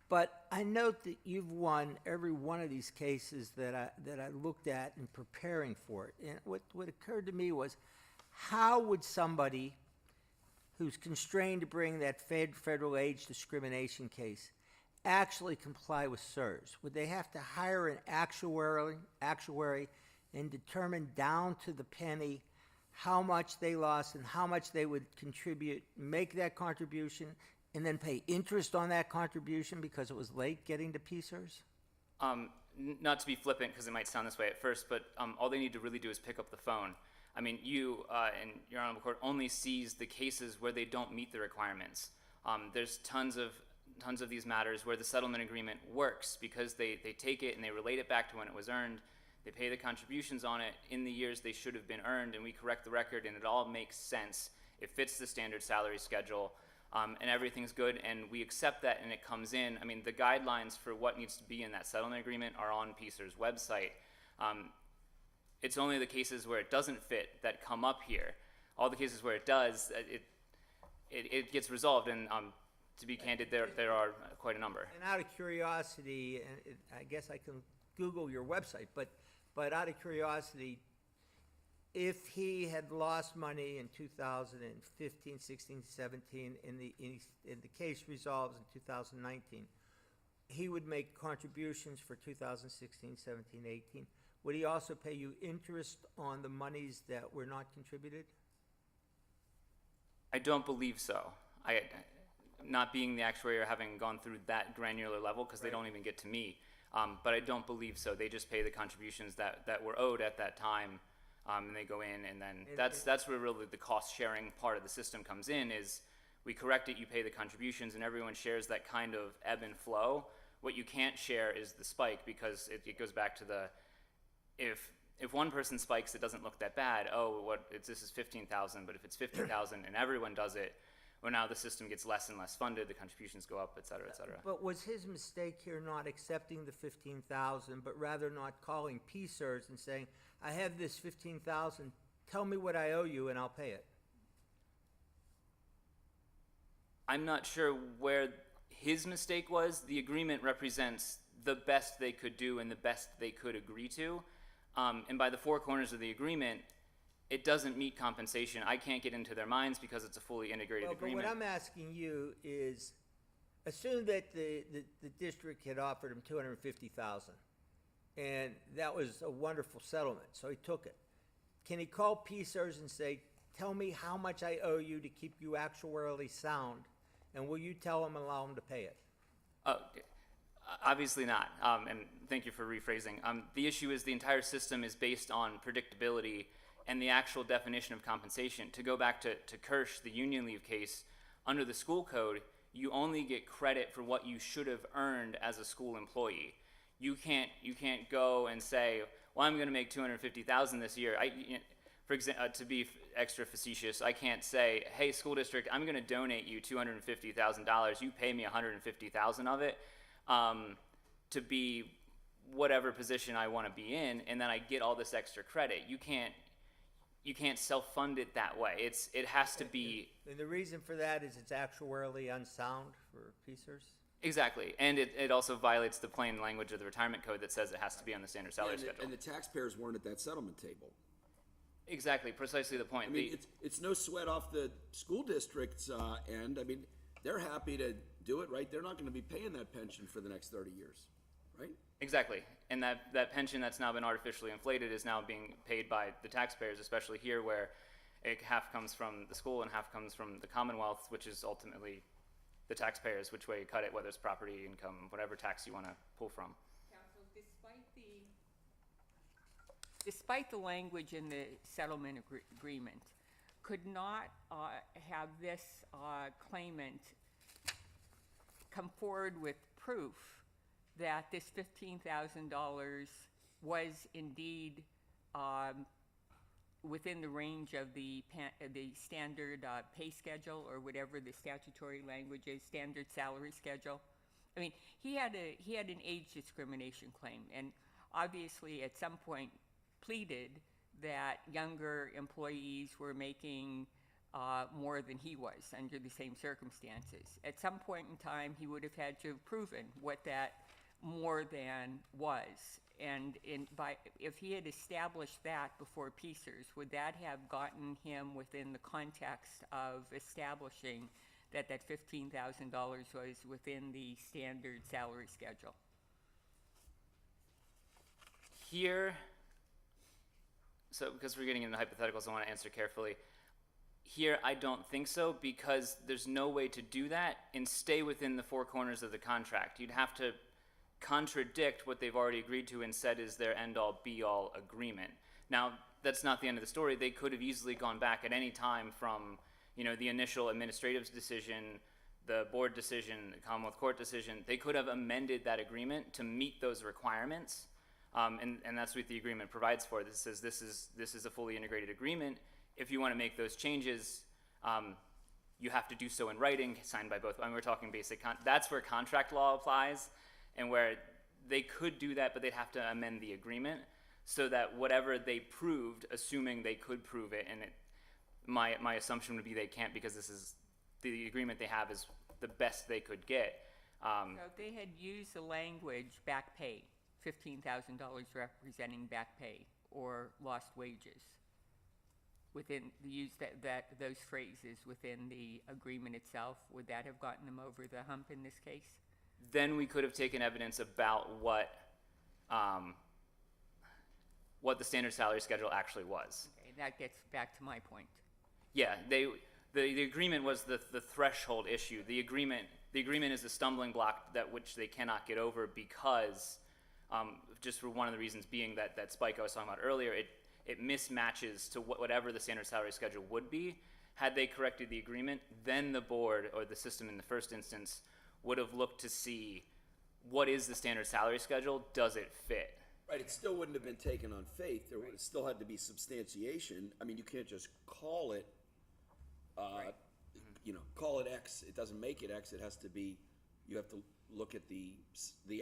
But I note that you've won every one of these cases that I looked at in preparing for it. And what occurred to me was, how would somebody who's constrained to bring that federal age discrimination case actually comply with SERS? Would they have to hire an actuary and determine down to the penny how much they lost and how much they would contribute, make that contribution, and then pay interest on that contribution because it was late getting to PSERS? Not to be flippant, because it might sound this way at first, but all they need to really do is pick up the phone. I mean, you and your honorable court only sees the cases where they don't meet the requirements. There's tons of these matters where the settlement agreement works because they take it and they relate it back to when it was earned. They pay the contributions on it in the years they should have been earned, and we correct the record, and it all makes sense. It fits the standard salary schedule. And everything's good, and we accept that, and it comes in. I mean, the guidelines for what needs to be in that settlement agreement are on PSER's website. It's only the cases where it doesn't fit that come up here. All the cases where it does, it gets resolved, and to be candid, there are quite a number. And out of curiosity, and I guess I can Google your website, but out of curiosity, if he had lost money in 2015, 16, 17, and the case resolves in 2019, he would make contributions for 2016, 17, 18. Would he also pay you interest on the monies that were not contributed? I don't believe so. Not being the actuary or having gone through that granular level, because they don't even get to me, but I don't believe so. They just pay the contributions that were owed at that time. And they go in, and then that's where really the cost-sharing part of the system comes in, is we correct it, you pay the contributions, and everyone shares that kind of ebb and flow. What you can't share is the spike, because it goes back to if one person spikes, it doesn't look that bad. This is 15,000, but if it's 50,000 and everyone does it, well, now the system gets less and less funded, the contributions go up, et cetera, et cetera. But was his mistake here not accepting the 15,000, but rather not calling PSERS and saying, I have this 15,000, tell me what I owe you and I'll pay it? I'm not sure where his mistake was. The agreement represents the best they could do and the best they could agree to. And by the four corners of the agreement, it doesn't meet compensation. I can't get into their minds because it's a fully integrated Well, but agreement. what I'm asking you is, assume that the district had offered him $250,000, and that was a wonderful settlement, so he took it. Can he call PSERS and say, tell me how much I owe you to keep you actuarially sound, and will you tell him and allow him to pay it? Obviously not, and thank you for rephrasing. The issue is the entire system is based on predictability and the actual definition of compensation. To go back to Kirsch, the union leave case, under the school code, you only get credit for what you should have earned as a school employee. You can't go and say, well, I'm going to make $250,000 this year. For example, to be extra facetious, I can't say, hey, school district, I'm going to donate you $250,000. You pay me $150,000 of it to be whatever position I want to be in, and then I get all this extra credit. You can't self-fund it that way. It has to be. And the reason for that is it's actuarially unsound for PSERS? Exactly, and it also violates the plain language of the retirement code that says it has to be on the standard salary schedule. And the taxpayers weren't at that settlement table. Exactly, precisely the point. I mean, it's no sweat off the school district's end. I mean, they're happy to do it, right? They're not going to be paying that pension for the next 30 years, right? Exactly, and that pension that's now been artificially inflated is now being paid by the taxpayers, especially here where half comes from the school and half comes from the Commonwealth, which is ultimately the taxpayers, which way you cut it, whether it's property, income, whatever tax you want to pull from. Counsel, despite the language in the settlement agreement, could not have this claimant come forward with proof that this $15,000 was indeed within the range of the standard pay schedule, or whatever the statutory language is, standard salary schedule? I mean, he had an age discrimination claim, and obviously at some point pleaded that younger employees were making more than he was under the same circumstances. At some point in time, he would have had to have proven what that more than was. And if he had established that before PSERS, would that have gotten him within the context of establishing that $15,000 was within the standard salary schedule? Here, so because we're getting into hypotheticals, I want to answer carefully. Here, I don't think so, because there's no way to do that and stay within the four corners of the contract. You'd have to contradict what they've already agreed to and said is their end-all, be-all agreement. Now, that's not the end of the story. They could have easily gone back at any time from, the initial administrative decision, the board decision, the Commonwealth Court decision. They could have amended that agreement to meet those requirements, and that's what the agreement provides for. This says this is a fully integrated agreement. If you want to make those changes, you have to do so in writing, signed by both. I mean, we're talking basic. That's where contract law applies, and where they could do that, but they'd have to amend the agreement so that whatever they proved, assuming they could prove it, and my assumption would be they can't, because this is the agreement they have is the best they could get. So they had used the language back pay, $15,000 representing back pay or lost wages. Within the use those phrases within the agreement itself, would that have gotten them over the hump in this case? Then we could have taken evidence about what the standard salary schedule actually was. Okay, that gets back to my point. Yeah, the agreement was the threshold issue. The agreement is a stumbling block which they cannot get over, because just for one of the reasons being that spike I was talking about earlier, it mismatches to whatever the standard salary schedule would be. Had they corrected the agreement, then the board, or the system in the first instance, would have looked to see what is the standard salary schedule, does it fit? Right, it still wouldn't have been taken on faith. There would have still had to be substantiation. I mean, you can't just call it, call it X. It doesn't make it X. It has to be, you have to look at the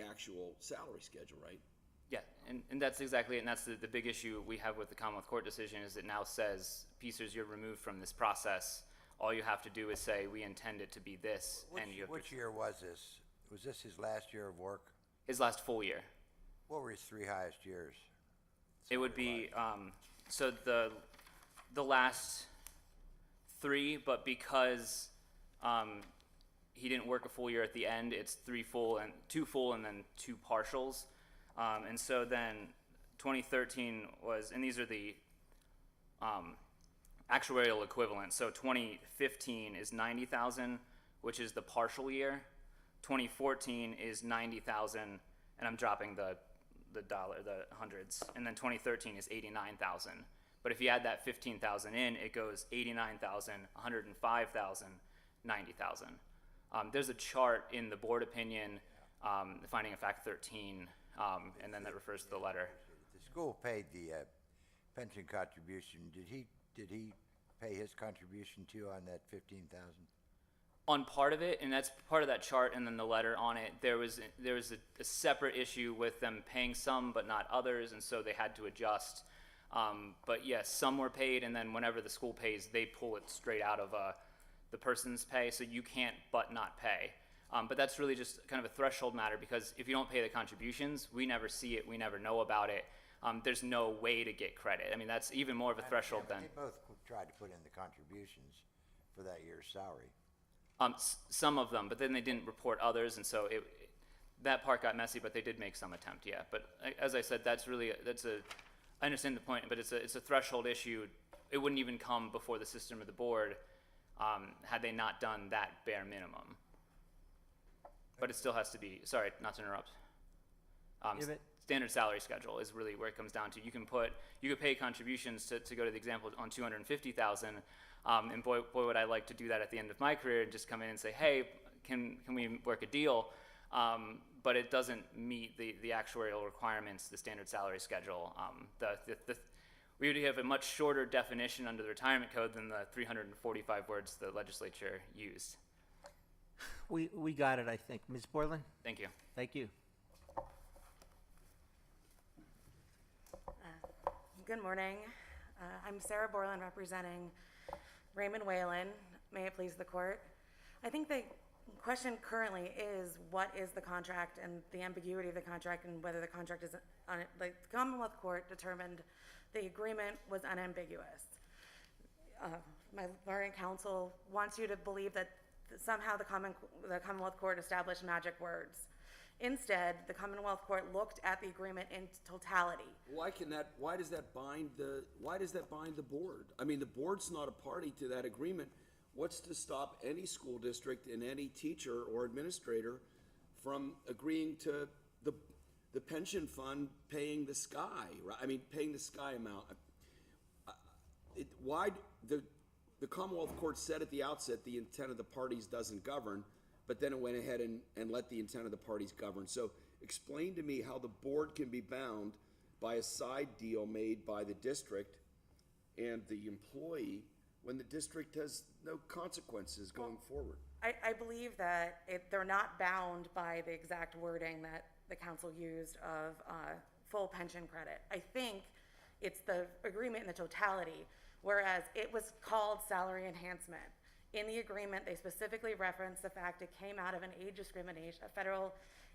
actual salary schedule, right? Yeah, and that's exactly it, and that's the big issue we have with the Commonwealth Court decision, is it now says, PSERS, you're removed from this process All you have to do is say, we intend it to be this, and you have Which to. year was this? Was this his last year of work? His last full year. What were his 3 highest years? It would be, so the last 3, but because he didn't work a full year at the end, it's 2 full and then 2 partials. And so then 2013 was, and these are the actuarial equivalent. So 2015 is 90,000, which is the partial year. 2014 is 90,000, and I'm dropping the hundreds. And then 2013 is 89,000. But if you add that 15,000 in, it goes 89,000, 105,000, 90,000. There's a chart in the board opinion, the finding of fact 13, and then that refers to the letter. The school paid the pension contribution. Did he pay his contribution to you on that 15,000? On part of it, and that's part of that chart, and then the letter on it, there was a separate issue with them paying some but not others, and so they had to adjust. But yes, some were paid, and then whenever the school pays, they pull it straight out of the person's pay, so you can't but not pay. But that's really just kind of a threshold matter, because if you don't pay the contributions, we never see it, we never know about it. There's no way to get credit. I mean, that's even more of a threshold than. They both tried to put in the contributions for that year's salary. Some of them, but then they didn't report others, and so that part got messy. But they did make some attempt, yeah. But as I said, I understand the point, but it's a threshold issue. It wouldn't even come before the system or the board had they not done that bare minimum. But it still has to be. Sorry, not to interrupt. Standard salary schedule is really where it comes down to. You could pay contributions to go to the example on 250,000. And boy, would I like to do that at the end of my career and just come in and say, hey, can we work a deal? But it doesn't meet the actuarial requirements, the standard salary schedule. We would have a much shorter definition under the retirement code than the 345 words the legislature used. We got it, I think. Ms. Borland? Thank you. Thank you. Good morning. I'm Sarah Borland representing Raymond Whalen. May it please the court. I think the question currently is what is the contract and the ambiguity of the contract and whether the contract is on it. Like the Commonwealth Court determined the agreement was unambiguous. My learning counsel wants you to believe that somehow the Commonwealth Court established magic words. Instead, the Commonwealth Court looked at the agreement in totality. Why does that bind the board? I mean, the board's not a party to that agreement. What's to stop any school district and any teacher or administrator from agreeing to the pension fund paying the sky, right? I mean, paying the sky amount. The Commonwealth Court said at the outset the intent of the parties doesn't govern, but then it went ahead and let the intent of the parties govern. So explain to me how the board can be bound by a side deal made by the district and the employee when the district has no consequences going forward. I believe that they're not bound by the exact wording that the council used of full pension credit. I think it's the agreement in the totality, whereas it was called salary enhancement. In the agreement, they specifically referenced the fact it came out of an age discrimination, a federal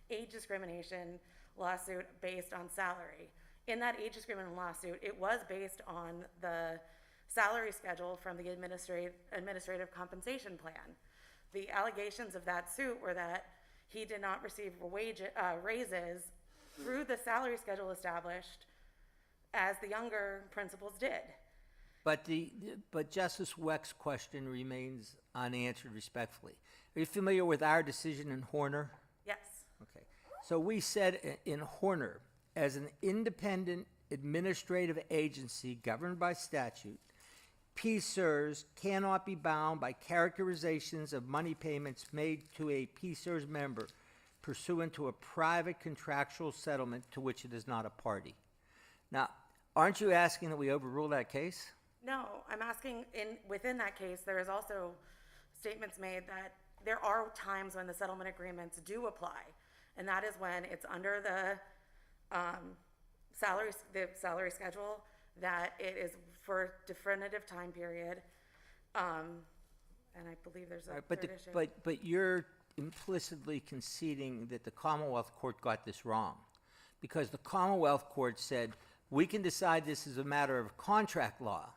age discrimination lawsuit based on salary. In that age discrimination lawsuit, it was based on the salary schedule from the administrative compensation plan. The allegations of that suit were that he did not receive raises through the salary schedule established as the younger principals did. But Justice Weck's question remains unanswered respectfully. Are you familiar with our decision in Horner? Yes. Okay. So we said in Horner, as an independent administrative agency governed by statute, PSERS cannot be bound by characterizations of money payments made to a PSERS member pursuant to a private contractual settlement to which it is not a party. Now, aren't you asking that we overrule that case? No, I'm asking within that case, there is also statements made that there are times when the settlement agreements do apply, and that is when it's under the salary schedule, that it is for a definitive time period, and I believe there's a Right, third issue. but you're implicitly conceding that the Commonwealth Court got this wrong, because the Commonwealth Court said, we can decide this is a matter of contract law,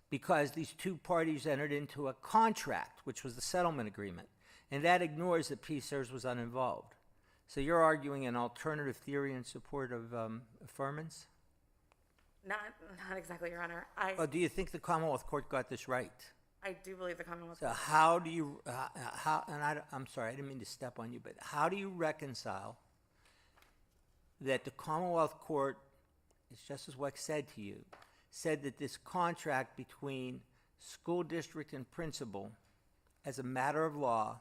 because these two parties entered into a contract, which was the settlement agreement, and that ignores that PSERS was uninvolved. So you're arguing an alternative theory in support of affirmance? Not exactly, Your Honor. Or do you think the Commonwealth Court got this right? I do believe the Commonwealth. So how do you, I'm sorry, I didn't mean to step on you, but how do you reconcile that the Commonwealth Court, as Justice Weck said to you, said that this contract between school district and principal, as a matter of law,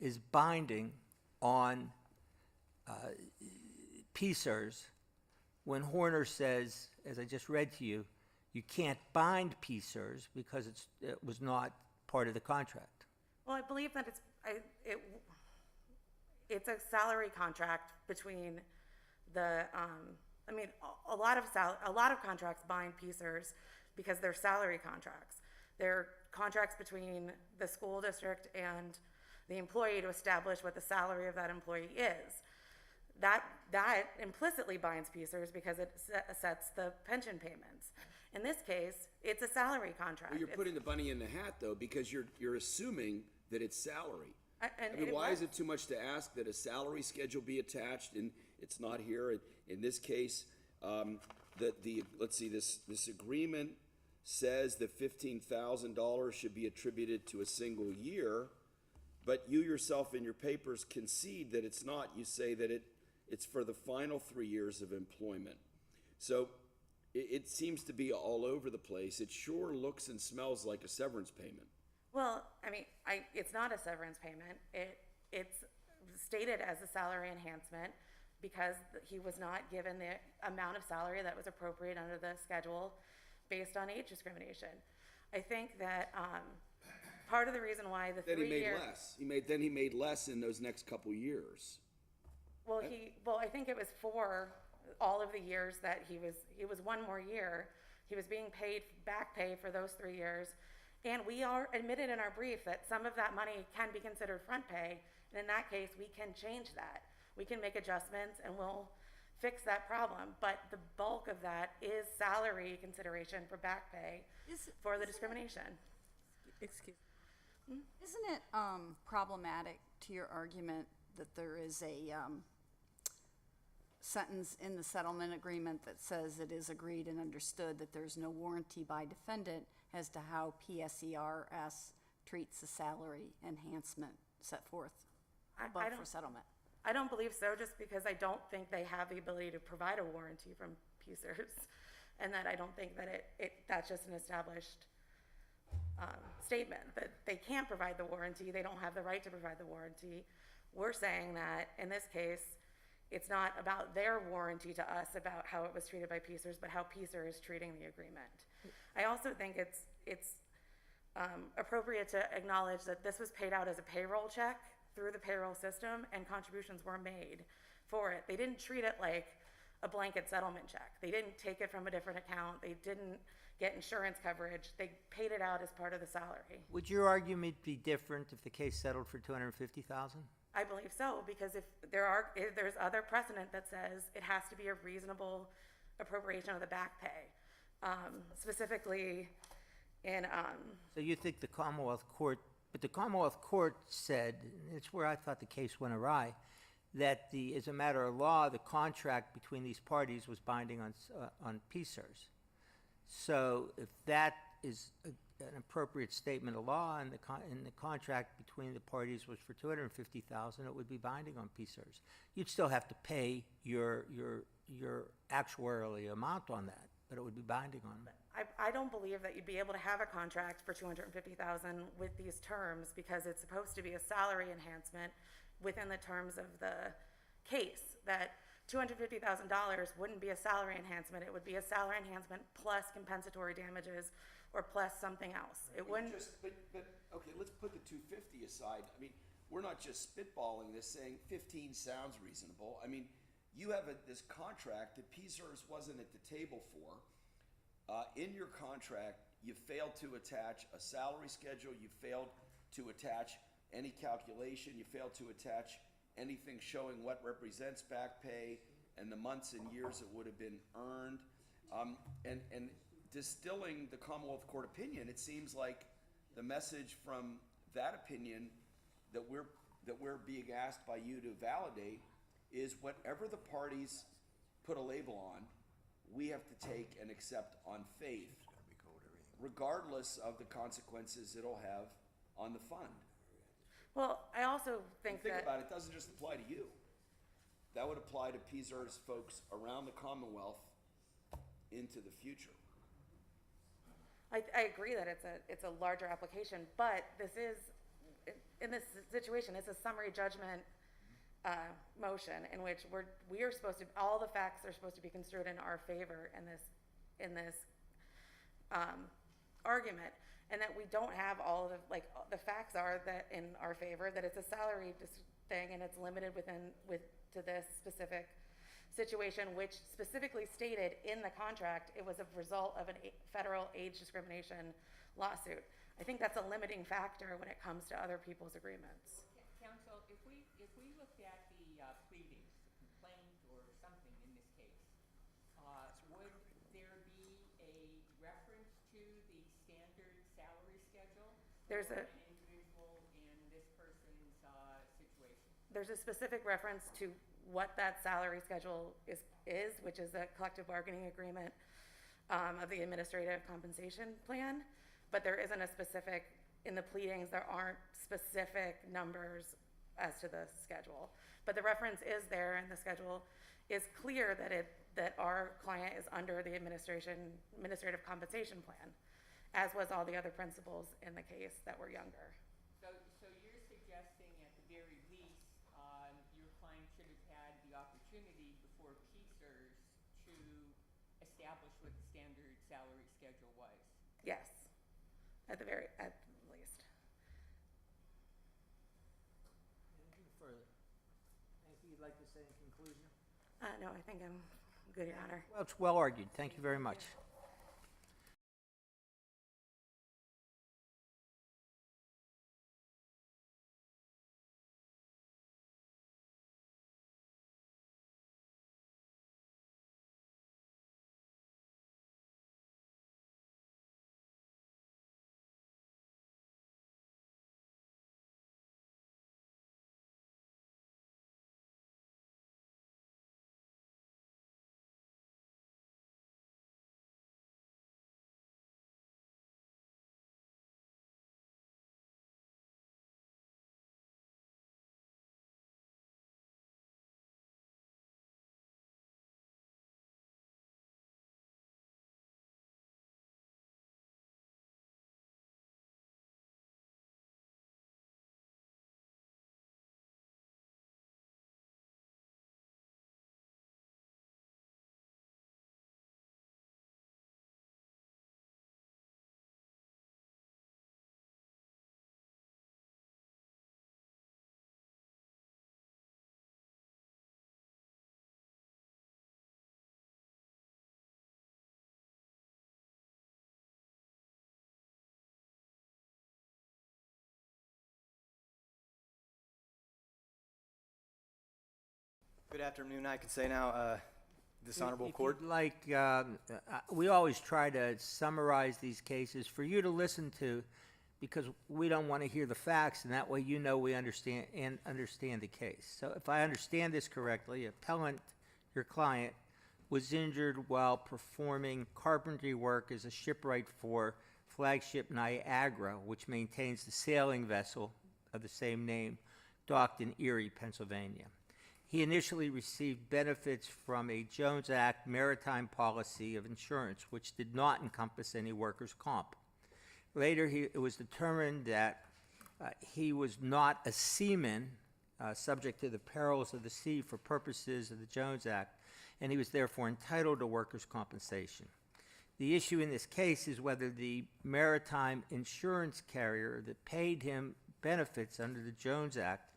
is binding on PSERS, when Horner says, as I just read to you, you can't bind PSERS because it was not part of the contract? Well, I believe that it's a salary contract between the, a lot of contracts bind PSERS because they're salary contracts. They're contracts between the school district and the employee to establish what the salary of that employee is. That implicitly binds PSERS because it sets the pension payments. In this case, it's a salary contract. Well, you're putting the bunny in the hat, though, because you're assuming that it's salary. I mean, it why was. is it too much to ask that a salary schedule be attached? And it's not here. In this case, let's see, this agreement says that $15,000 should be attributed to a single year, but you yourself in your papers concede that it's not. You say that it's for the final 3 years of employment. So it seems to be all over the place. It sure looks and smells like a severance payment. Well, I mean, it's not a severance payment. It's stated as a salary enhancement because he was not given the amount of salary that was appropriate under the schedule based on age discrimination. I think that part of the reason why the 3 years... Then he made less. Then he made less in those next couple years. Well, I think it was for all of the years that it was one more year. He was being paid back pay for those 3 years. And we are admitted in our brief that some of that money can be considered front pay. And in that case, we can change that. We can make adjustments and we'll fix that problem. But the bulk of that is salary consideration for back pay for the discrimination. Excuse me. Isn't it problematic to your argument that there is a sentence in the settlement agreement that says it is agreed and understood that there's no warranty by defendant as to how PSERS treats the salary enhancement set forth above for settlement? I don't believe so, just because I don't think they have the ability to provide a warranty from PSERS, and that I don't think that that's just an established statement, that they can't provide the warranty, they don't have the right to provide the warranty. We're saying that, in this case, it's not about their warranty to us about how it was treated by PSERS, but how PSERS is treating the agreement. I also think it's appropriate to acknowledge that this was paid out as a payroll check through the payroll system, and contributions were made for it. They didn't treat it like a blanket settlement check. They didn't take it from a different account. They didn't get insurance coverage. They paid it out as part of the salary. Would your argument be different if the case settled for $250,000? I believe so, because if there's other precedent that says it has to be a reasonable appropriation of the back pay, specifically in. So you think the Commonwealth Court, but the Commonwealth Court said, and it's where I thought the case went awry, that as a matter of law, the contract between these parties was binding on PSERS. So if that is an appropriate statement of law and the contract between the parties was for $250,000, it would be binding on PSERS. You'd still have to pay your actuarially amount on that, but it would be binding on them. I don't believe that you'd be able to have a contract for $250,000 with these terms, because it's supposed to be a salary enhancement within the terms of the case. That $250,000 wouldn't be a salary enhancement. It would be a salary enhancement plus compensatory damages or plus something else. It wouldn't. But okay, let's put the 250 aside. I mean, we're not just spitballing this, saying 15 sounds reasonable. I mean, you have this contract that PSERS wasn't at the table for. In your contract, you failed to attach a salary schedule. You failed to attach any calculation, you failed to attach anything showing what represents back pay and the months and years it would have been earned. And distilling the Commonwealth Court opinion, it seems like the message from that opinion that we're being asked by you to validate is whatever the parties put a label on, we have to take and accept on faith, regardless of the consequences it'll have on the fund. Well, I also think Think that. about it, it doesn't just apply to you. That would apply to PSERS folks around the Commonwealth into the future. I agree that it's a larger application, but this is, in this situation, it's a summary judgment motion in which we are supposed to, all the facts are supposed to be construed in our favor in this argument, and that we don't have all of the facts are that in our favor, that it's a salary thing and it's limited to this specific situation, which specifically stated in the contract it was a result of a federal age discrimination lawsuit. I think that's a limiting factor when it comes to other people's agreements. Counsel, if we looked at the pleadings, the complaint or something in this case, would there be a reference to the standard salary schedule There's for a an individual in this person's situation? There's a specific reference to what that salary schedule is, which is a collective bargaining agreement of the administrative compensation plan, but there isn't a specific, in the pleadings, there aren't specific numbers as to the schedule. But the reference is there, and the schedule is clear that our client is under the administrative compensation plan, as was all the other principals in the case that were younger. So you're suggesting at the very least, your client should have had the opportunity before PSERS to establish what the standard salary schedule was? Yes, at least. Anything further? Anything you'd like to say in conclusion? No, I think I'm good, Your Honor. Well, it's well argued. Thank you very much. Good afternoon, I can say now, this honorable court. We always try to summarize these cases for you to listen to, because we don't want to hear the facts, and that way you know we understand the case. So if I understand this correctly, appellant, your client, was injured while performing carpentry work as a shipwright for Flagship Niagara, which maintains the sailing vessel of the same name, docked in Erie, Pennsylvania. He initially received benefits from a Jones Act maritime policy of insurance, which did not encompass any workers' comp. Later, it was determined that he was not a seaman subject to the perils of the sea for purposes of the Jones Act, and he was therefore entitled to workers' compensation. The issue in this case is whether the maritime insurance carrier that paid him benefits under the Jones Act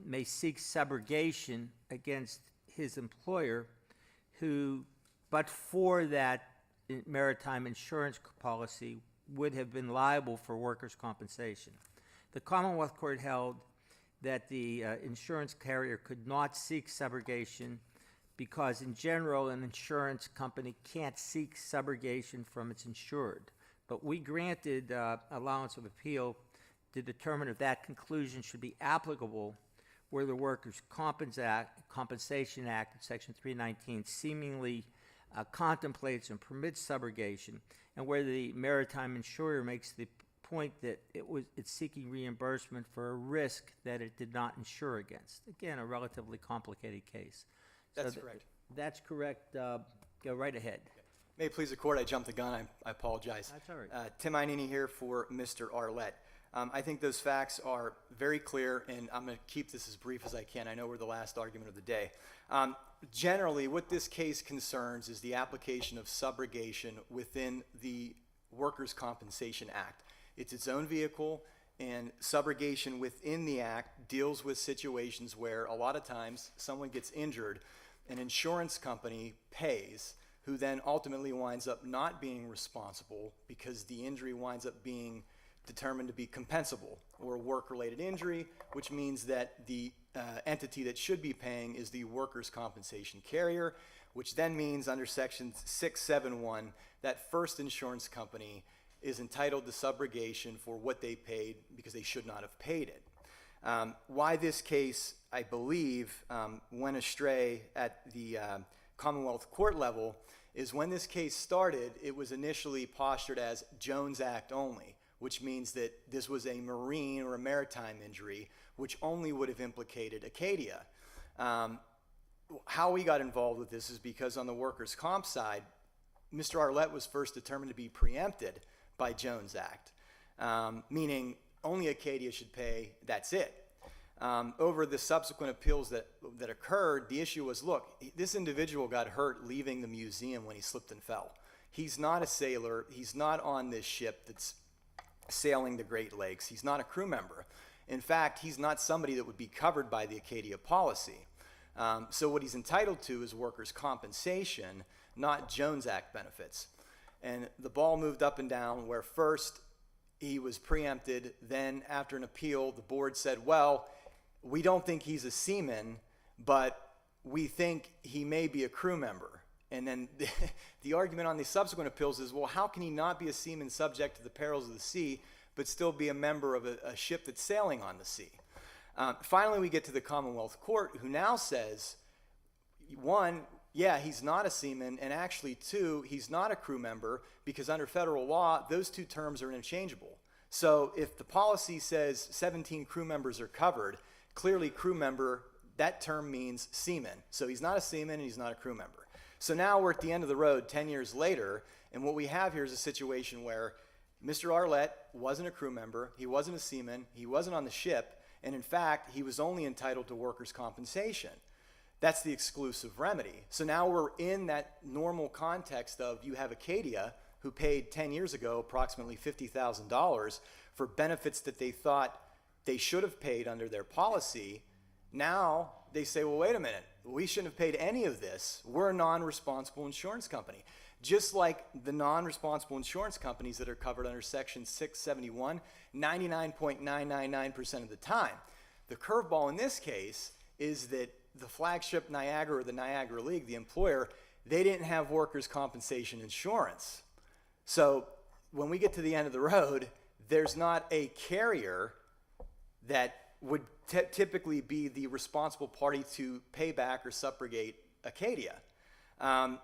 may seek subrogation against his employer, who, but for that maritime insurance policy, would have been liable for workers' compensation. the Commonwealth Court held that the insurance carrier could not seek subrogation because, in general, an insurance company can't seek subrogation from its insured. But we granted allowance of appeal to determine if that conclusion should be applicable where the Workers' Compensation Act, Section 319, seemingly contemplates and permits subrogation, and where the maritime insurer makes the point that it's seeking reimbursement for a risk that it did not insure against. Again, a relatively complicated case. That's correct. That's correct. Go right ahead. May it please the court, I jumped the gun. I apologize. That's all right. Tim Einini here for Mr. Arlet. I think those facts are very clear, and I'm going to keep this as brief as I can. I know we're the last argument of the day. Generally, what this case concerns is the application of subrogation within the Workers' Compensation Act. It's its own vehicle, and subrogation within the act deals with situations where a lot of times someone gets injured, an insurance company pays, who then ultimately winds up not being responsible because the injury winds up being determined to be compensable or a work-related injury, which means that the entity that should be paying is the workers' compensation carrier, which then means under Section 671 that first insurance company is entitled to subrogation for what they paid because they should not have paid it. Why this case, I believe, went astray at the Commonwealth Court level is when this case started, it was initially postured as Jones Act only, which means that this was a marine or a maritime injury, which only would have implicated Acadia. How we got involved with this is because on the workers' comp side, Mr. Arlet was first determined to be preempted by Jones Act, meaning only Acadia should pay, that's it. Over the subsequent appeals that occurred, the issue was, look, this individual got hurt leaving the museum when he slipped and fell. He's not a sailor. He's not on this ship that's sailing the Great Lakes. He's not a crew member. In fact, he's not somebody that would be covered by the Acadia policy. So what he's entitled to is workers' compensation, not Jones Act benefits. And the ball moved up and down where first he was preempted, then after an appeal, the board said, well, we don't think he's a seaman, but we think he may be a crew member. And then the argument on the subsequent appeals is, well, how can he not be a seaman subject to the perils of the sea, but still be a member of a ship that's sailing on the sea? Finally, we get to the Commonwealth Court, who now says, one, yeah, he's not a seaman, and actually, two, he's not a crew member, because under federal law, those two terms are interchangeable. So if the policy says 17 crew members are covered, clearly crew member, that term means seaman. So he's not a seaman and he's not a crew member. So now we're at the end of the road 10 years later, and what we have here is a situation where Mr. Arlet wasn't a crew member, he wasn't a seaman, he wasn't on the ship, and in fact, he was only entitled to workers' compensation. That's the exclusive remedy. So now we're in that normal context of you have Acadia, who paid 10 years ago approximately $50,000 for benefits that they thought they should have paid under their policy. Now they say, well, wait a minute, we shouldn't have paid any of this. We're a non-responsible insurance company. Just like the non-responsible insurance companies that are covered under Section 671, 99.999% of the time. The curveball in this case is that the flagship Niagara or the Niagara League, the employer, they didn't have workers' compensation insurance. So when we get to the end of the road, there's not a carrier that would typically be the responsible party to pay back or subrogate Acadia. And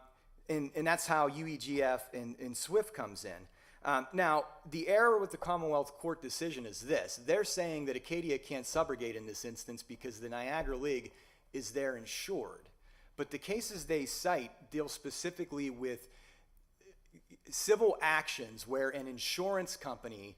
that's how UEGF and SWIFT comes in. Now, the error with the Commonwealth Court decision is this. They're saying that Acadia can't subrogate in this instance because the Niagara League is there insured. But the cases they cite deal specifically with civil actions where an insurance company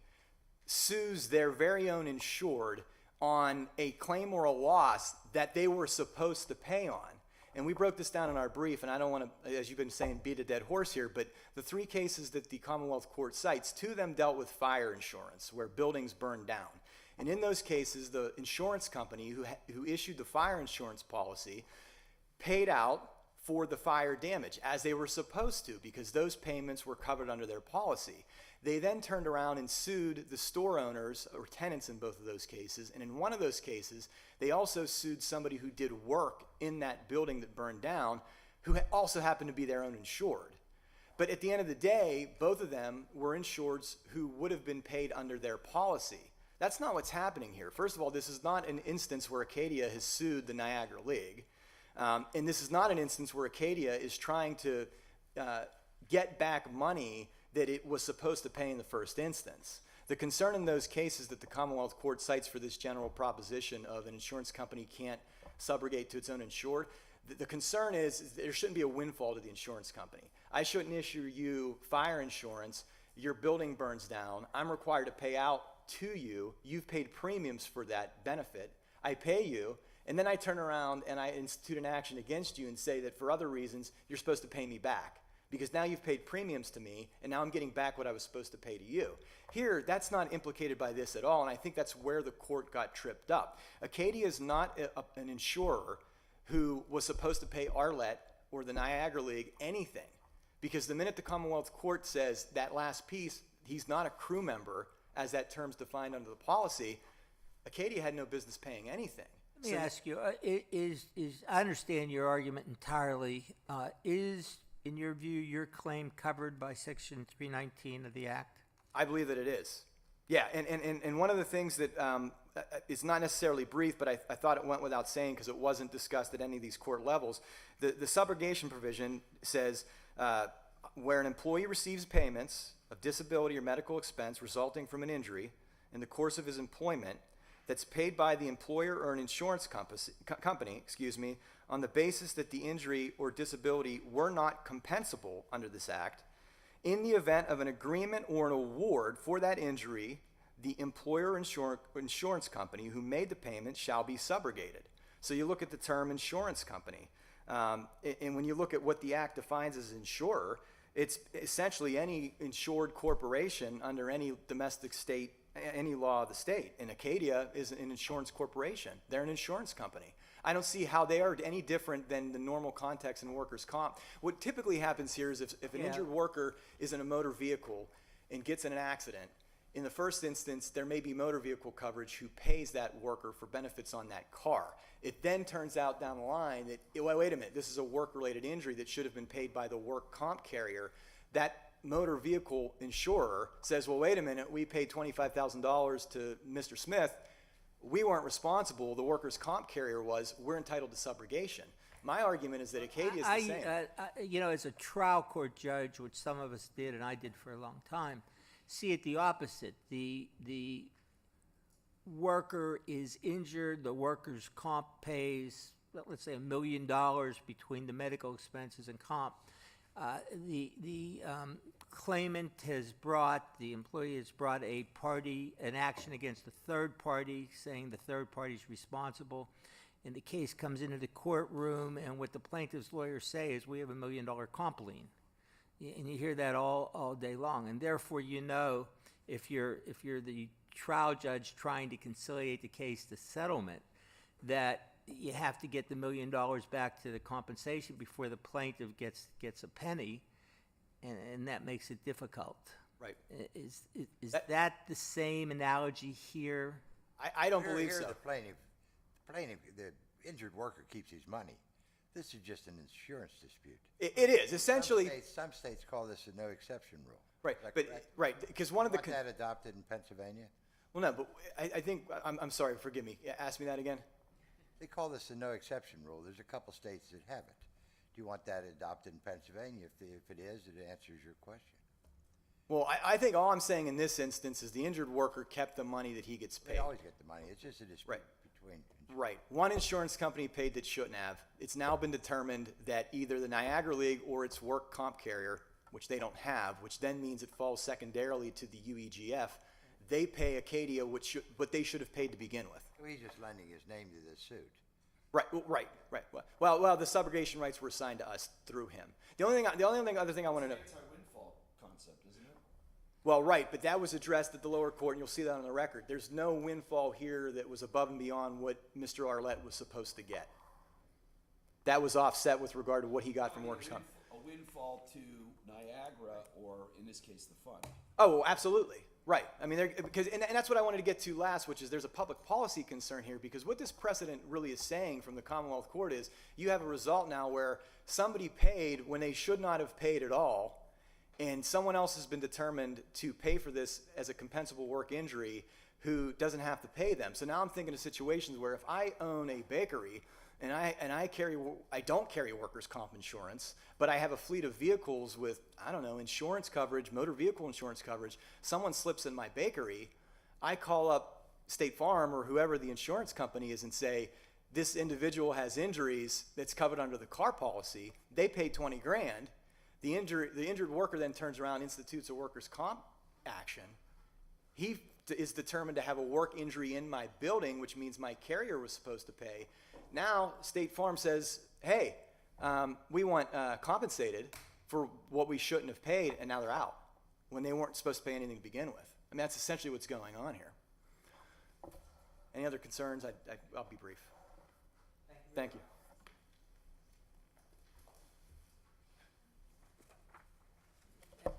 sues their very own insured on a claim or a loss that they were supposed to pay on. And we broke this down in our brief, and I don't want to, as you've been saying, beat a dead horse here, but the three cases that the Commonwealth Court cites, two of them dealt with fire insurance, where buildings burned down. And in those cases, the insurance company who issued the fire insurance policy paid out for the fire damage, as they were supposed to, because those payments were covered under their policy. They then turned around and sued the store owners, or tenants in both of those cases, and in one of those cases, they also sued somebody who did work in that building that burned down, who also happened to be their own insured. But at the end of the day, both of them were insureds who would have been paid under their policy. That's not what's happening here. First of all, this is not an instance where Acadia has sued the Niagara League. And this is not an instance where Acadia is trying to get back money that it was supposed to pay in the first instance. The concern in those cases that the Commonwealth Court cites for this general proposition of an insurance company can't subrogate to its own insured, the concern is there shouldn't be a windfall to the insurance company. I shouldn't issue you fire insurance, your building burns down, I'm required to pay out to you, you've paid premiums for that benefit, I pay you, and then I turn around and I institute an action against you and say that for other reasons, you're supposed to pay me back. Because now you've paid premiums to me, and now I'm getting back what I was supposed to pay to you. Here, that's not implicated by this at all, and I think that's where the court got tripped up. Acadia is not an insurer who was supposed to pay Arlet or the Niagara League anything. Because the minute the Commonwealth Court says that last piece, he's not a crew member, as that term's defined under the policy, Acadia had no business paying anything. Let me ask you, I understand your argument entirely. Is, in your view, your claim covered by Section 319 of the Act? I believe that it is. Yeah, and one of the things that is not necessarily brief, but I thought it went without saying because it wasn't discussed at any of these court levels, the subrogation provision says where an employee receives payments of disability or medical expense resulting from an injury in the course of his employment that's paid by the employer or an insurance company, on the basis that the injury or disability were not compensable under this act, in the event of an agreement or an award for that injury, the employer insurance company who made the payment shall be subrogated. So you look at the term insurance company, and when you look at what the act defines as insurer, it's essentially any insured corporation under any domestic state, any law of the state. And Acadia is an insurance corporation. They're an insurance company. I don't see how they are any different than the normal context in workers' comp. What typically happens here is if an injured worker is in a motor vehicle and gets in an accident, in the first instance, there may be motor vehicle coverage who pays that worker for benefits on that car. It then turns out down the line that, wait a minute, this is a work-related injury that should have been paid by the work comp carrier. That motor vehicle insurer says, well, wait a minute, we paid $25,000 to Mr. Smith. We weren't responsible. The workers' comp carrier was. We're entitled to subrogation. My argument is that Acadia is the same. As a trial court judge, which some of us did, and I did for a long time, see it the opposite. The worker is injured. The workers' comp pays, let's say, $1 million between the medical expenses and comp. The claimant has brought, the employee has brought an action against the third party, saying the third party is responsible. And the case comes into the courtroom, and what the plaintiff's lawyers say is, we have $1 million comp lien. And you hear that all day long. And therefore, if you're the trial judge trying to conciliate the case to settlement, that you have to get the $1 million back to the compensation before the plaintiff gets a penny, and that makes it difficult. Right. Is that the same analogy here? I don't believe so. The plaintiff, the injured worker keeps his money. This is just an insurance dispute. It is essentially. Some states call this a no exception rule. Right, right, because one of the. Want that adopted in Pennsylvania? Well, no, but I think I'm sorry. Forgive me. Ask me that again. They call this a no exception rule. There's a couple states that have it. Do you want that adopted in Pennsylvania? If it is, it answers your question. Well, I think all I'm saying in this instance is the injured worker kept the money that he gets paid. They always get the money. It's just a dispute between. Right. One insurance company paid that shouldn't have. It's now been determined that either the Niagara League or its work comp carrier, which they don't have, which then means it falls secondarily to the UEGF, they pay Acadia what they should have paid to begin with. He's just lending his name to this suit. Right. Well, the subrogation rights were assigned to us through him. The only other thing I want to know. It's a windfall concept, isn't it? Well, right, but that was addressed at the lower court, and you'll see that on the record. There's no windfall here that was above and beyond what Mr. Arlet was supposed to get. that was offset with regard to what he got from workers' comp. A windfall to Niagara, or in this case, the fund. Oh, absolutely. Right. I mean, because and that's what I wanted to get to last, which is there's a public policy concern here, because what this precedent really is saying from the Commonwealth Court is you have a result now where somebody paid when they should not have paid at all, and someone else has been determined to pay for this as a compensable work injury who doesn't have to pay them. So now I'm thinking of situations where if I own a bakery and I don't carry workers' comp insurance, but I have a fleet of vehicles with, I don't know, insurance coverage, motor vehicle insurance coverage, someone slips in my bakery, I call up State Farm or whoever the insurance company is and say, this individual has injuries that's covered under the car policy. They pay 20 grand. The injured worker then turns around, institutes a workers' comp action. He is determined to have a work injury in my building, which means my carrier was supposed to pay. Now, State Farm says, hey, we want compensated for what we shouldn't have paid, and now they're out when they weren't supposed to pay anything to begin with. I mean, that's essentially what's going on here. Any other concerns? I'll be brief. Thank you.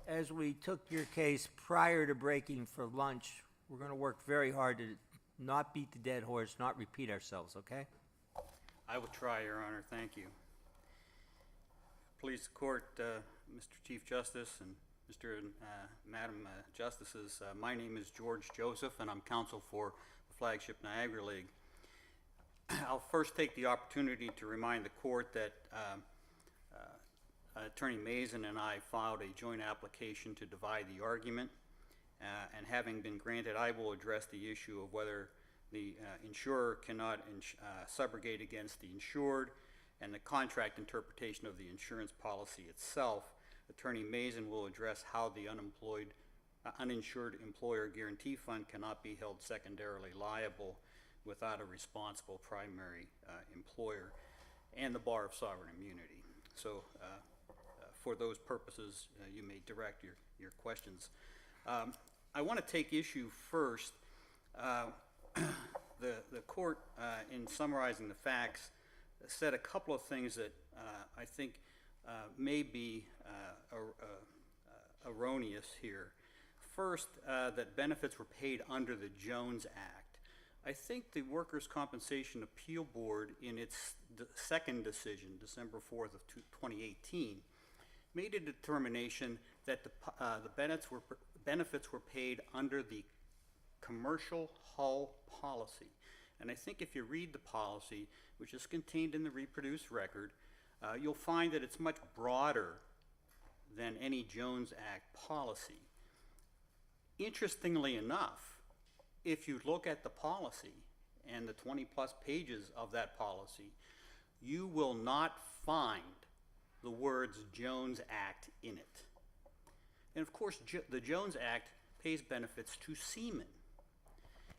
As we took your case prior to breaking for lunch, we're going to work very hard to not beat the dead horse, not repeat ourselves, okay? I will try, Your Honor. Thank you. Please, the court, Mr. Chief Justice and Mr. and Madam Justices, my name is George Joseph, and I'm counsel for the Flagship Niagara League. I'll first take the opportunity to remind the court that Attorney Mazin and I filed a joint application to divide the argument, and having been granted, I will address the issue of whether the insurer cannot subrogate against the insured and the contract interpretation of the insurance policy itself. Attorney Mazin will address how the uninsured employer guarantee fund cannot be held secondarily liable without a responsible primary employer, and the bar of sovereign immunity. So for those purposes, you may direct your questions. I want to take issue first. The court, in summarizing the facts, said a couple of things that I think may be erroneous here. First, that benefits were paid under the Jones Act. I think the Workers' Compensation Appeal Board, in its second decision, December 4th of 2018, made a determination that the benefits were paid under the commercial hull policy. And I think if you read the policy, which is contained in the reproduced record, you'll find that it's much broader than any Jones Act policy. Interestingly enough, if you look at the policy and the 20-plus pages of that policy, you will not find the words Jones Act in it. And of course, the Jones Act pays benefits to seamen.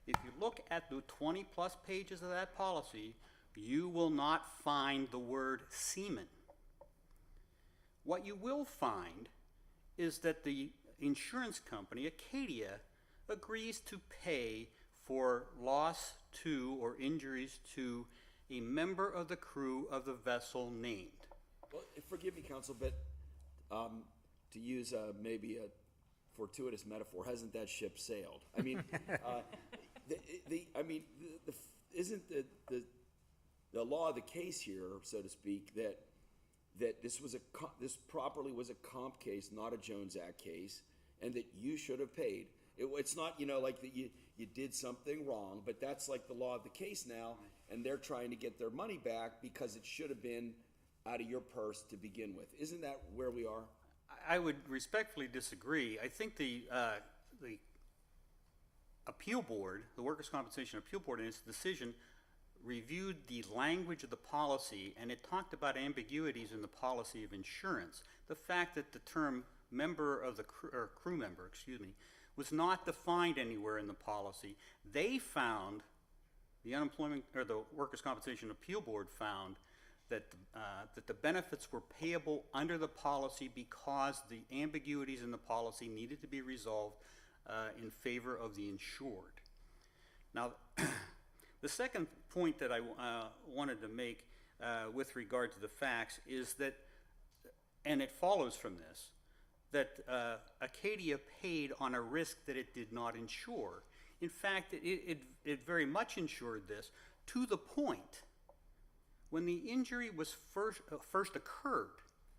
If you look at the 20-plus pages of that policy, you will not find the word seaman. What you will find is that the insurance company, Acadia, agrees to pay for loss to or injuries to a member of the crew of the vessel named. Well, forgive me, counsel, but to use maybe a fortuitous metaphor, hasn't that ship sailed? I mean, isn't the law of the case here, so to speak, that this properly was a comp case, not a Jones Act case, and that you should have paid? It's not, like that you did something wrong, but that's like the law of the case now, and they're trying to get their money back because it should have been out of your purse to begin with. Isn't that where we are? I would respectfully disagree. I think the appeal board, the Workers' Compensation Appeal Board, in its decision, reviewed the language of the policy, and it talked about ambiguities in the policy of insurance. The fact that the term member of the crew member, was not defined anywhere in the policy. They found, the Workers' Compensation Appeal Board found that the benefits were payable under the policy because the ambiguities in the policy needed to be resolved in favor of the insured. Now, the second point that I wanted to make with regard to the facts is that, and it follows from this, that Acadia paid on a risk that it did not insure. In fact, it very much insured this to the point when the injury was first occurred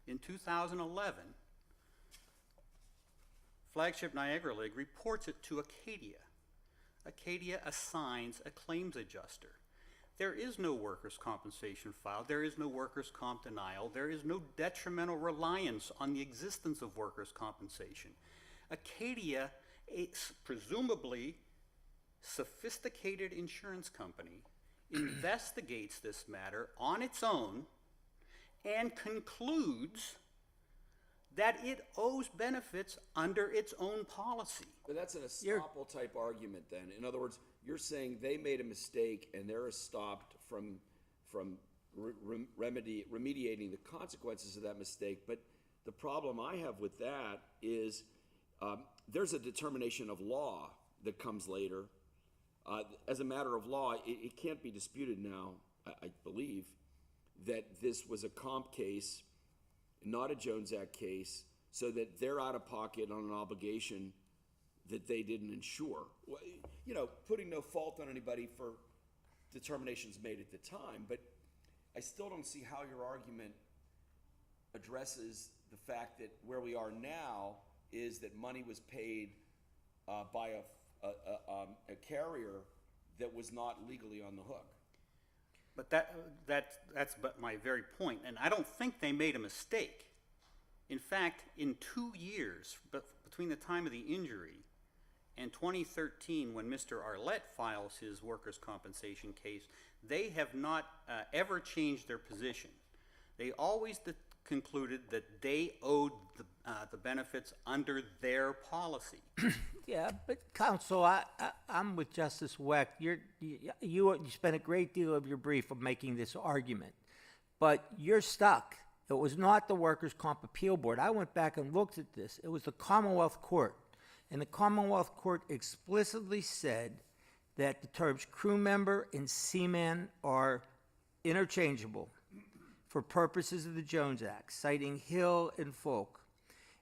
in 2011, Flagship Niagara League reports it to Acadia. Acadia assigns a claims adjuster. There is no workers' compensation filed. There is no workers' comp denial. There is no detrimental reliance on the existence of workers' compensation. Acadia, a presumably sophisticated insurance company, investigates this matter on its own and concludes that it owes benefits under its own policy. But that's an estoppel type argument then. In other words, you're saying they made a mistake and they're stopped from remediating the consequences of that mistake. But the problem I have with that is there's a determination of law that comes later. As a matter of law, it can't be disputed now, I believe, that this was a comp case, not a Jones Act case, so that they're out of pocket on an obligation that they didn't insure. You know, putting no fault on anybody for determinations made at the time, but I still don't see how your argument addresses the fact that where we are now is that money was paid by a carrier that was not legally on the hook. But that's but my very point, and I don't think they made a mistake. In fact, in 2 years, between the time of the injury and 2013, when Mr. Arlet files his workers' compensation case, they have not ever changed their position. They always concluded that they owed the benefits under their policy. Yeah, but counsel, I'm with Justice Weck. You spent a great deal of your brief of making this argument, but you're stuck. It was not the Workers' Comp Appeal Board. I went back and looked at this. It was the Commonwealth Court, and the Commonwealth Court explicitly said that the terms crew member and seaman are interchangeable for purposes of the Jones Act, citing Hill and Folk,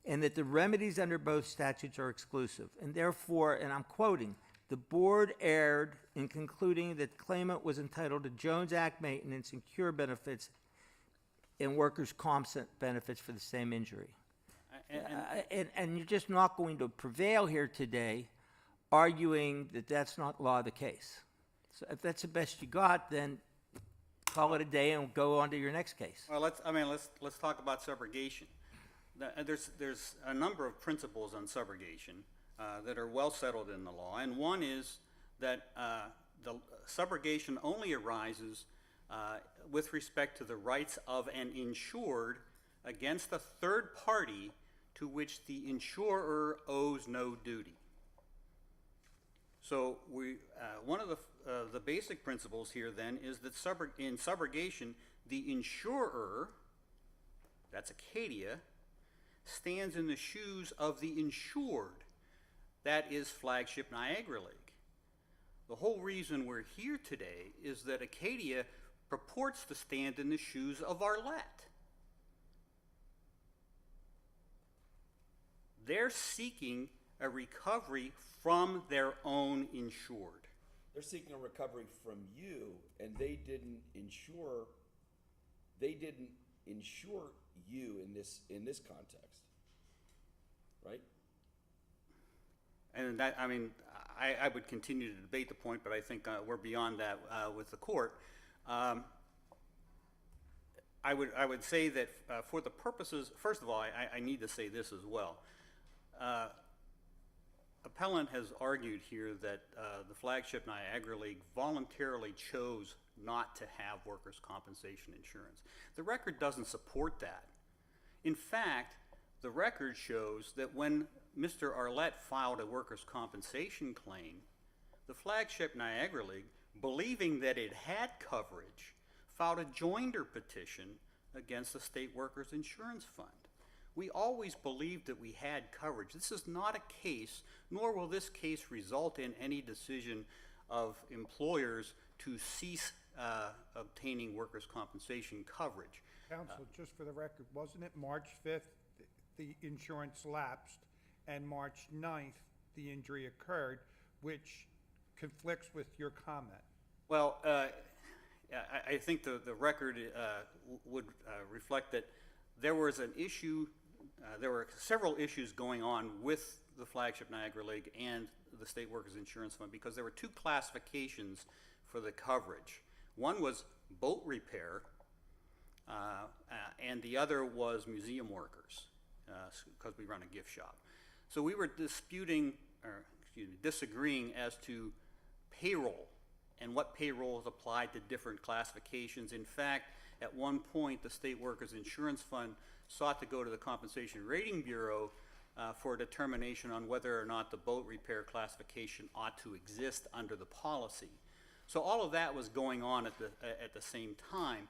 and that the remedies under both statutes are exclusive. And therefore, and I'm quoting, the board erred in concluding that claimant was entitled to Jones Act maintenance and cure benefits and workers' comp benefits for the same injury. And you're just not going to prevail here today arguing that that's not law of the case. So if that's the best you got, then call it a day and go on to your next case. Well, let's talk about subrogation. There's a number of principles on subrogation that are well settled in the law, and one is that the subrogation only arises with respect to the rights of an insured against a third party to which the insurer owes no duty. So one of the basic principles here then is that in subrogation, the insurer, that's Acadia, stands in the shoes of the insured, that is Flagship Niagara League. The whole reason we're here today is that Acadia purports to stand in the shoes of Arlet. They're seeking a recovery from their own insured. They're seeking a recovery from you, and they didn't insure you in this context, right? And that, I mean, I would continue to debate the point, but I think we're beyond that with the court. I would say that for the purposes, first of all, I need to say this as well. Appellant has argued here that the Flagship Niagara League voluntarily chose not to have workers' compensation insurance. The record doesn't support that. In fact, the record shows that when Mr. Arlet filed a workers' compensation claim, the Flagship Niagara League, believing that it had coverage, filed a joinder petition against the State Workers Insurance Fund. We always believed that we had coverage. This is not a case, nor will this case result in any decision of employers to cease obtaining workers' compensation coverage. Counsel, just for the record, wasn't it March 5th the insurance lapsed and March 9th the injury occurred, which conflicts with your comment? Well, I think the record would reflect that there was an issue, there were several issues going on with the flagship Niagara League and the State Workers Insurance Fund, because there were two classifications for the coverage. One was boat repair, and the other was museum workers, because we run a gift shop. So we were disagreeing as to payroll and what payrolls applied to different classifications. In fact, at one point, the State Workers Insurance Fund sought to go to the Compensation Rating Bureau for a determination on whether or not the boat repair classification ought to exist under the policy. So all of that was going on at the same time.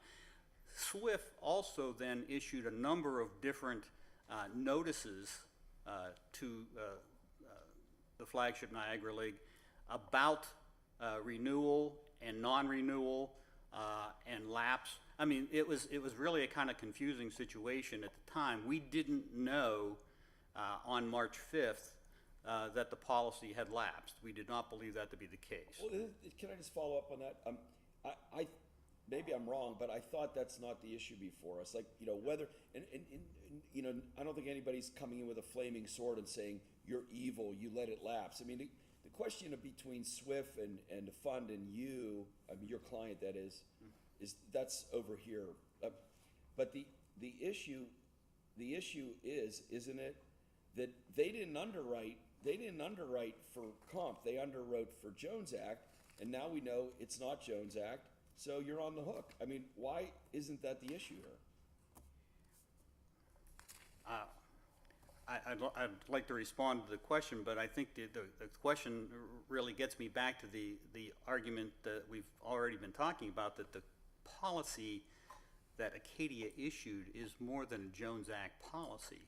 SWIFT also then issued a number of different notices to the flagship Niagara League about renewal and non-renewal and lapse. I mean, it was really a kind of confusing situation at the time. We didn't know on March 5th that the policy had lapsed. We did not believe that to be the case. Well, can I just follow up on that? I maybe I'm wrong, but I thought that's not the issue before us. Like, you know, whether, and you know, I don't think anybody's coming in with a flaming sword and saying, you're evil, you let it lapse. I mean, the question of between SWIFT and the fund and you, I mean, your client, that is that's over here. But the issue is, isn't it, that they didn't underwrite for comp, they underwrote for Jones Act, and now we know it's not Jones Act, so you're on the hook. I mean, why isn't that the issue here? I'd like to respond to the question, but I think the question really gets me back to the argument that we've already been talking about, that the policy that Acadia issued is more than a Jones Act policy.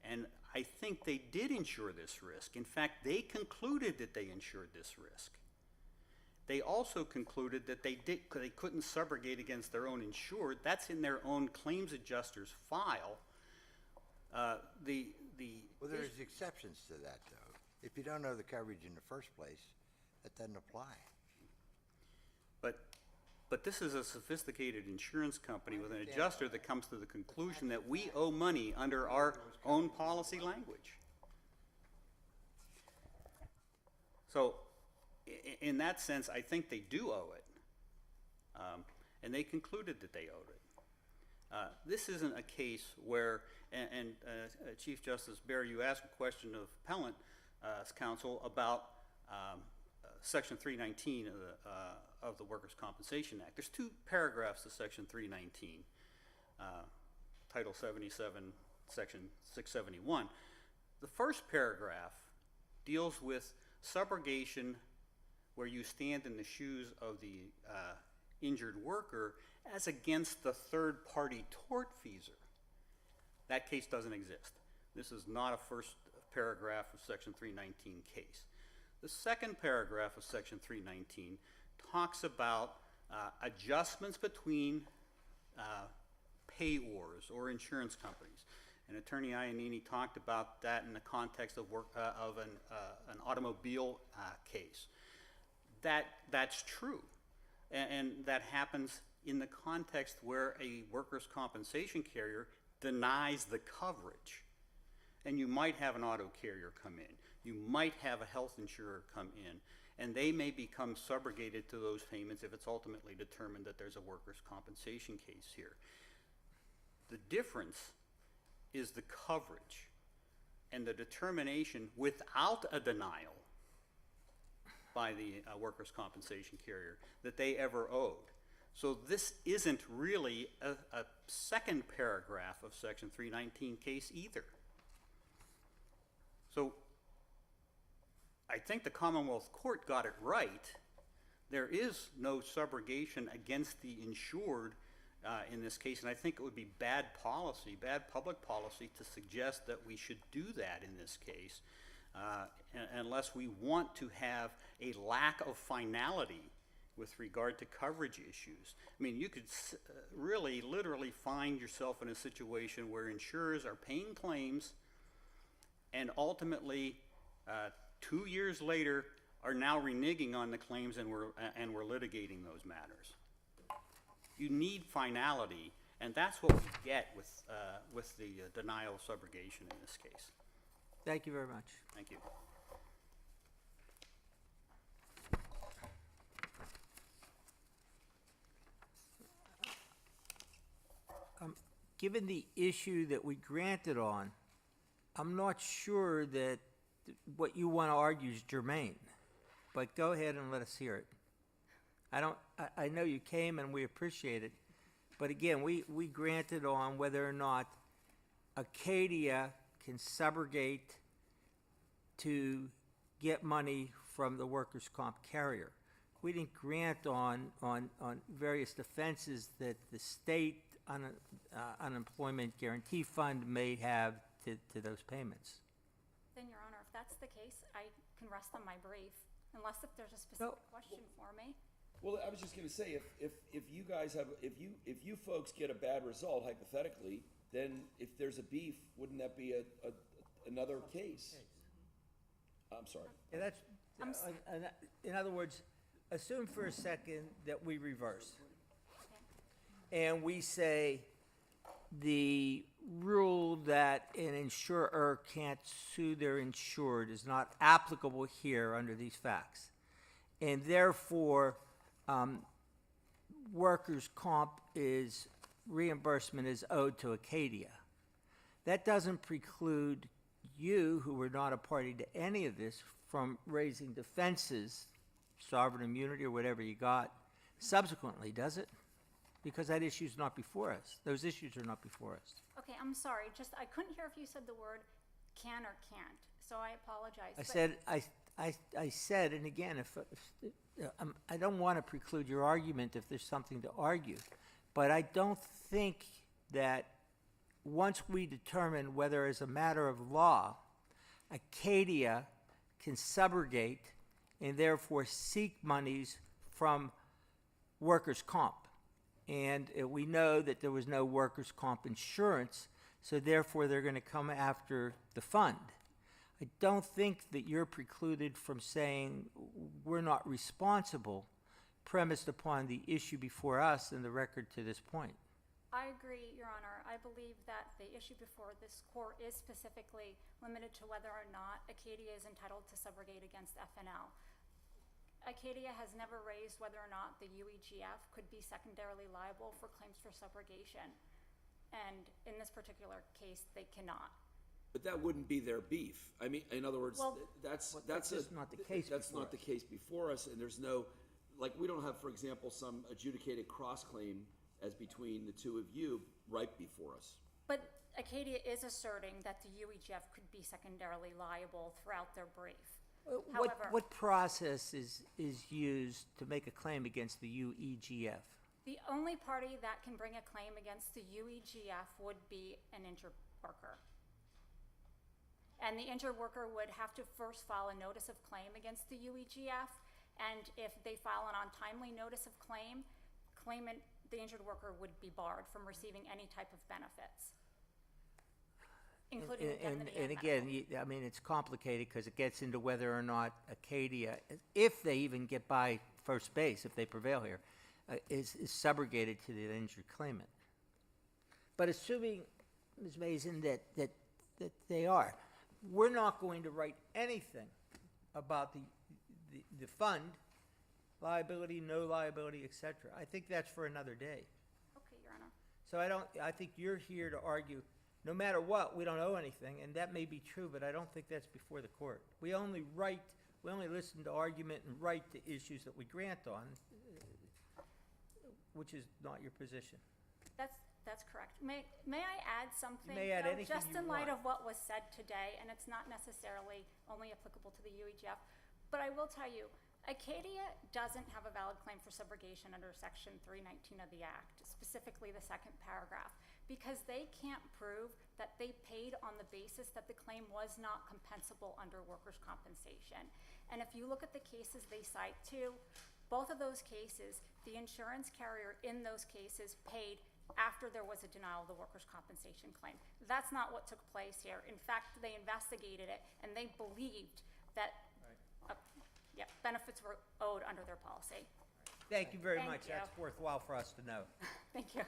And I think they did insure this risk. In fact, they concluded that they insured this risk. They also concluded that they couldn't subrogate against their own insured. That's in their own claims adjuster's file. Well, there's exceptions to that, though. If you don't know the coverage in the first place, that doesn't apply. But this is a sophisticated insurance company with an adjuster that comes to the conclusion that we owe money under our own policy language. So, in that sense, I think they do owe it. And they concluded that they owed it. This isn't a case where, and Chief Justice Behr, you asked a question of Appellant's counsel about Section 319 of the Workers' Compensation Act. There's two paragraphs of Section 319, Title 77, Section 671. The first paragraph deals with subrogation where you stand in the shoes of the injured worker as against the third-party tortfeasor. That case doesn't exist. This is not a first paragraph of Section 319 case. The second paragraph of Section 319 talks about adjustments between payors or insurance companies. And Attorney Iannini talked about that in the context of an automobile case. That's true. And that happens in the context where a workers' compensation carrier denies the coverage. And you might have an auto carrier come in. You might have a health insurer come in. And they may become subrogated to those payments if it's ultimately determined that there's a workers' compensation case here. The difference is the coverage and the determination without a denial by the workers' compensation carrier that they ever owed. So this isn't really a second paragraph of Section 319 case either. So I think the Commonwealth Court got it right. There is no subrogation against the insured in this case, and I think it would be bad policy, bad public policy, to suggest that we should do that in this case, unless we want to have a lack of finality with regard to coverage issues. I mean, you could really, literally find yourself in a situation where insurers are paying claims and ultimately, 2 years later, are now reneging on the claims and we're litigating those matters. You need finality, and that's what we get with the denial of subrogation in this case. Thank you very much. Thank you. Given the issue that we granted on, I'm not sure that what you want to argue is germane, but go ahead and let us hear it. I know you came and we appreciate it, but again, we granted on whether or not Acadia can subrogate to get money from the workers' comp carrier. We didn't grant on various defenses that the state unemployment guarantee fund may have to those payments. Then, Your Honor, if that's the case, I can rest on my brief, unless if there's a specific question for me. Well, I was just gonna say, if you guys have, if you folks get a bad result, hypothetically, then if there's a beef, wouldn't that be another case? I'm sorry. Yeah, in other words, assume for a second that we reverse. And we say the rule that an insurer can't sue their insured is not applicable here under these facts. And therefore, workers' comp reimbursement is owed to Acadia. That doesn't preclude you, who were not a party to any of this, from raising defenses, sovereign immunity or whatever you got, subsequently, does it? Because that issue is not before us. Those issues are not before us. Okay, I'm sorry. Just I couldn't hear if you said the word can or can't, so I apologize. I said, and again, I don't want to preclude your argument if there's something to argue, but I don't think that once we determine whether as a matter of law, Acadia can subrogate and therefore seek monies from workers' comp. And we know that there was no workers' comp insurance, so therefore they're going to come after the fund. I don't think that you're precluded from saying we're not responsible, premised upon the issue before us and the record to this point. I agree, Your Honor. I believe that the issue before this court is specifically limited to whether or not Acadia is entitled to subrogate against FNL. Acadia has never raised whether or not the UEGF could be secondarily liable for claims for subrogation. And in this particular case, they cannot. But that wouldn't be their beef. I mean, in other words, that's not the case. That's not the case before us, and there's no, like, we don't have, for example, some adjudicated cross claim as between the two of you right before us. But Acadia is asserting that the UEGF could be secondarily liable throughout their brief. However, What process is used to make a claim against the UEGF? the only party that can bring a claim against the UEGF would be an injured worker. And the injured worker would have to first file a notice of claim against the UEGF, and if they file an untimely notice of claim, the injured worker would be barred from receiving any type of benefits, including indemnity And and again, medical. I mean, it's complicated because it gets into whether or not Acadia, if they even get by first base, if they prevail here, is subrogated to the injured claimant. But assuming, Ms. Mason, that they are, we're not going to write anything about the fund, liability, no liability, et cetera. I think that's for another day. Okay, Your Honor. So I think you're here to argue, no matter what, we don't owe anything, and that may be true, but I don't think that's before the court. We only listen to argument and write the issues that we grant on, which is not your position. That's correct. May I add something? You may add anything just you in light want. of what was said today, and it's not necessarily only applicable to the UEGF, but I will tell you, Acadia doesn't have a valid claim for subrogation under Section 319 of the Act, specifically the second paragraph, because they can't prove that they paid on the basis that the claim was not compensable under workers' compensation. And if you look at the cases they cite to, Both of those cases, the insurance carrier in those cases paid after there was a denial of the workers' compensation claim. That's not what took place here. In fact, they investigated it, and they believed that benefits were owed under their policy. Thank you very Thank much. you. That's worthwhile for us to know. Thank you.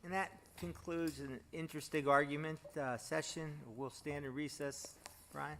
And that concludes an interesting argument session. We'll stand in recess. Brian?